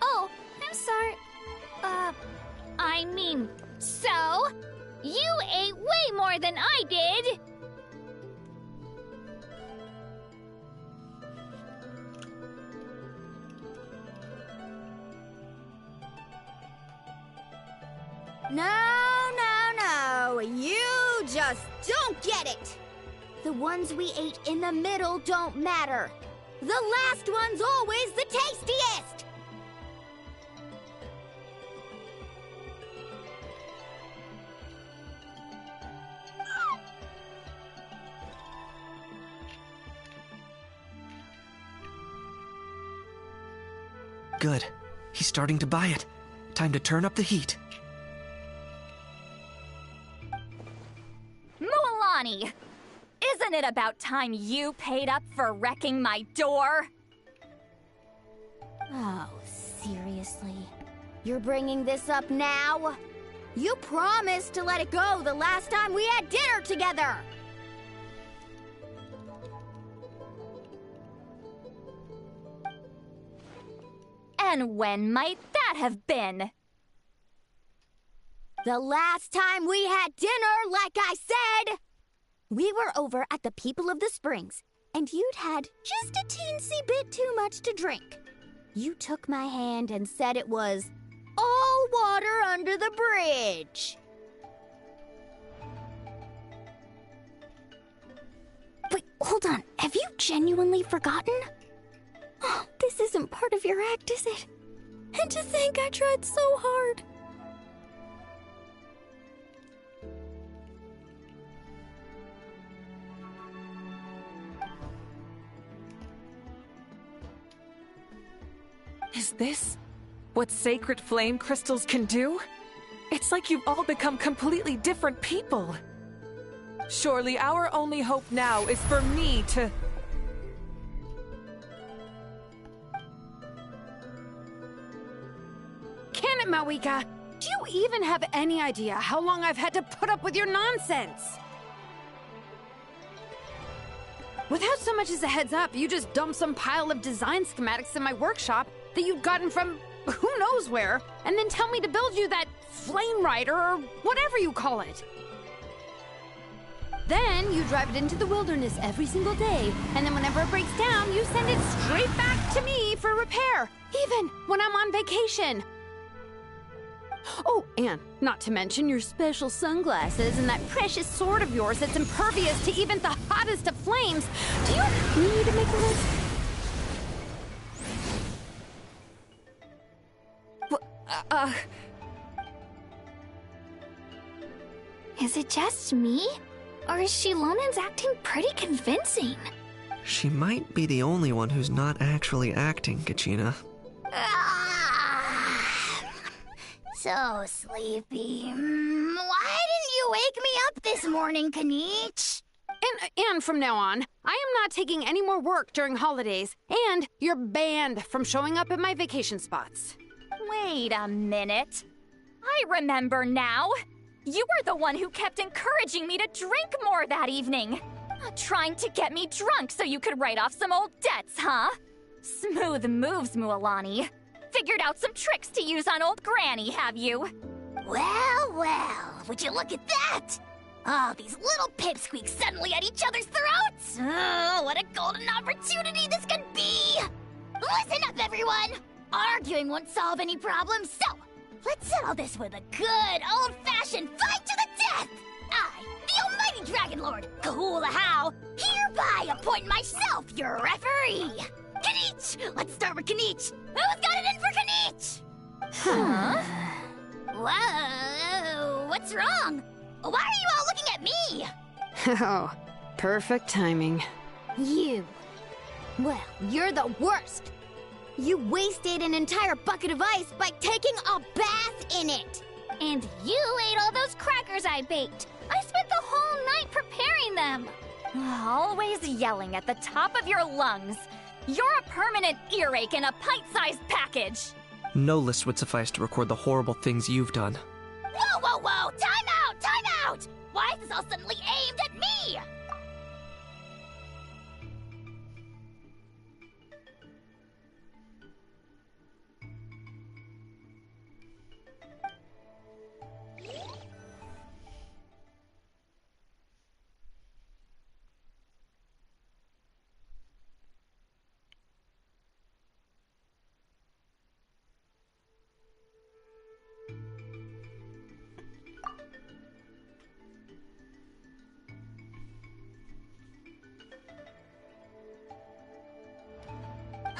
Oh, I'm sorry. I mean, so? You ate way more than I did! No, you just don't get it! The ones we ate in the middle don't matter. The last one's always the tastiest! Good. He's starting to buy it. Time to turn up the heat. Mualani! Isn't it about time you paid up for wrecking my door? Oh, seriously? You're bringing this up now? You promised to let it go the last time we had dinner together! And when might that have been? The last time we had dinner, like I said! We were over at the People of the Springs, and you'd had just a teensy bit too much to drink. You took my hand and said it was all water under the bridge. Wait, hold on. Have you genuinely forgotten? Oh, this isn't part of your act, is it? And to think I tried so hard. Is this what sacred flame crystals can do? It's like you've all become completely different people. Surely our only hope now is for me to... Can it, Mawika? Do you even have any idea how long I've had to put up with your nonsense? Without so much as a heads up, you just dumped some pile of design schematics in my workshop that you'd gotten from who knows where, and then tell me to build you that flame rider or whatever you call it. Then you drive it into the wilderness every single day, and then whenever it breaks down, you send it straight back to me for repair, even when I'm on vacation. Oh, and not to mention your special sunglasses and that precious sword of yours that's impervious to even the hottest of flames. Do you need to make a list? Is it just me? Or is Shilonen's acting pretty convincing? She might be the only one who's not actually acting, Kachina. So sleepy. Why didn't you wake me up this morning, Kanich? And from now on, I am not taking any more work during holidays, and you're banned from showing up at my vacation spots. Wait a minute. I remember now. You were the one who kept encouraging me to drink more that evening. Trying to get me drunk so you could write off some old debts, huh? Smooth moves, Mualani. Figured out some tricks to use on old Granny, have you? Well, would you look at that? Oh, these little pipsqueaks suddenly at each other's throats! Oh, what a golden opportunity this could be! Listen up, everyone! Arguing won't solve any problems, so let's settle this with a good, old-fashioned fight to the death! I, the almighty Dragon Lord, Kahula How, hereby appoint myself your referee! Kanich! Let's start with Kanich! Who's got it in for Kanich? Huh? Whoa, what's wrong? Why are you all looking at me? Oh, perfect timing. You. Well, you're the worst. You wasted an entire bucket of ice by taking a bath in it. And you ate all those crackers I baked. I spent the whole night preparing them. Always yelling at the top of your lungs. You're a permanent earache in a pint-sized package. No list would suffice to record the horrible things you've done. Whoa! Time out! Why is this all suddenly aimed at me?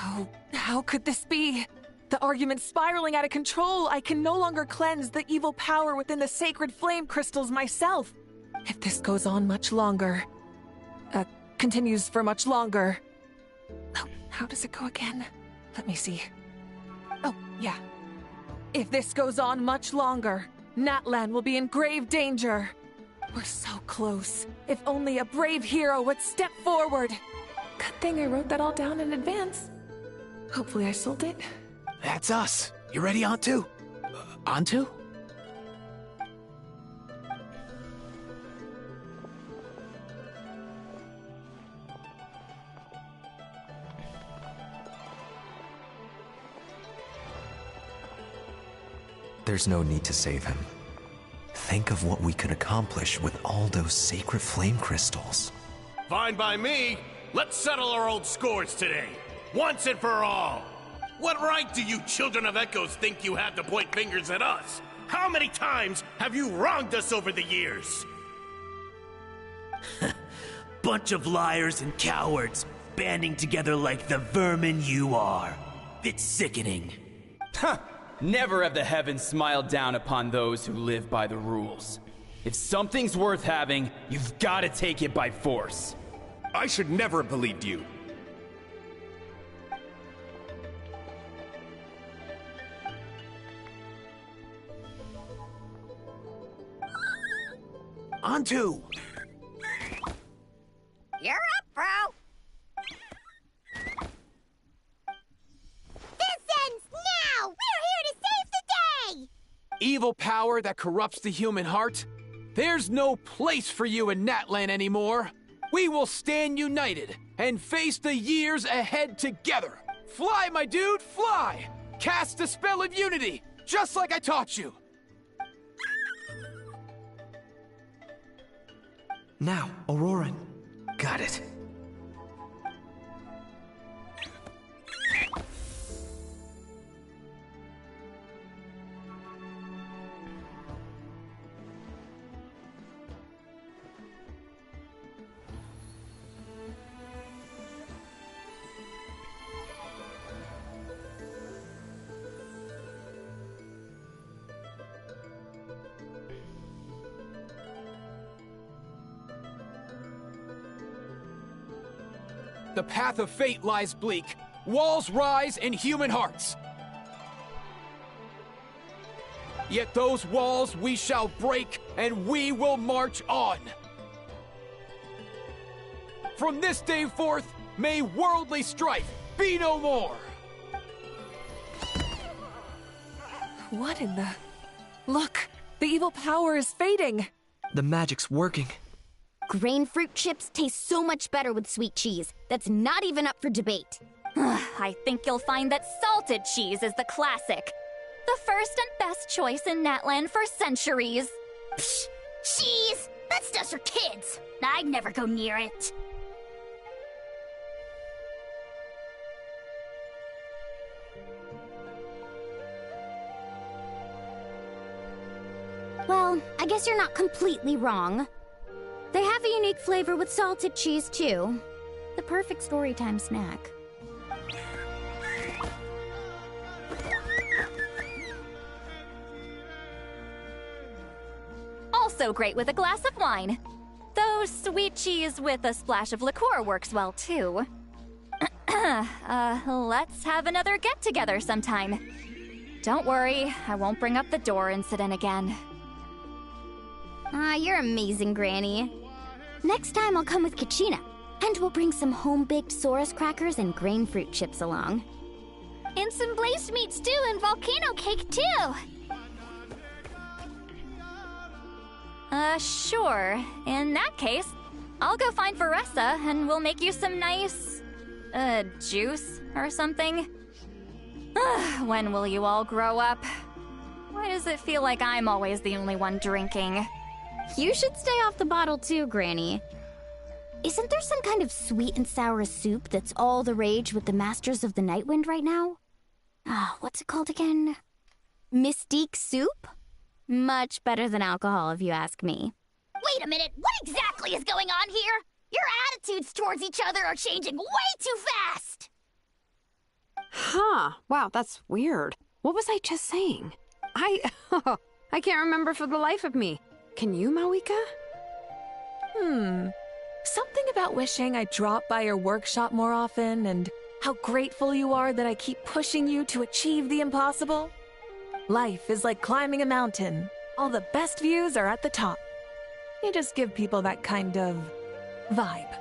Oh, how could this be? The argument's spiraling out of control. I can no longer cleanse the evil power within the sacred flame crystals myself. If this goes on much longer... continues for much longer... Oh, how does it go again? Let me see. Oh, yeah. If this goes on much longer, Natlan will be in grave danger. We're so close. If only a brave hero would step forward. Good thing I wrote that all down in advance. Hopefully I sold it. That's us. You ready, Antu? Antu? There's no need to save him. Think of what we could accomplish with all those sacred flame crystals. Fine by me. Let's settle our old scores today. Once and for all. What right do you children of Echoes think you have to point fingers at us? How many times have you wronged us over the years? Bunch of liars and cowards, banding together like the vermin you are. It's sickening. Huh! Never have the heavens smiled down upon those who live by the rules. If something's worth having, you've got to take it by force. I should never have believed you. Antu! You're up, bro! This ends now! We're here to save the day! Evil power that corrupts the human heart? There's no place for you in Natlan anymore. We will stand united and face the years ahead together. Fly, my dude, fly! Cast the spell of unity, just like I taught you. Now, Auroran. Got it. The path of fate lies bleak. Walls rise in human hearts. Yet those walls we shall break, and we will march on. From this day forth, may worldly strife be no more. What in the... Look! The evil power is fading! The magic's working. Grain fruit chips taste so much better with sweet cheese. That's not even up for debate. I think you'll find that salted cheese is the classic. The first and best choice in Natlan for centuries. Psh! Cheese! That's just for kids! I'd never go near it. Well, I guess you're not completely wrong. They have a unique flavor with salted cheese, too. The perfect storytime snack. Also great with a glass of wine. Though sweet cheese with a splash of liqueur works well, too. Let's have another get-together sometime. Don't worry, I won't bring up the door incident again. You're amazing, Granny. Next time I'll come with Kachina, and we'll bring some home-baked Saurus crackers and grain fruit chips along. And some blazed meat stew and volcano cake, too! Sure. In that case, I'll go find Varessa, and we'll make you some nice... juice or something. When will you all grow up? Why does it feel like I'm always the only one drinking? You should stay off the bottle too, Granny. Isn't there some kind of sweet and sour soup that's all the rage with the Masters of the Nightwind right now? What's it called again? Mystique soup? Much better than alcohol, if you ask me. Wait a minute, what exactly is going on here? Your attitudes towards each other are changing way too fast! Huh. Wow, that's weird. What was I just saying? I can't remember for the life of me. Can you, Mawika? Something about wishing I dropped by your workshop more often and how grateful you are that I keep pushing you to achieve the impossible. Life is like climbing a mountain. All the best views are at the top. You just give people that kind of vibe.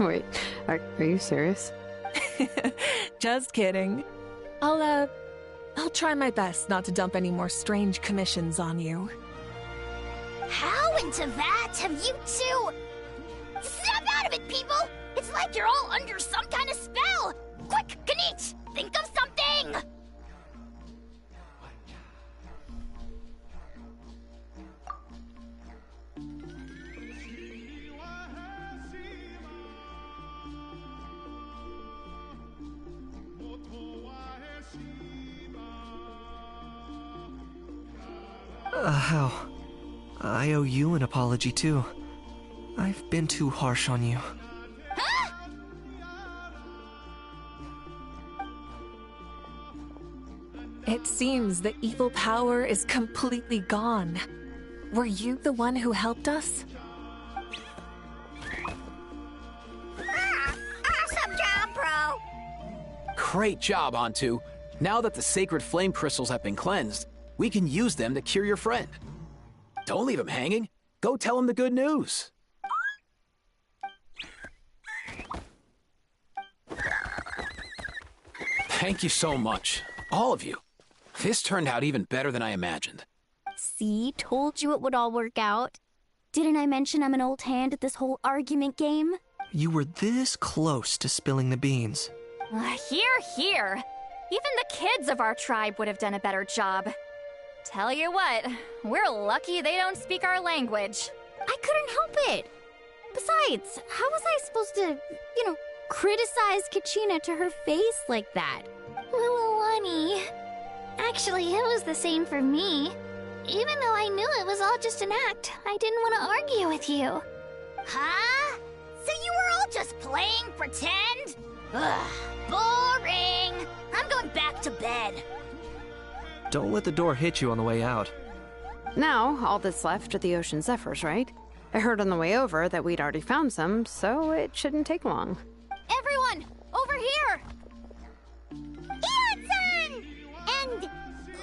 Wait, are you serious? Just kidding. I'll try my best not to dump any more strange commissions on you. How into that have you two... Snap out of it, people! It's like you're all under some kind of spell! Quick, Kanich, think of something! How? I owe you an apology, too. I've been too harsh on you. Huh? It seems the evil power is completely gone. Were you the one who helped us? Awesome job, bro! Great job, Hantu. Now that the sacred flame crystals have been cleansed, we can use them to cure your friend. Don't leave him hanging. Go tell him the good news. Thank you so much, all of you. This turned out even better than I imagined. See, told you it would all work out. Didn't I mention I'm an old hand at this whole argument game? You were this close to spilling the beans. Here. Even the kids of our tribe would have done a better job. Tell you what, we're lucky they don't speak our language. I couldn't help it. Besides, how was I supposed to, criticize Kachina to her face like that? Mualani. Actually, it was the same for me. Even though I knew it was all just an act, I didn't want to argue with you. Huh? So you were all just playing pretend? Ugh, boring. I'm going back to bed. Don't let the door hit you on the way out. Now, all that's left are the ocean zephyrs, right? I heard on the way over that we'd already found some, so it shouldn't take long. Everyone, over here! Ian-san! And...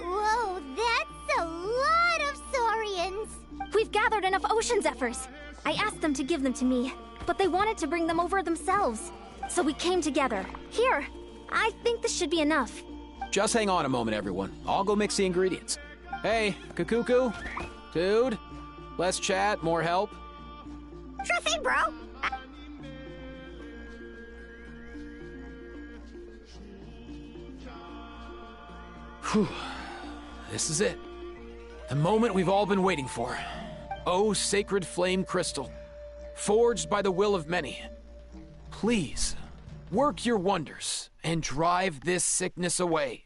whoa, that's a lot of saurians. We've gathered enough ocean zephyrs. I asked them to give them to me, but they wanted to bring them over themselves. So we came together. Here, I think this should be enough. Just hang on a moment, everyone. I'll go mix the ingredients. Hey, Kakuku? Dude? Less chat, more help? Sure thing, bro. Whew. This is it. The moment we've all been waiting for. Oh, sacred flame crystal. Forged by the will of many. Please, work your wonders and drive this sickness away.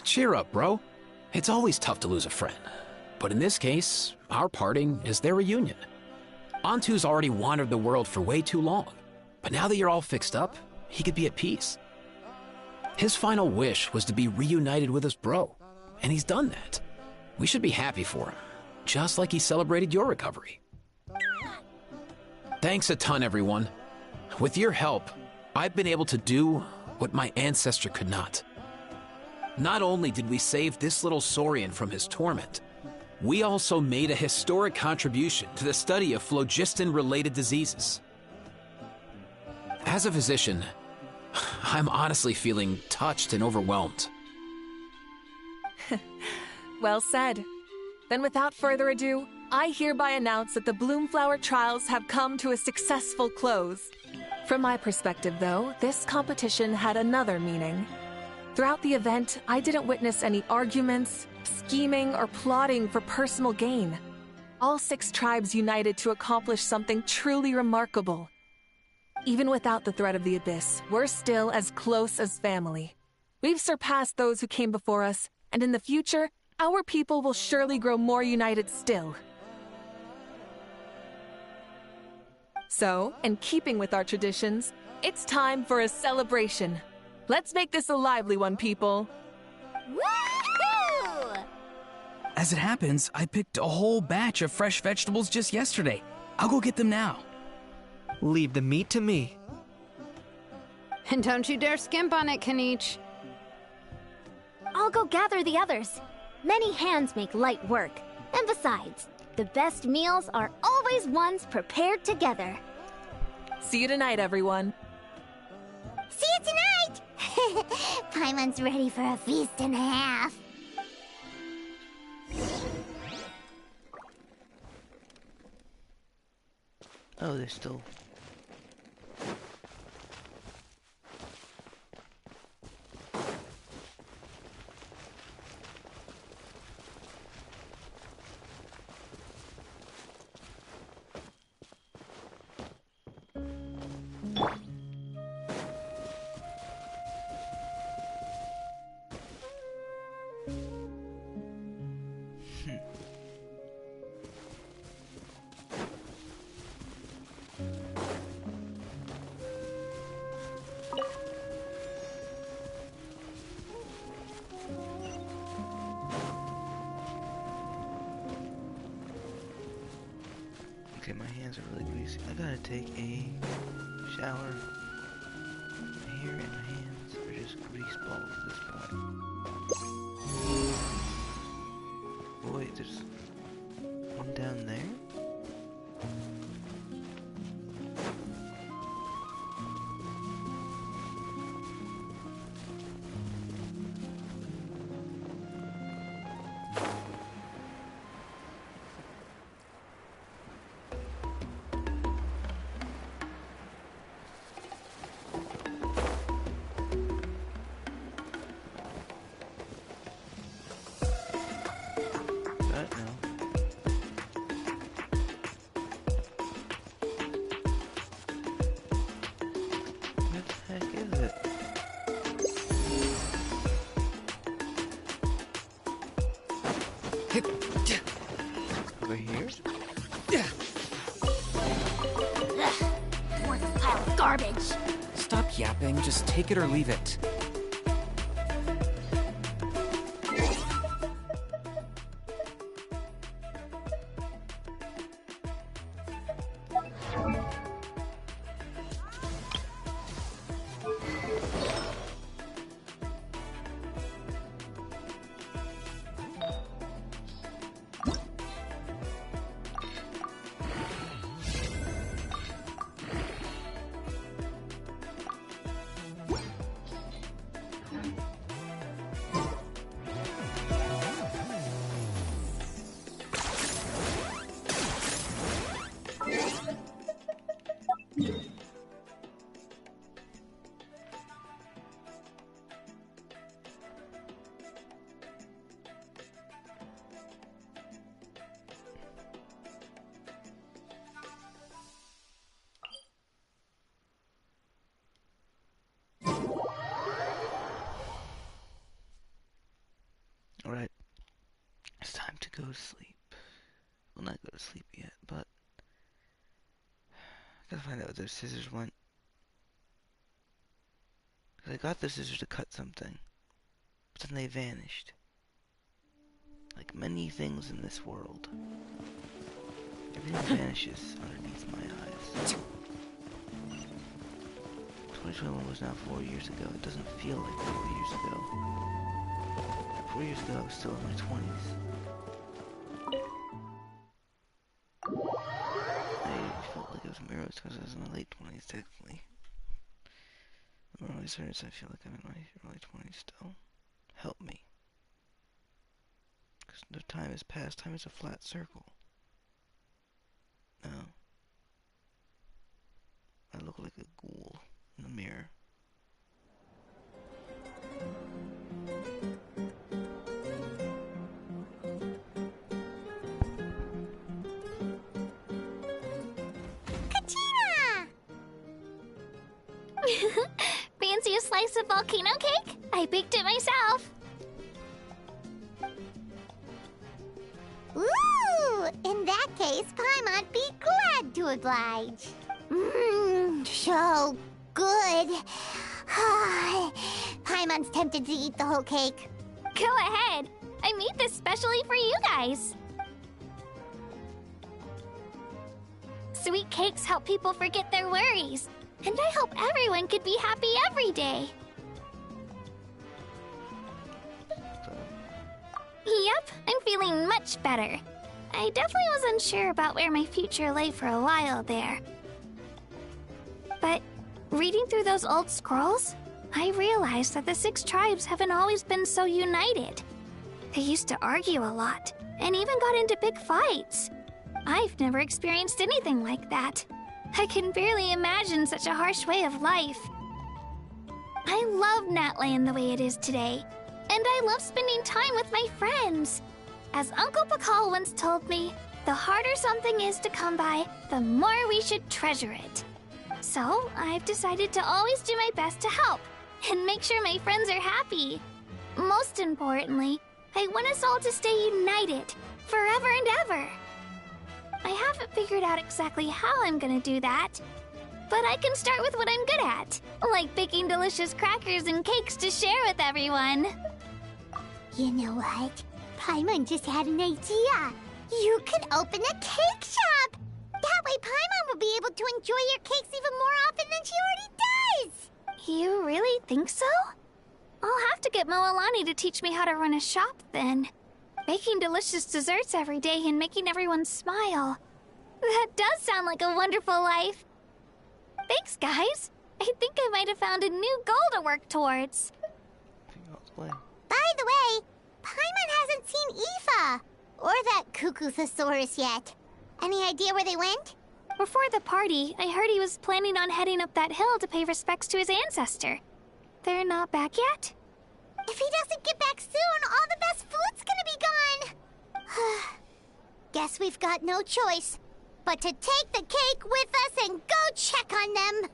Cheer up, bro. It's always tough to lose a friend. But in this case, our parting is their reunion. Antu's already wandered the world for way too long. But now that you're all fixed up, he could be at peace. His final wish was to be reunited with his bro. And he's done that. We should be happy for him. Just like he celebrated your recovery. Thanks a ton, everyone. With your help, I've been able to do what my ancestor could not. Not only did we save this little saurian from his torment, we also made a historic contribution to the study of phlogiston-related diseases. As a physician, I'm honestly feeling touched and overwhelmed. Well said. Then without further ado, I hereby announce that the Bloomflower trials have come to a successful close. From my perspective, though, this competition had another meaning. Throughout the event, I didn't witness any arguments, scheming, or plotting for personal gain. All 6 tribes united to accomplish something truly remarkable. Even without the threat of the Abyss, we're still as close as family. We've surpassed those who came before us, and in the future, our people will surely grow more united still. So, in keeping with our traditions, it's time for a celebration. Let's make this a lively one, people. Woohoo! As it happens, I picked a whole batch of fresh vegetables just yesterday. I'll go get them now. Leave the meat to me. And don't you dare skimp on it, Kanich. I'll go gather the others. Many hands make light work. And besides, the best meals are always ones prepared together. See you tonight, everyone. See you tonight! Paimon's ready for a feast and a half. Oh, there's still... Okay, my hands are really greasy. I gotta take a shower. My hair and my hands are just grease balls at this point. Boy, there's one down there? Over here? Worthless pile of garbage. Stop yapping, just take it or leave it. Alright. It's time to go to sleep. Well, not go to sleep yet, but... I gotta find out where those scissors went. Cause I got the scissors to cut something. But then they vanished. Like many things in this world. Everything vanishes underneath my eyes. 2021 was now 4 years ago. It doesn't feel like 4 years ago. 4 years ago, I was still in my 20s. I felt like it was mirrors because I was in my late 20s, technically. I'm early 30s, I feel like I'm in my early 20s still. Help me. Because no time has passed. Time is a flat circle. No. I look like a ghoul in the mirror. slice of volcano cake? I baked it myself. Ooh, in that case, Paimon'd be glad to oblige. Mmm, so good. Paimon's tempted to eat the whole cake. Go ahead. I made this specially for you guys. Sweet cakes help people forget their worries. And I hope everyone could be happy every day. Yep, I'm feeling much better. I definitely was unsure about where my future lay for a while there. But reading through those old scrolls, I realized that the 6 tribes haven't always been so united. They used to argue a lot, and even got into big fights. I've never experienced anything like that. I can barely imagine such a harsh way of life. I love Natland the way it is today, and I love spending time with my friends. As Uncle Pakal once told me, the harder something is to come by, the more we should treasure it. So, I've decided to always do my best to help, and make sure my friends are happy. Most importantly, I want us all to stay united, forever and ever. I haven't figured out exactly how I'm gonna do that, but I can start with what I'm good at, like baking delicious crackers and cakes to share with everyone. You know what? Paimon just had an idea. You could open a cake shop. That way Paimon will be able to enjoy your cakes even more often than she already does. You really think so? I'll have to get Moalani to teach me how to run a shop then. Baking delicious desserts every day and making everyone smile. That does sound like a wonderful life. Thanks, guys. I think I might have found a new goal to work towards. By the way, Paimon hasn't seen Aoife or that Cuckoo-thesaurus yet. Any idea where they went? Before the party, I heard he was planning on heading up that hill to pay respects to his ancestor. They're not back yet? If he doesn't get back soon, all the best food's gonna be gone. Guess we've got no choice but to take the cake with us and go check on them.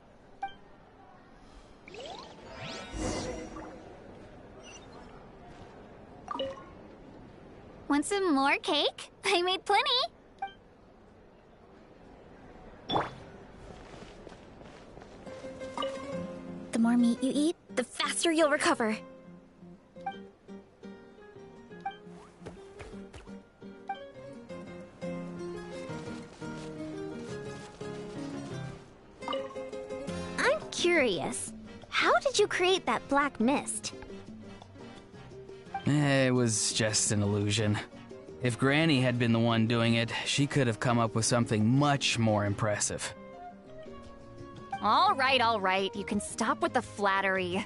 Want some more cake? I made plenty. The more meat you eat, the faster you'll recover. I'm curious. How did you create that black mist? It was just an illusion. If Granny had been the one doing it, she could have come up with something much more impressive. All right. You can stop with the flattery.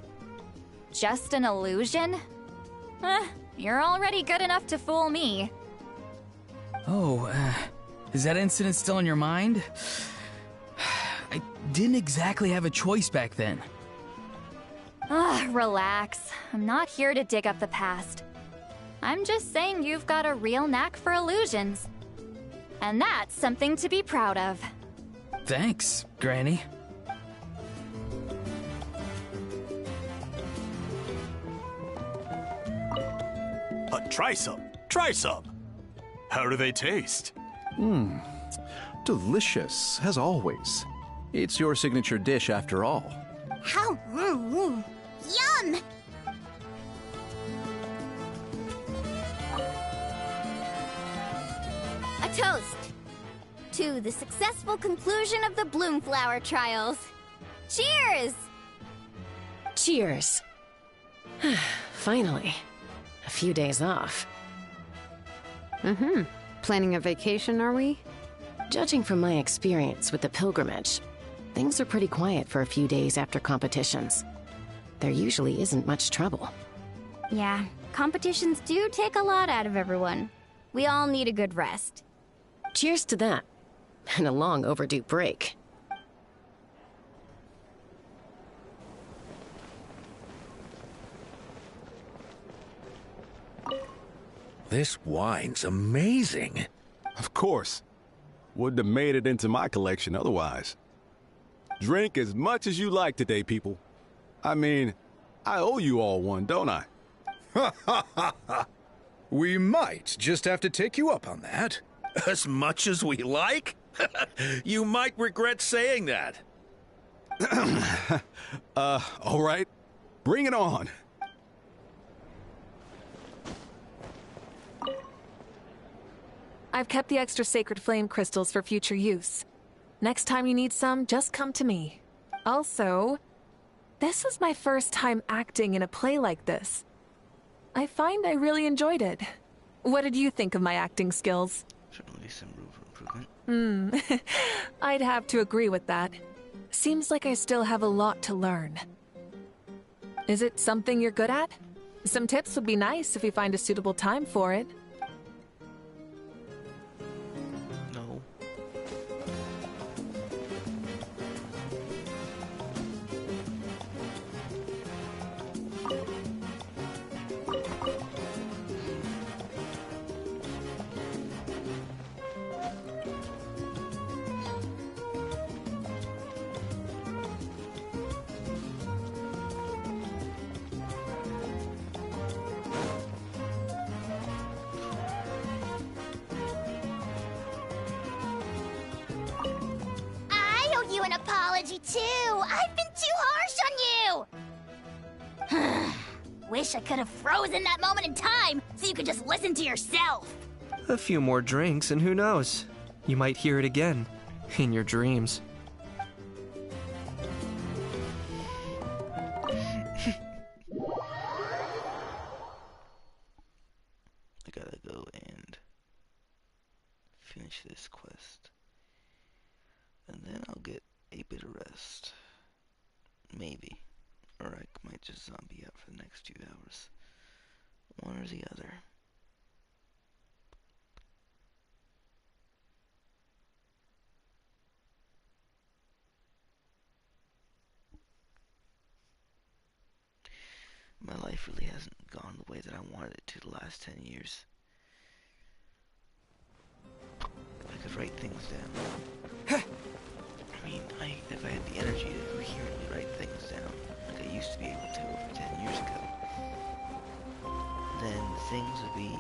Just an illusion? You're already good enough to fool me. Oh, is that incident still in your mind? I didn't exactly have a choice back then. Relax. I'm not here to dig up the past. I'm just saying you've got a real knack for illusions. And that's something to be proud of. Thanks, Granny. Try some. How do they taste? Delicious, as always. It's your signature dish after all. How? Yum! A toast to the successful conclusion of the Bloomflower trials. Cheers! Cheers. Finally. A few days off. Planning a vacation, are we? Judging from my experience with the pilgrimage, things are pretty quiet for a few days after competitions. There usually isn't much trouble. Yeah, competitions do take a lot out of everyone. We all need a good rest. Cheers to that. And a long overdue break. This wine's amazing. Of course. Wouldn't have made it into my collection otherwise. Drink as much as you like today, people. I mean, I owe you all one, don't I? Ha ha ha ha! We might just have to take you up on that. As much as we like? You might regret saying that. All right. Bring it on. I've kept the extra sacred flame crystals for future use. Next time you need some, just come to me. Also, this was my first time acting in a play like this. I find I really enjoyed it. What did you think of my acting skills? Certainly some room for improvement. I'd have to agree with that. Seems like I still have a lot to learn. Is it something you're good at? Some tips would be nice if you find a suitable time for it. No. I owe you an apology, too. I've been too harsh on you. Wish I could have frozen that moment in time so you could just listen to yourself. A few more drinks, and who knows? You might hear it again. In your dreams. I gotta go and finish this quest. And then I'll get a bit of rest. Maybe. Or I might just zombie out for the next few hours. One or the other. My life really hasn't gone the way that I wanted it to the last 10 years. If I could write things down. I mean, if I had the energy to coherently write things down, like I used to be able to over 10 years ago, then things would be...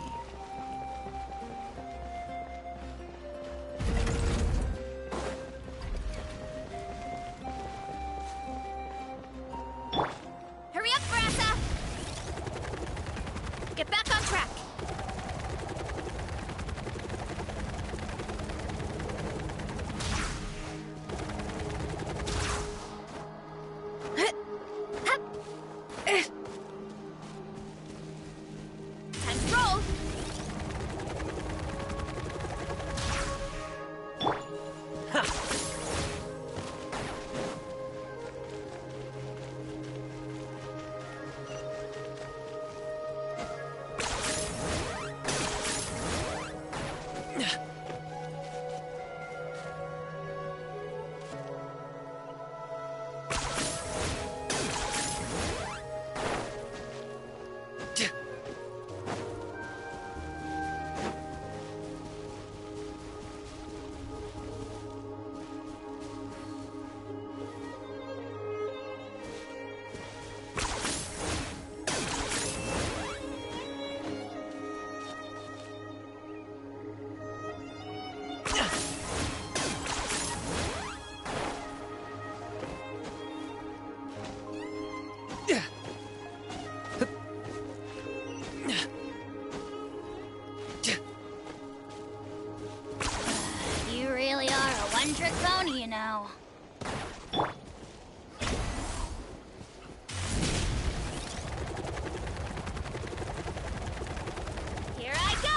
Hurry up, Brassa! Get back on track! Time to roll! You really are a one-trick pony, you know. Here I go!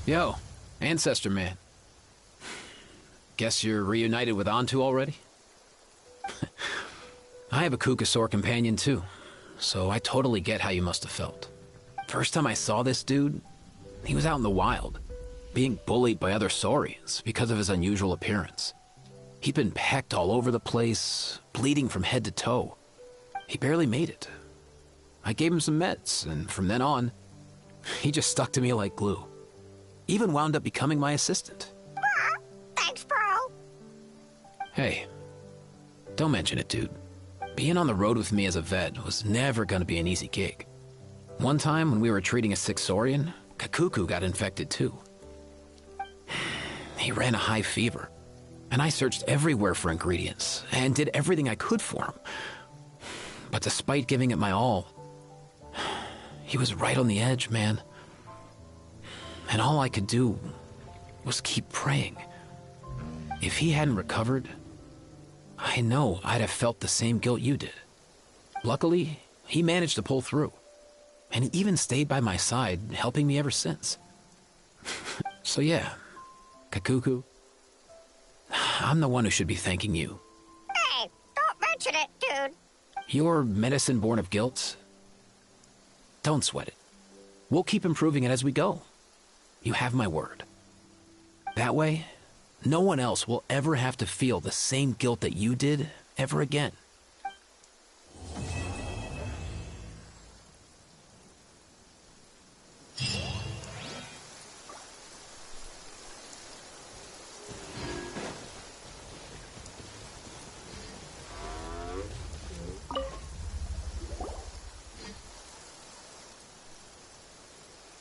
Yo, Ancestor Man. Guess you're reunited with Antu already? I have a Kukasaur companion too, so I totally get how you must have felt. First time I saw this dude, he was out in the wild, being bullied by other saurians because of his unusual appearance. He'd been pecked all over the place, bleeding from head to toe. He barely made it. I gave him some meds, and from then on, he just stuck to me like glue. Even wound up becoming my assistant. Thanks, bro. Hey, don't mention it, dude. Being on the road with me as a vet was never gonna be an easy gig. One time when we were treating a sick saurian, Kakuku got infected too. He ran a high fever, and I searched everywhere for ingredients and did everything I could for him. But despite giving it my all, he was right on the edge, man. And all I could do was keep praying. If he hadn't recovered, I know I'd have felt the same guilt you did. Luckily, he managed to pull through, and he even stayed by my side, helping me ever since. So yeah, Kakuku, I'm the one who should be thanking you. Hey, don't mention it, dude. Your medicine born of guilt? Don't sweat it. We'll keep improving it as we go. You have my word. That way, no one else will ever have to feel the same guilt that you did ever again.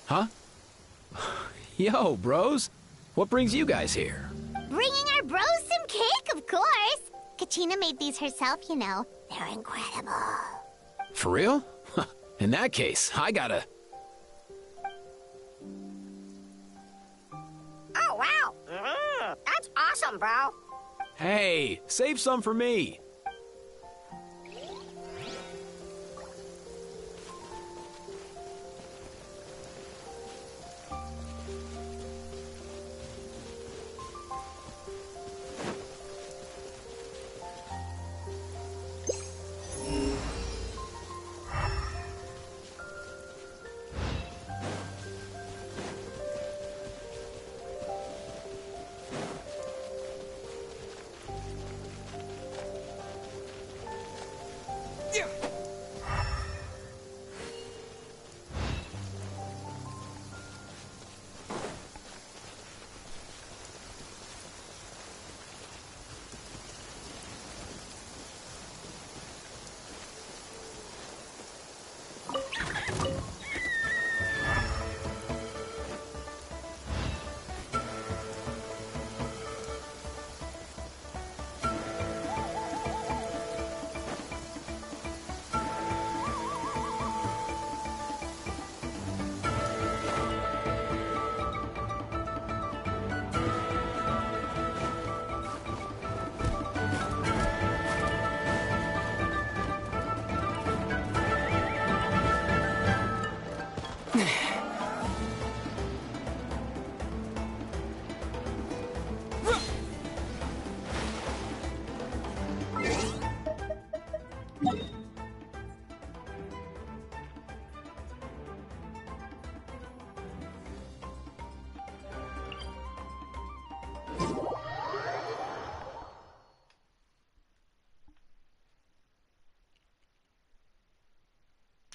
Huh? Yo, bros. What brings you guys here? Bringing our bros some cake, of course. Kachina made these herself, you know. They're incredible. For real? In that case, I gotta... Oh, wow. That's awesome, bro. Hey, save some for me.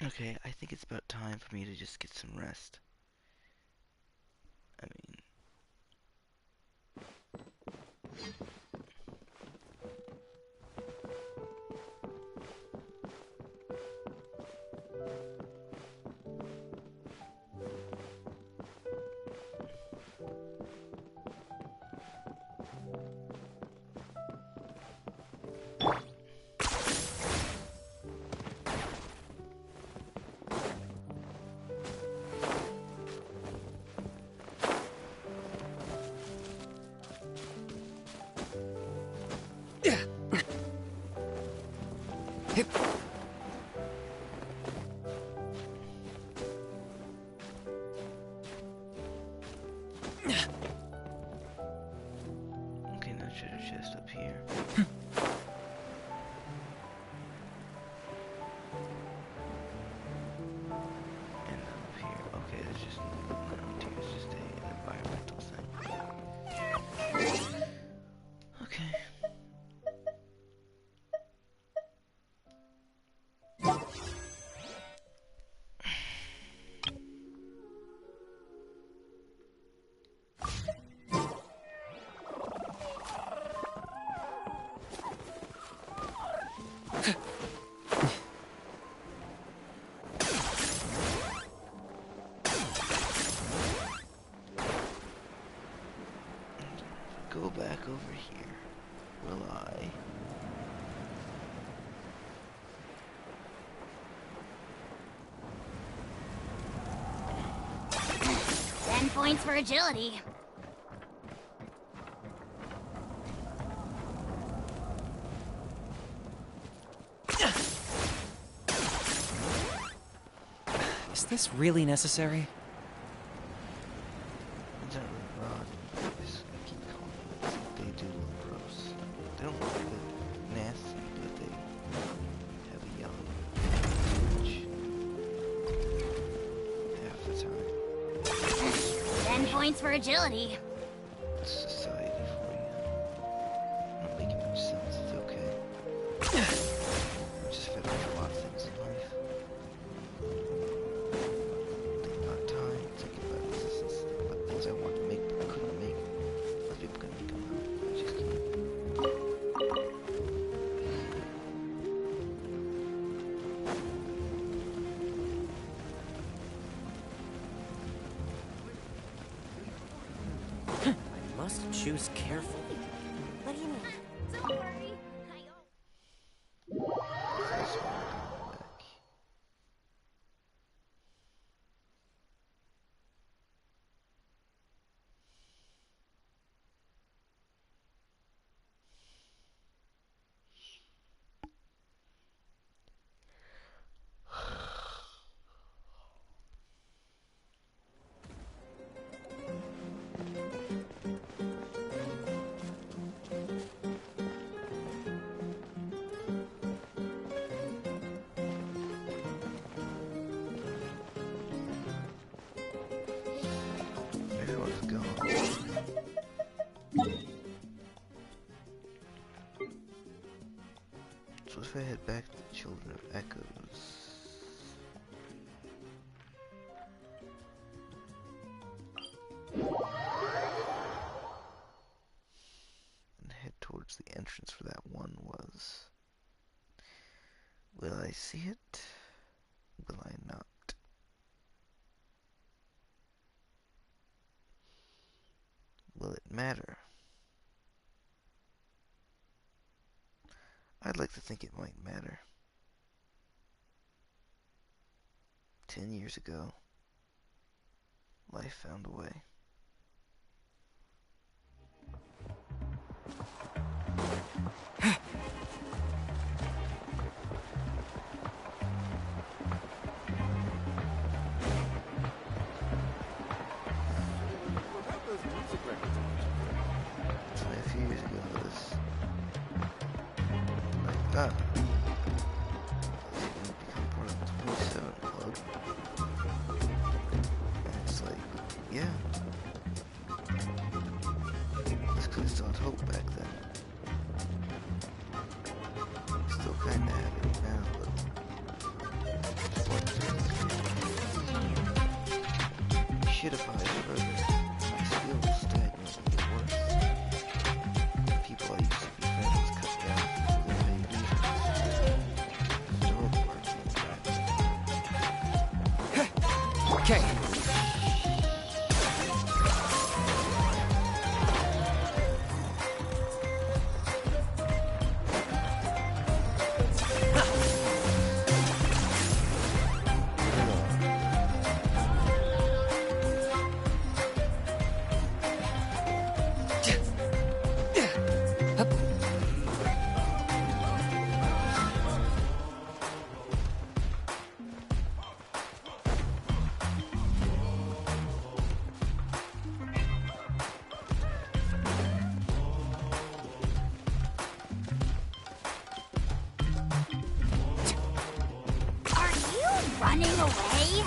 Okay, I think it's about time for me to just get some rest. I mean... Okay, now treasure chest up here. And up here. Okay, it's just around here. It's just an environmental thing. Okay. Go back over here. Will I? 10 points for agility. Is this really necessary? It's not really rod. I keep calling them. They do look gross. They don't look good, nasty, but they have a young age. Half the time. 10 points for agility. It's society for you. Not making much sense. It's okay. I'm just fed up with a lot of things in life. Think about time, thinking about existence, thinking about things I want to make but couldn't make. Other people can make them now. I just can't. I must choose carefully. What do you mean? Don't worry. Everyone's gone. So if I head back to the Children of Echoes, and head towards the entrance for that one was, will I see it? Will I not? Will it matter? I'd like to think it might matter. 10 years ago, life found a way. So a few years ago, I was like, this is going to become part of the 27 Club. And it's like, yeah. It's because I still had hope back then. Still kind of have it now, but shit if I further. My skills stagnant and get worse. The people I used to be friends with cut down for their vague reasons. The rope works in practice. Okay. running away?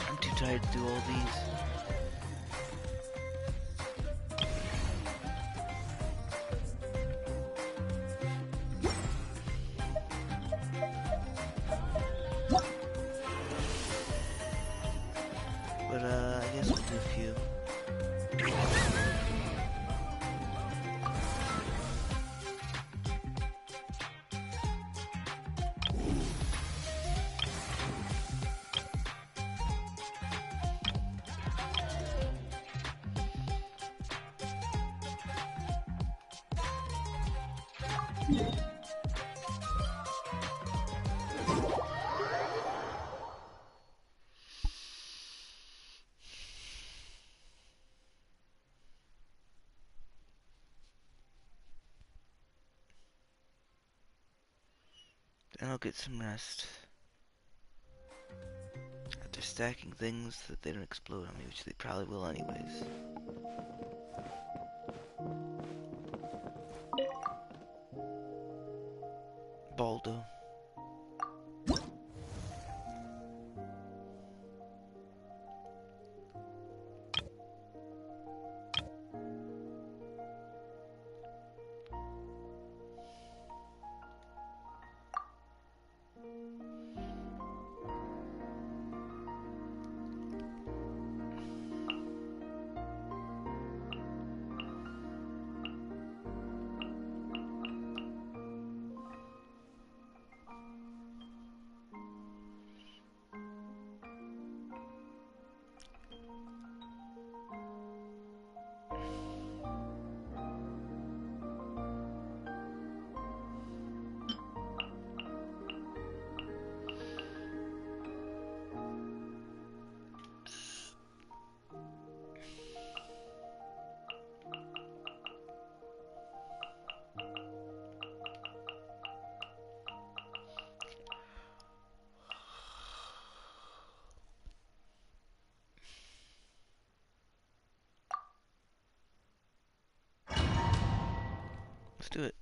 I'm too tired to do all these. But I guess we'll do a few. Then I'll get some rest. After stacking things so that they don't explode on me, which they probably will anyways. Baldo. do it.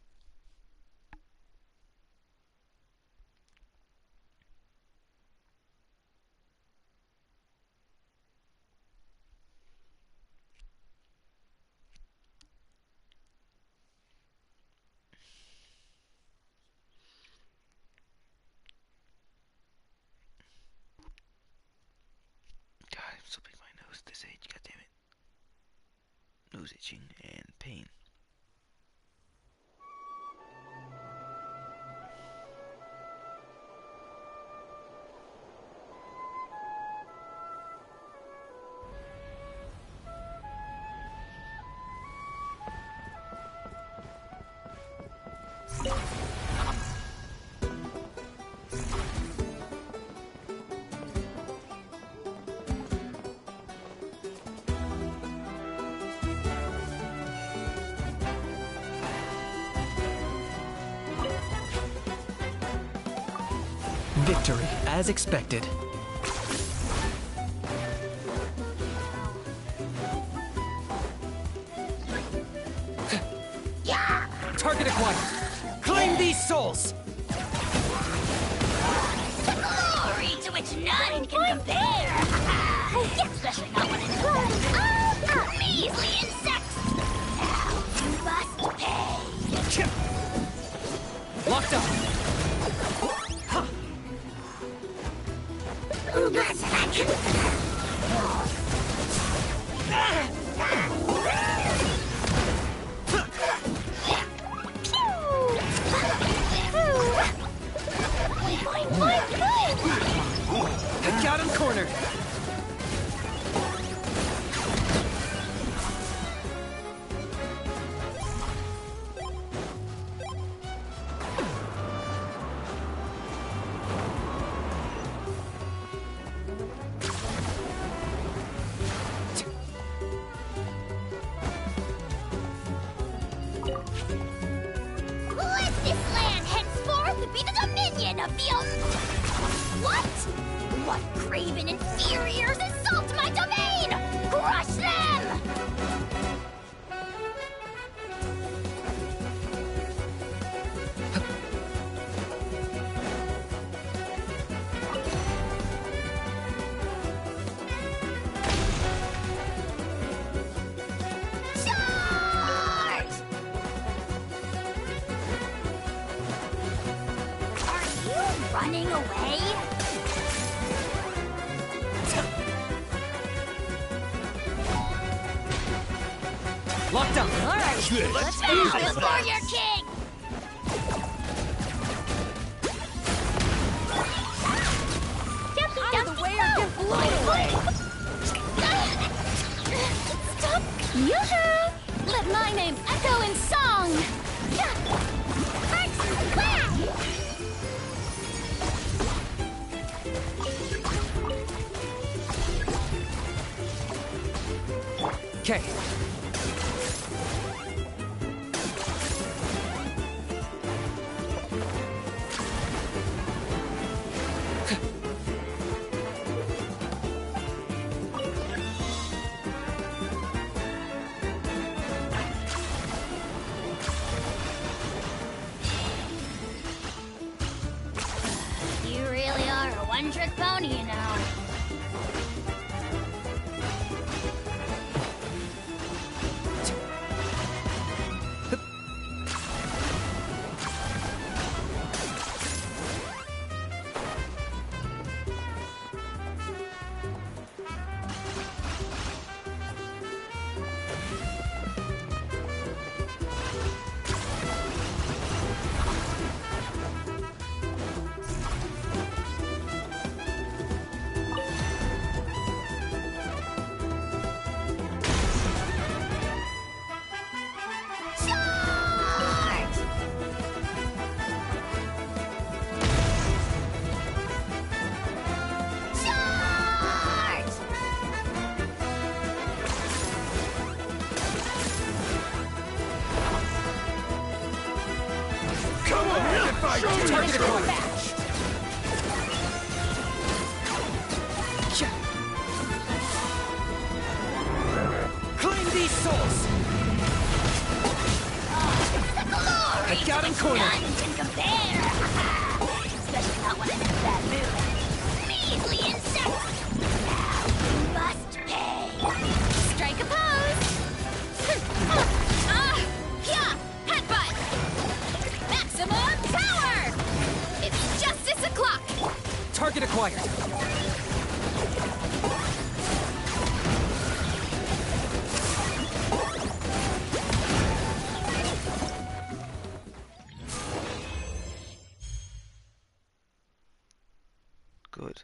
God, I'm so big my nose this age, god damn it. Nose itching and pain. Victory, as expected. Target acquired. Claim these souls. Glory to which none can compare! Especially not when it's from measly insects! Now you must pay! Locked up. I got him cornered. Let this land henceforth be the dominion of the What? What craven inferiors assault my domain? Crush them! Charge! Are you running away? Locked up. All right, let's bow before your king! Out of the way or get blown away! Stop! Yoo-hoo! Let my name echo in song! First, whack! Okay. You really are a one-trick pony, you know. Target acquired. Claim these souls. The glory one corner! None can compare! Especially not when I'm in that mood. Measly insect! Now you must pay! Strike a pose! Yeah! Headbutt! Maximum power! It's justice o'clock! Target acquired. Good.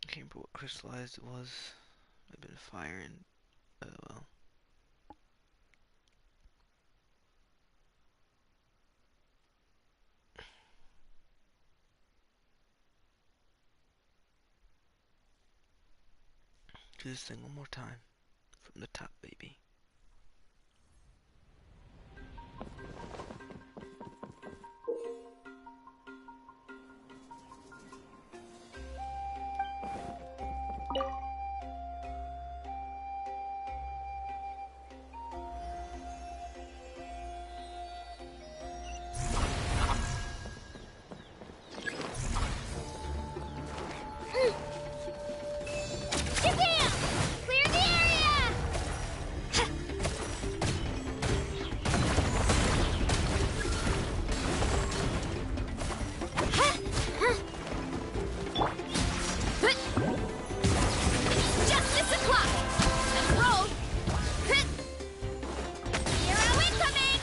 I can't remember what crystallized it was. Might have been fire and well. Do this thing one more time. From the top, baby. Clear the area! Justice o'clock! Let's roll! Hero incoming!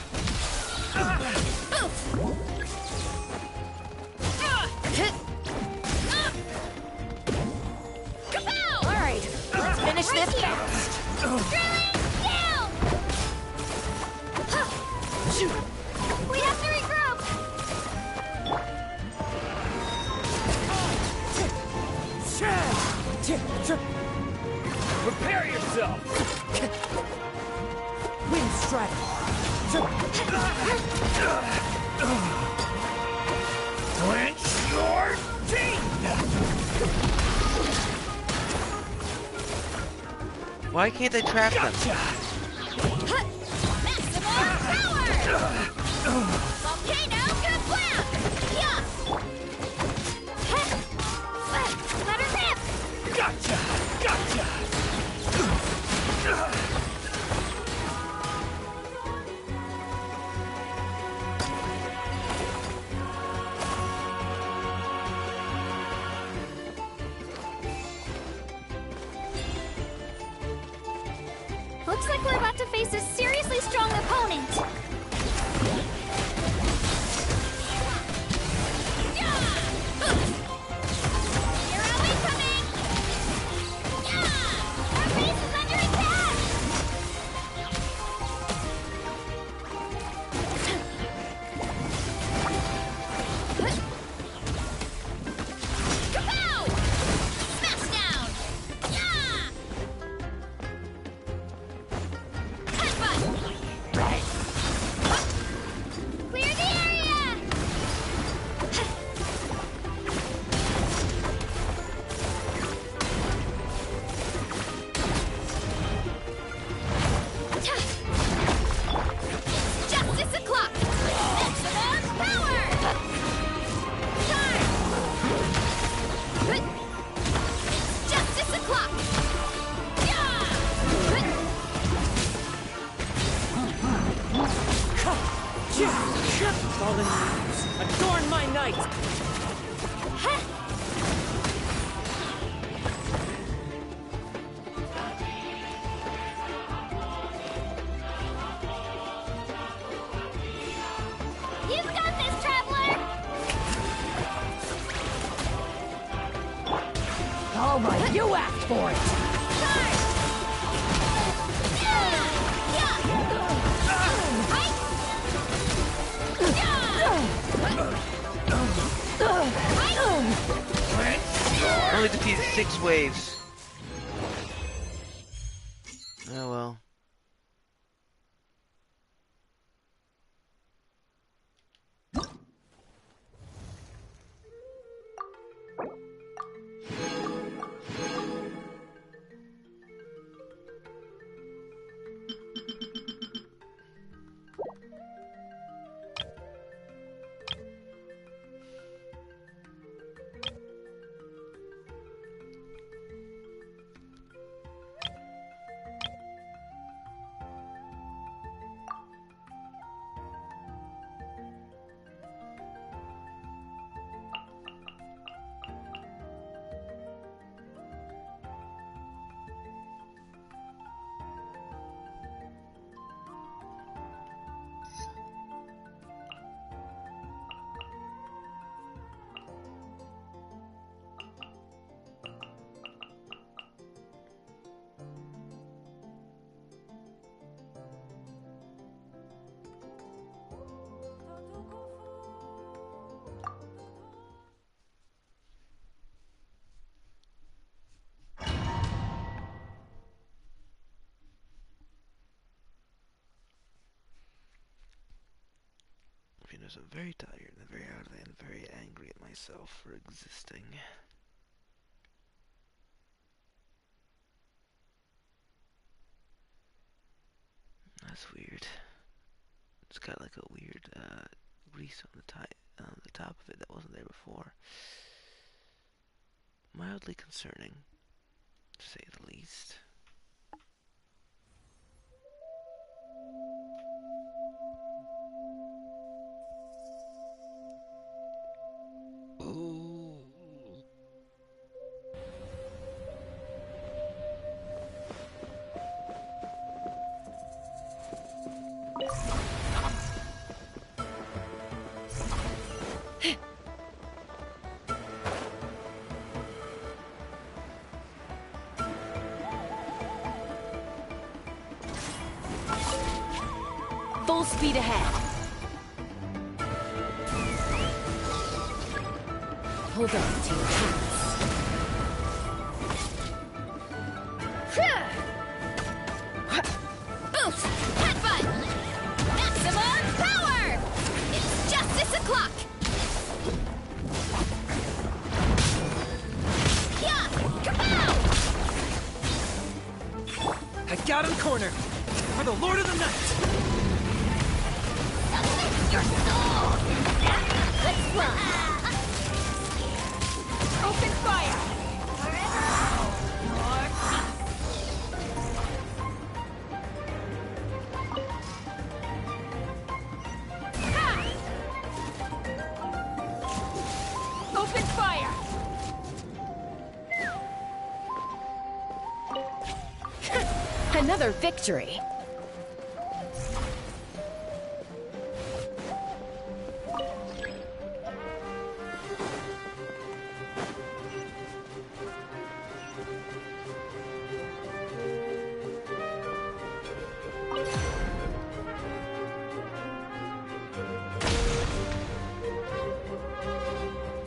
Kapow! Alright, let's finish this fast. Drilling down! We have to regroup! Prepare yourself! Wind strike! Clench your teeth! Why can't they trap them? Maximum power! Volcano kablam! Yeah! Let her rip! Gotcha! Gotcha! Looks like we're about to face a seriously strong opponent. Hero incoming! Yeah! Our base is under attack! Kapow! Smash down! Yeah! Headbutt! fight! You've got this, traveler! All right, you asked for it! Only defeated 6 waves. Oh well. I'm very tired and very out of it and very angry at myself for existing. That's weird. It's got like a weird grease on the top of it that wasn't there before. Mildly concerning, to say the least. Full speed ahead. Hold on to your hats. Boost! Headbutt! Maximum power! It's justice o'clock! Yeah! Kapow! I got him cornered! For the Lord of the Night! Your soul! Let's fly! Open fire! Open fire! Another victory.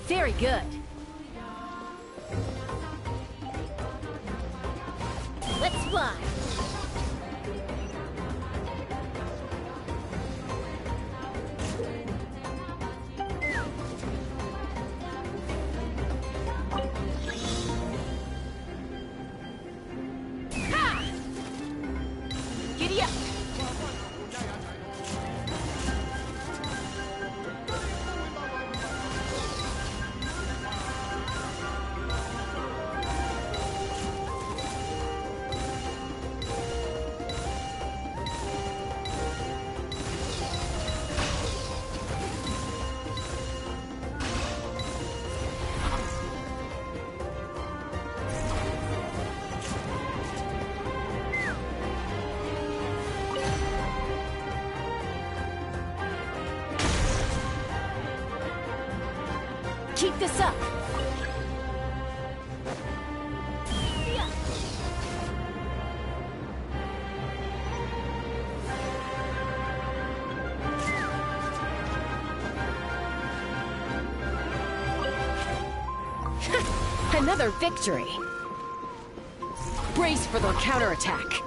Very good. Let's fly! Giddy up. Keep this up! Another victory! Brace for the counterattack!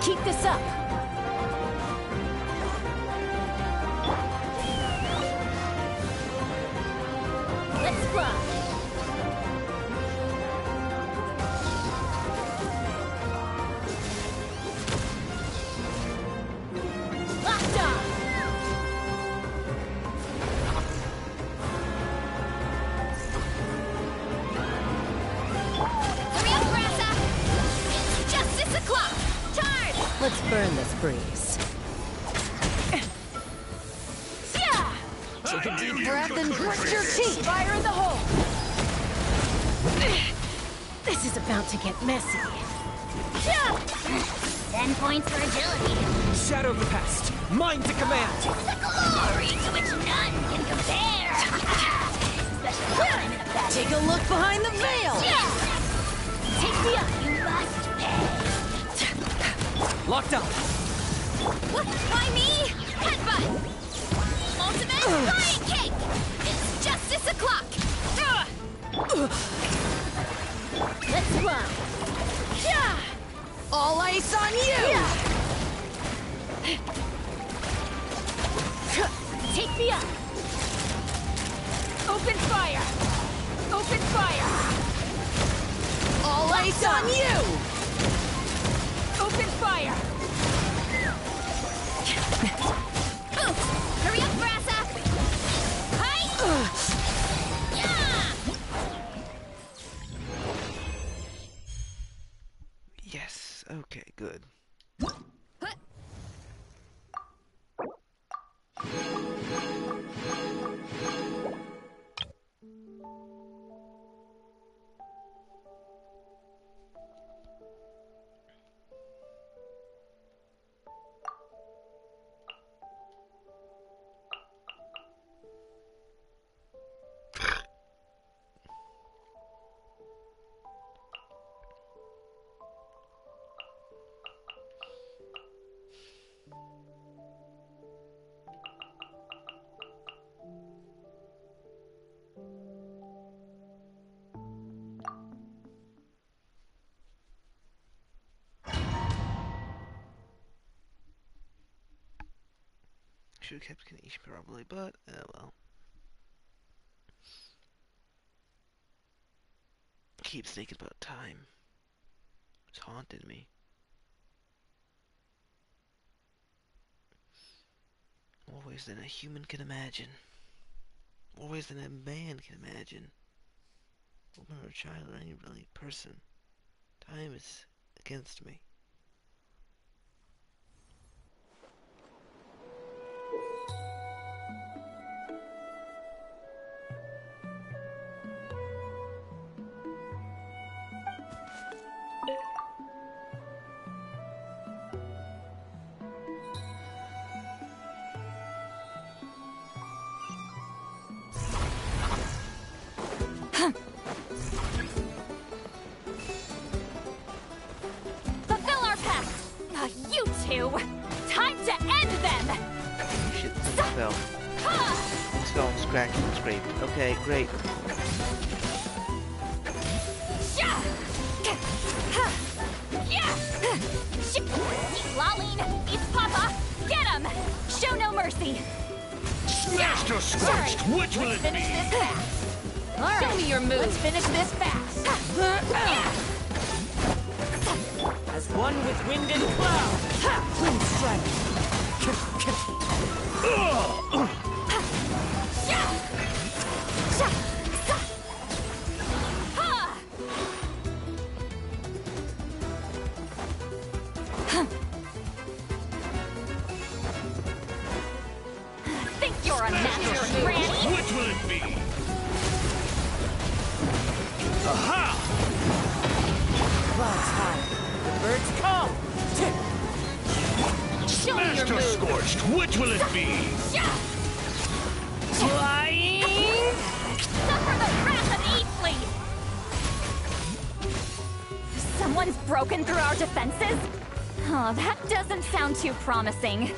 Keep this up! Let's run! Locked on! Hurry up, Grassa! It's justice o'clock! Charge! Let's burn this breeze. Take a deep breath and grit your teeth! Fire in the hole! This is about to get messy. 10 points for agility. Shadow the past, mine to command. The glory to which none can compare. Special time in a battle. Take a look behind the veil! Take me up, you must pay. Locked up. What? Why me? Headbutt. Ultimate flying kick. It's justice o'clock. Let's run! All ice on you! Take me up! Open fire! Open fire! All ice on you! Open fire! Hurry up, Grassa. Hi! Yes, okay, good. Should have kept Ganesh probably, but well. Keeps thinking about time. It's haunted me. More ways than a human can imagine. More ways than a man can imagine. Woman or child or any really person. Time is against me. Fulfill our pact! You two! Time to end them! Shit, spell. Spell, scratch, and scrape. Okay, great. Lolene, it's Papa! Get him! Show no mercy! Smashed or scorched, which will it be? Show me your move. Let's finish this fast. As one with wind and cloud. Wind strike. Think you're a natural granny? Which will it be? Aha! Clouds high. The birds come. Show me your Master move. Scorched, which will it be? Flying! Suffer the wrath of Eatfleet! Someone's broken through our defenses? Oh, that doesn't sound too promising.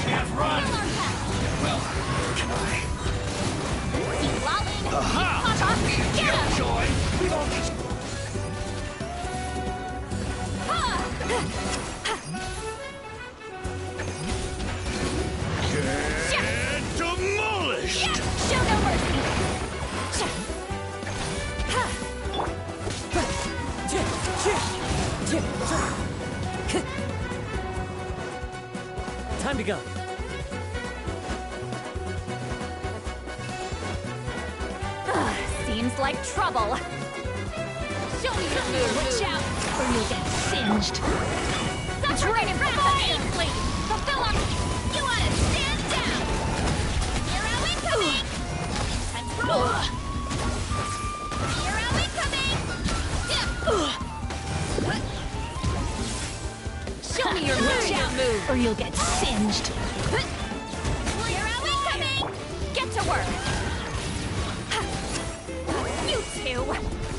Can't run! Well, can I? Keep lolling! Aha! Keep pop off! Get him! Joy! We don't need... Get demolished! Show no mercy! Time to go. Seems like trouble. Show me your move. Watch out, or you'll get singed. Suffer the wrath of Eatfleet! Fulfill our... You ought to stand down! Hero incoming! Time to roll! Hero incoming! Show me your move, or you'll get singed. Hero incoming! Get to work! You two!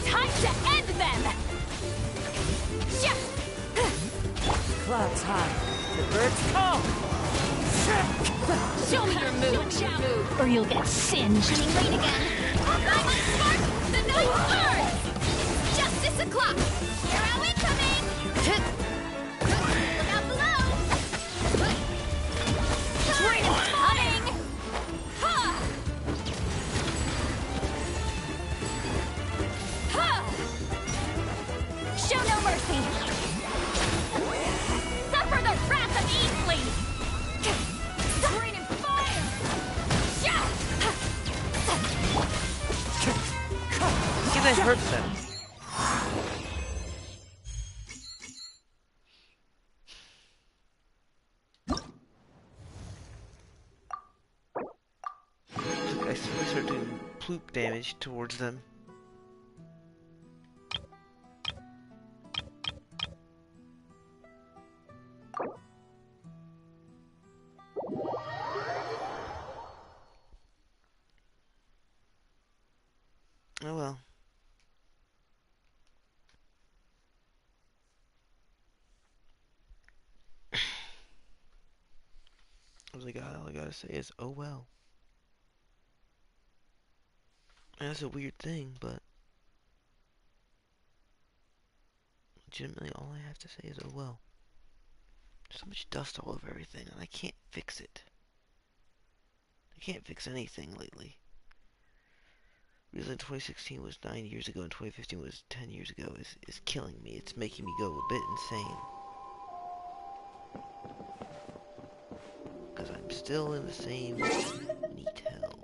Time to end them! Clouds high. The birds come. Show me your move, or you'll get singed. Running late again. I'm on spark! The night burns! Justice o'clock! Hero incoming! Look out below! Train coming! Ha! Ha! Show no mercy! Suffer the wrath of Eatfleet! Rain and fire! You guys hurt them. I start doing pluke damage towards them. Oh well. All I gotta say is, oh well. That's a weird thing, but legitimately all I have to say is, oh well. There's so much dust all over everything, and I can't fix it. I can't fix anything lately. Realizing 2016 was 9 years ago and 2015 was 10 years ago is killing me. It's making me go a bit insane. Because I'm still in the same neat hell.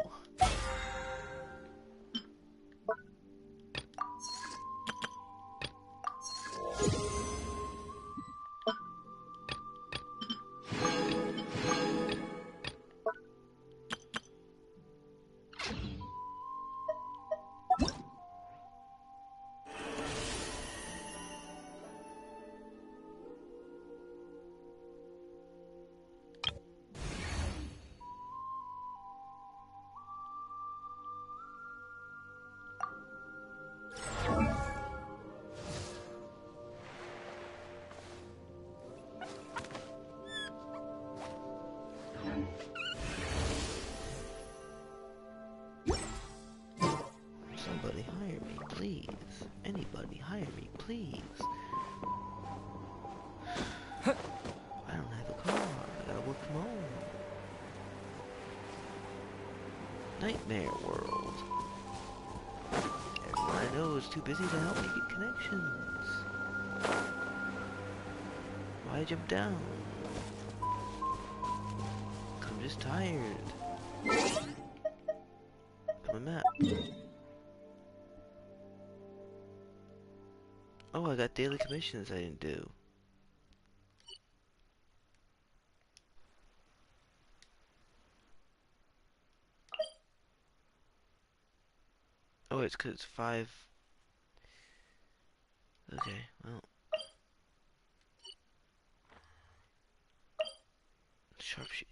Somebody hire me, please. Anybody hire me, please. I don't have a car. I gotta work from home. Nightmare World. Everyone I know is too busy to help me get connections. Why jump down? I'm just tired. On a map. Oh, I got daily commissions I didn't do. Oh, it's 'cause it's 5. Okay, well. Sharpshoot.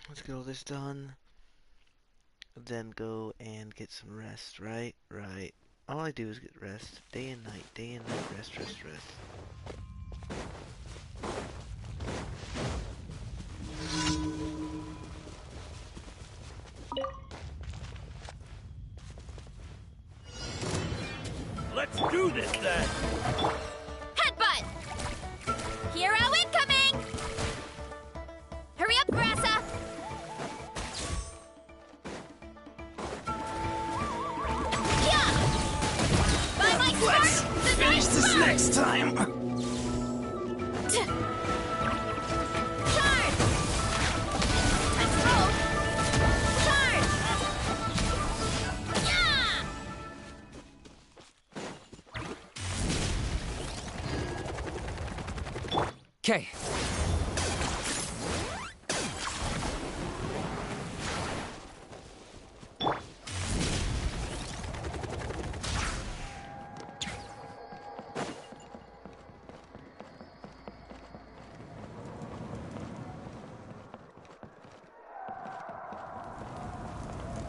Let's get all this done. Then go and get some rest, right? Right. All I do is get rest. Day and night, rest, rest, rest. Let's do this then! Headbutt! Hero incoming! Hurry up, Grassa! Yeah! By my Let's sword, finish this next time! Charge! Let's go! Charge! Yeah! Okay.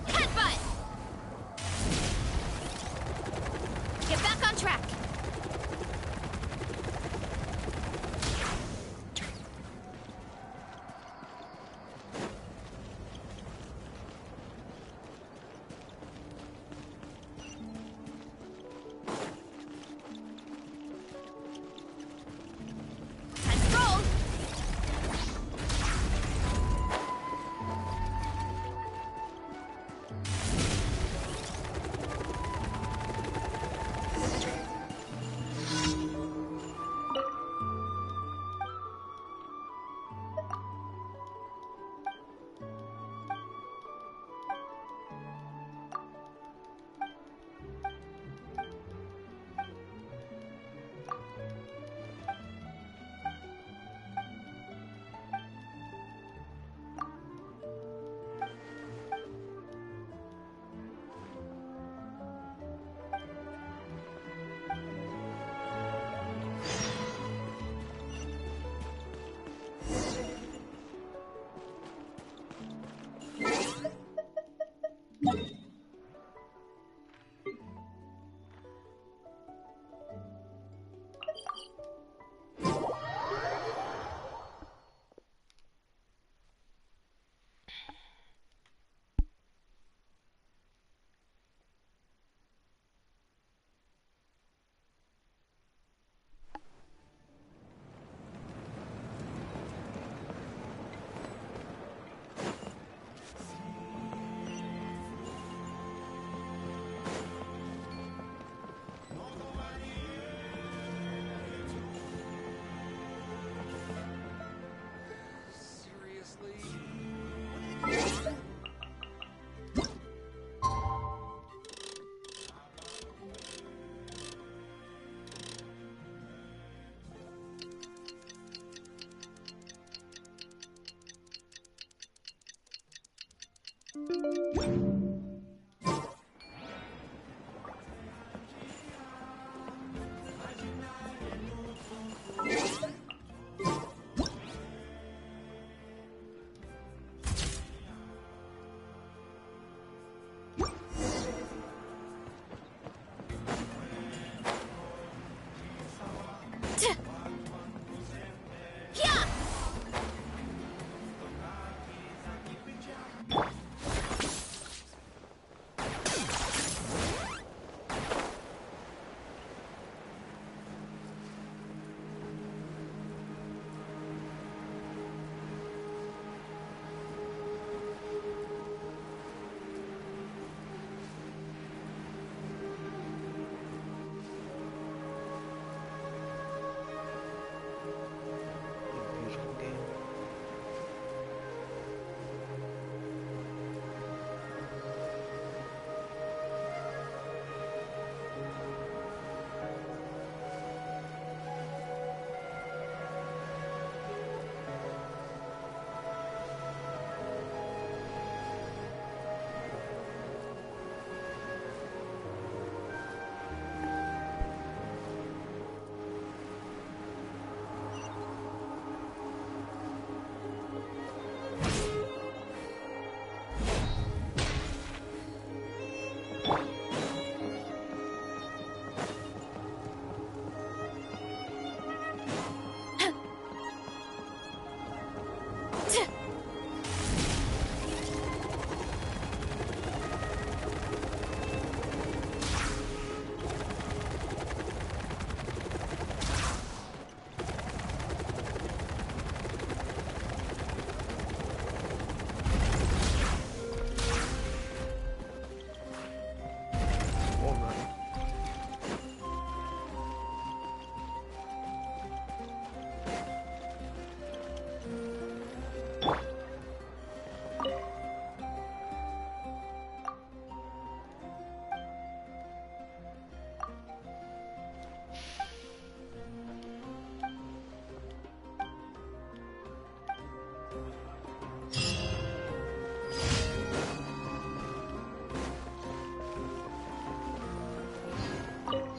Headbutt! Get back on track!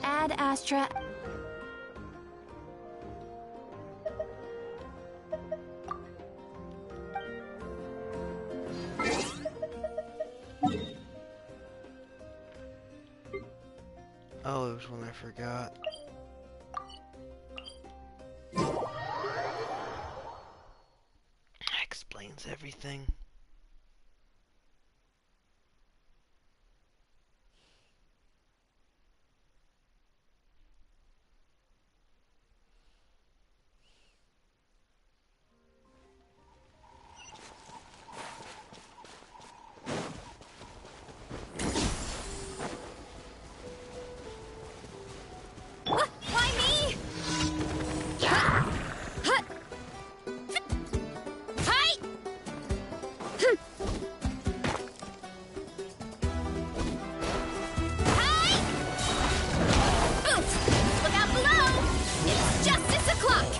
Ad Astra. Oh, there was one I forgot. That explains everything. Why me? Hi! Hi! Oof! Look out below! It's justice o'clock!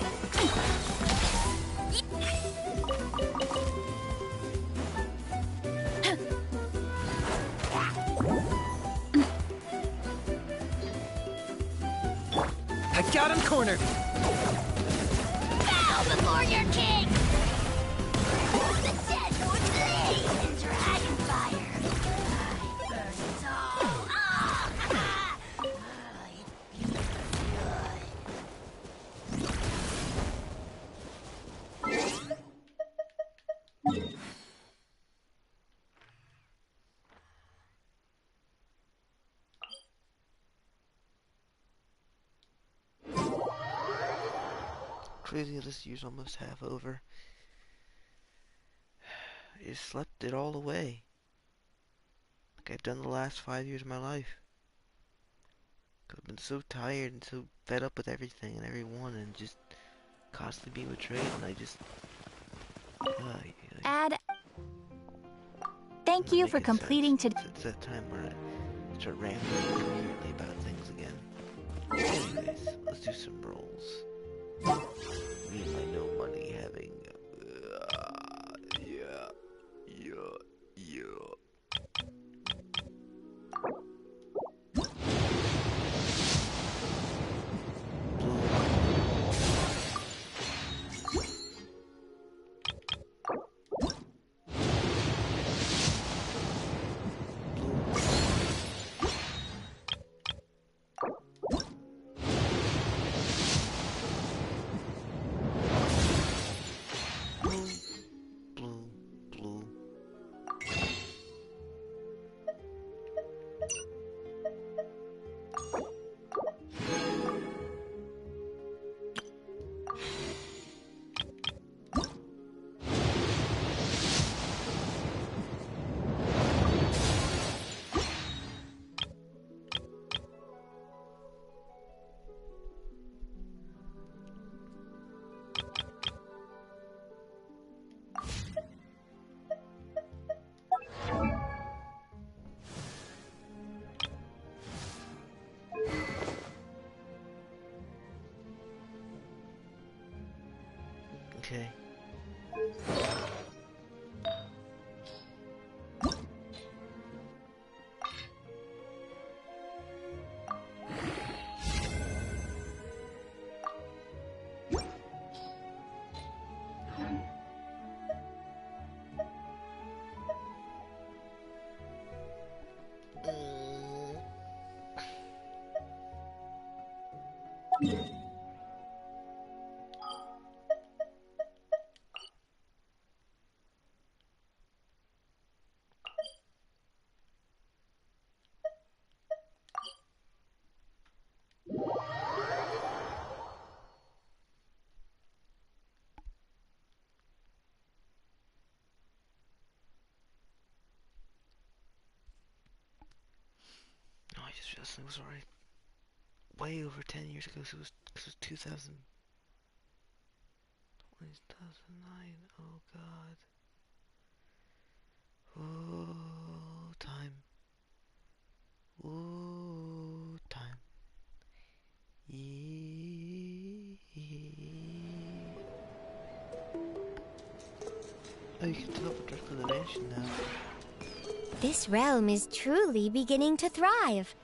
I got him cornered. Bow before your king! The dead would bleed in dragon fire! I burn it all! Ah! It feels good. Crazy, this year's almost half over. I just slept it all away. Like I've done the last 5 years of my life. 'Cause I've been so tired and so fed up with everything and everyone and just constantly being betrayed and I just... Ad. Thank you for completing today. It's that time where I start rambling incoherently about things again. Anyways, let's do some rolls. Me and my no money having... yeah. Okay. No, I just realized it was already way over 10 years ago, so it was 2009. Oh god. Oh, time. Oh, time. Oh, you can teleport from the mansion now. This realm is truly beginning to thrive.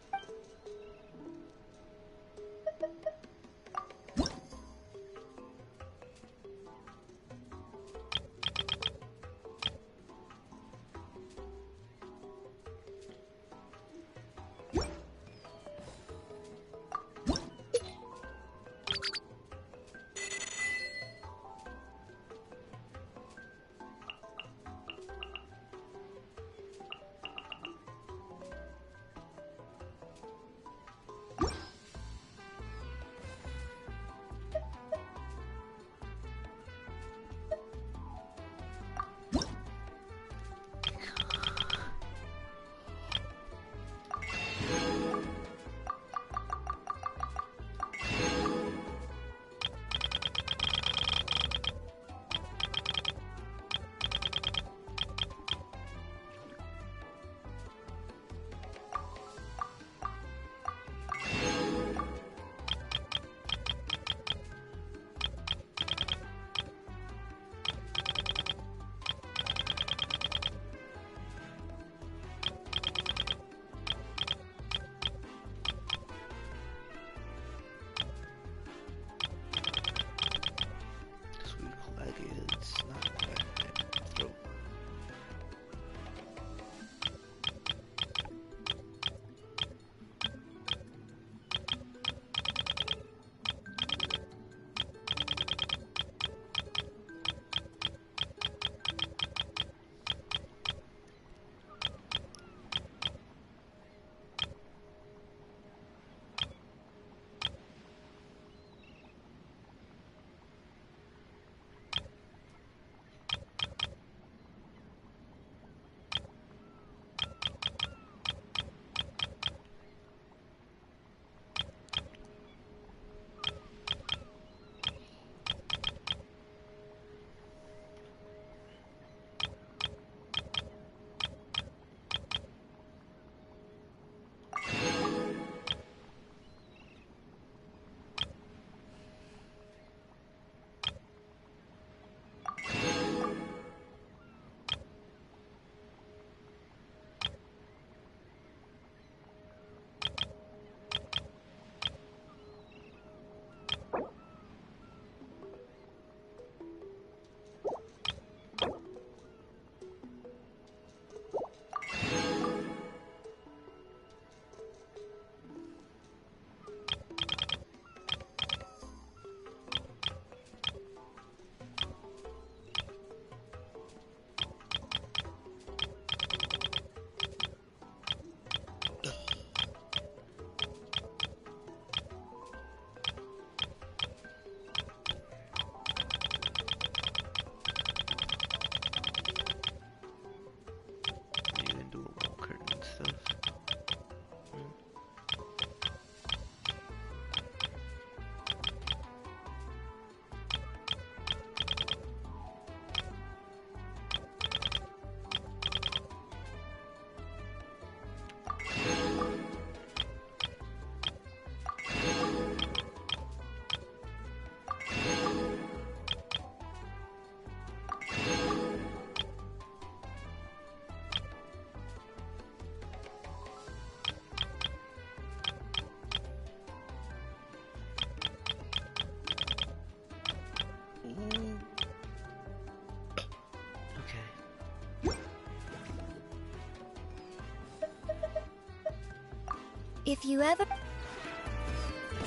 If you ever...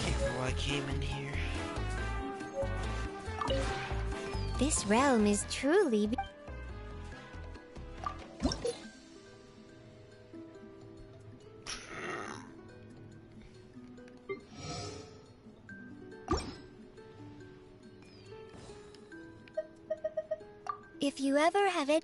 Can't remember why I came in here. This realm is truly... If you ever have it...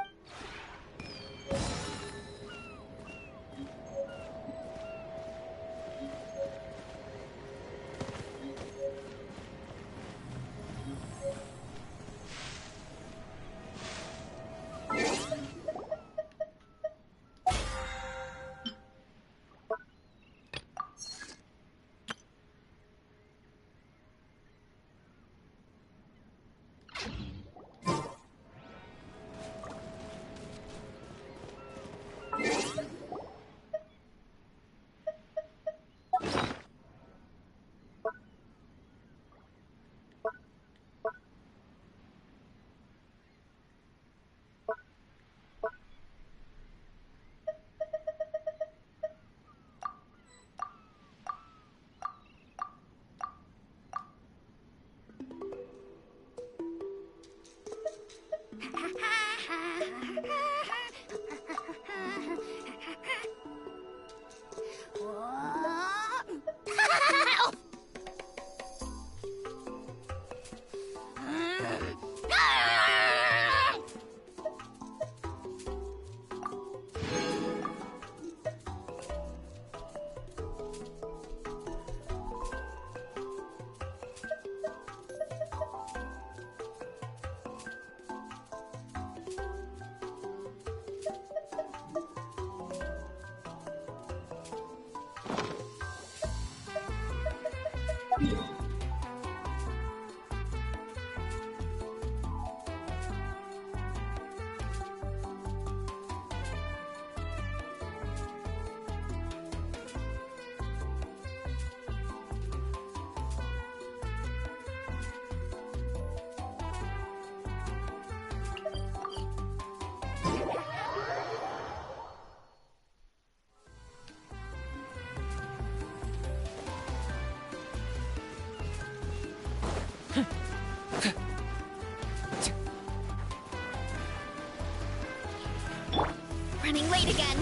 Running late again.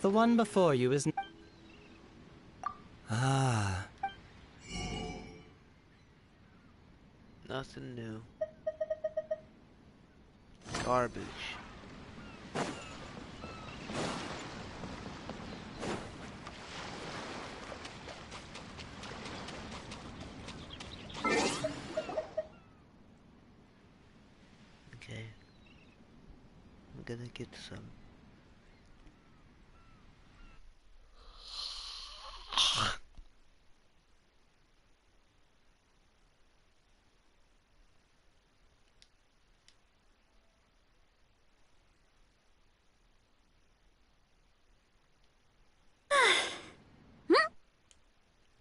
The one before you is... Ah. Nothing new. Garbage. Okay. I'm gonna get some.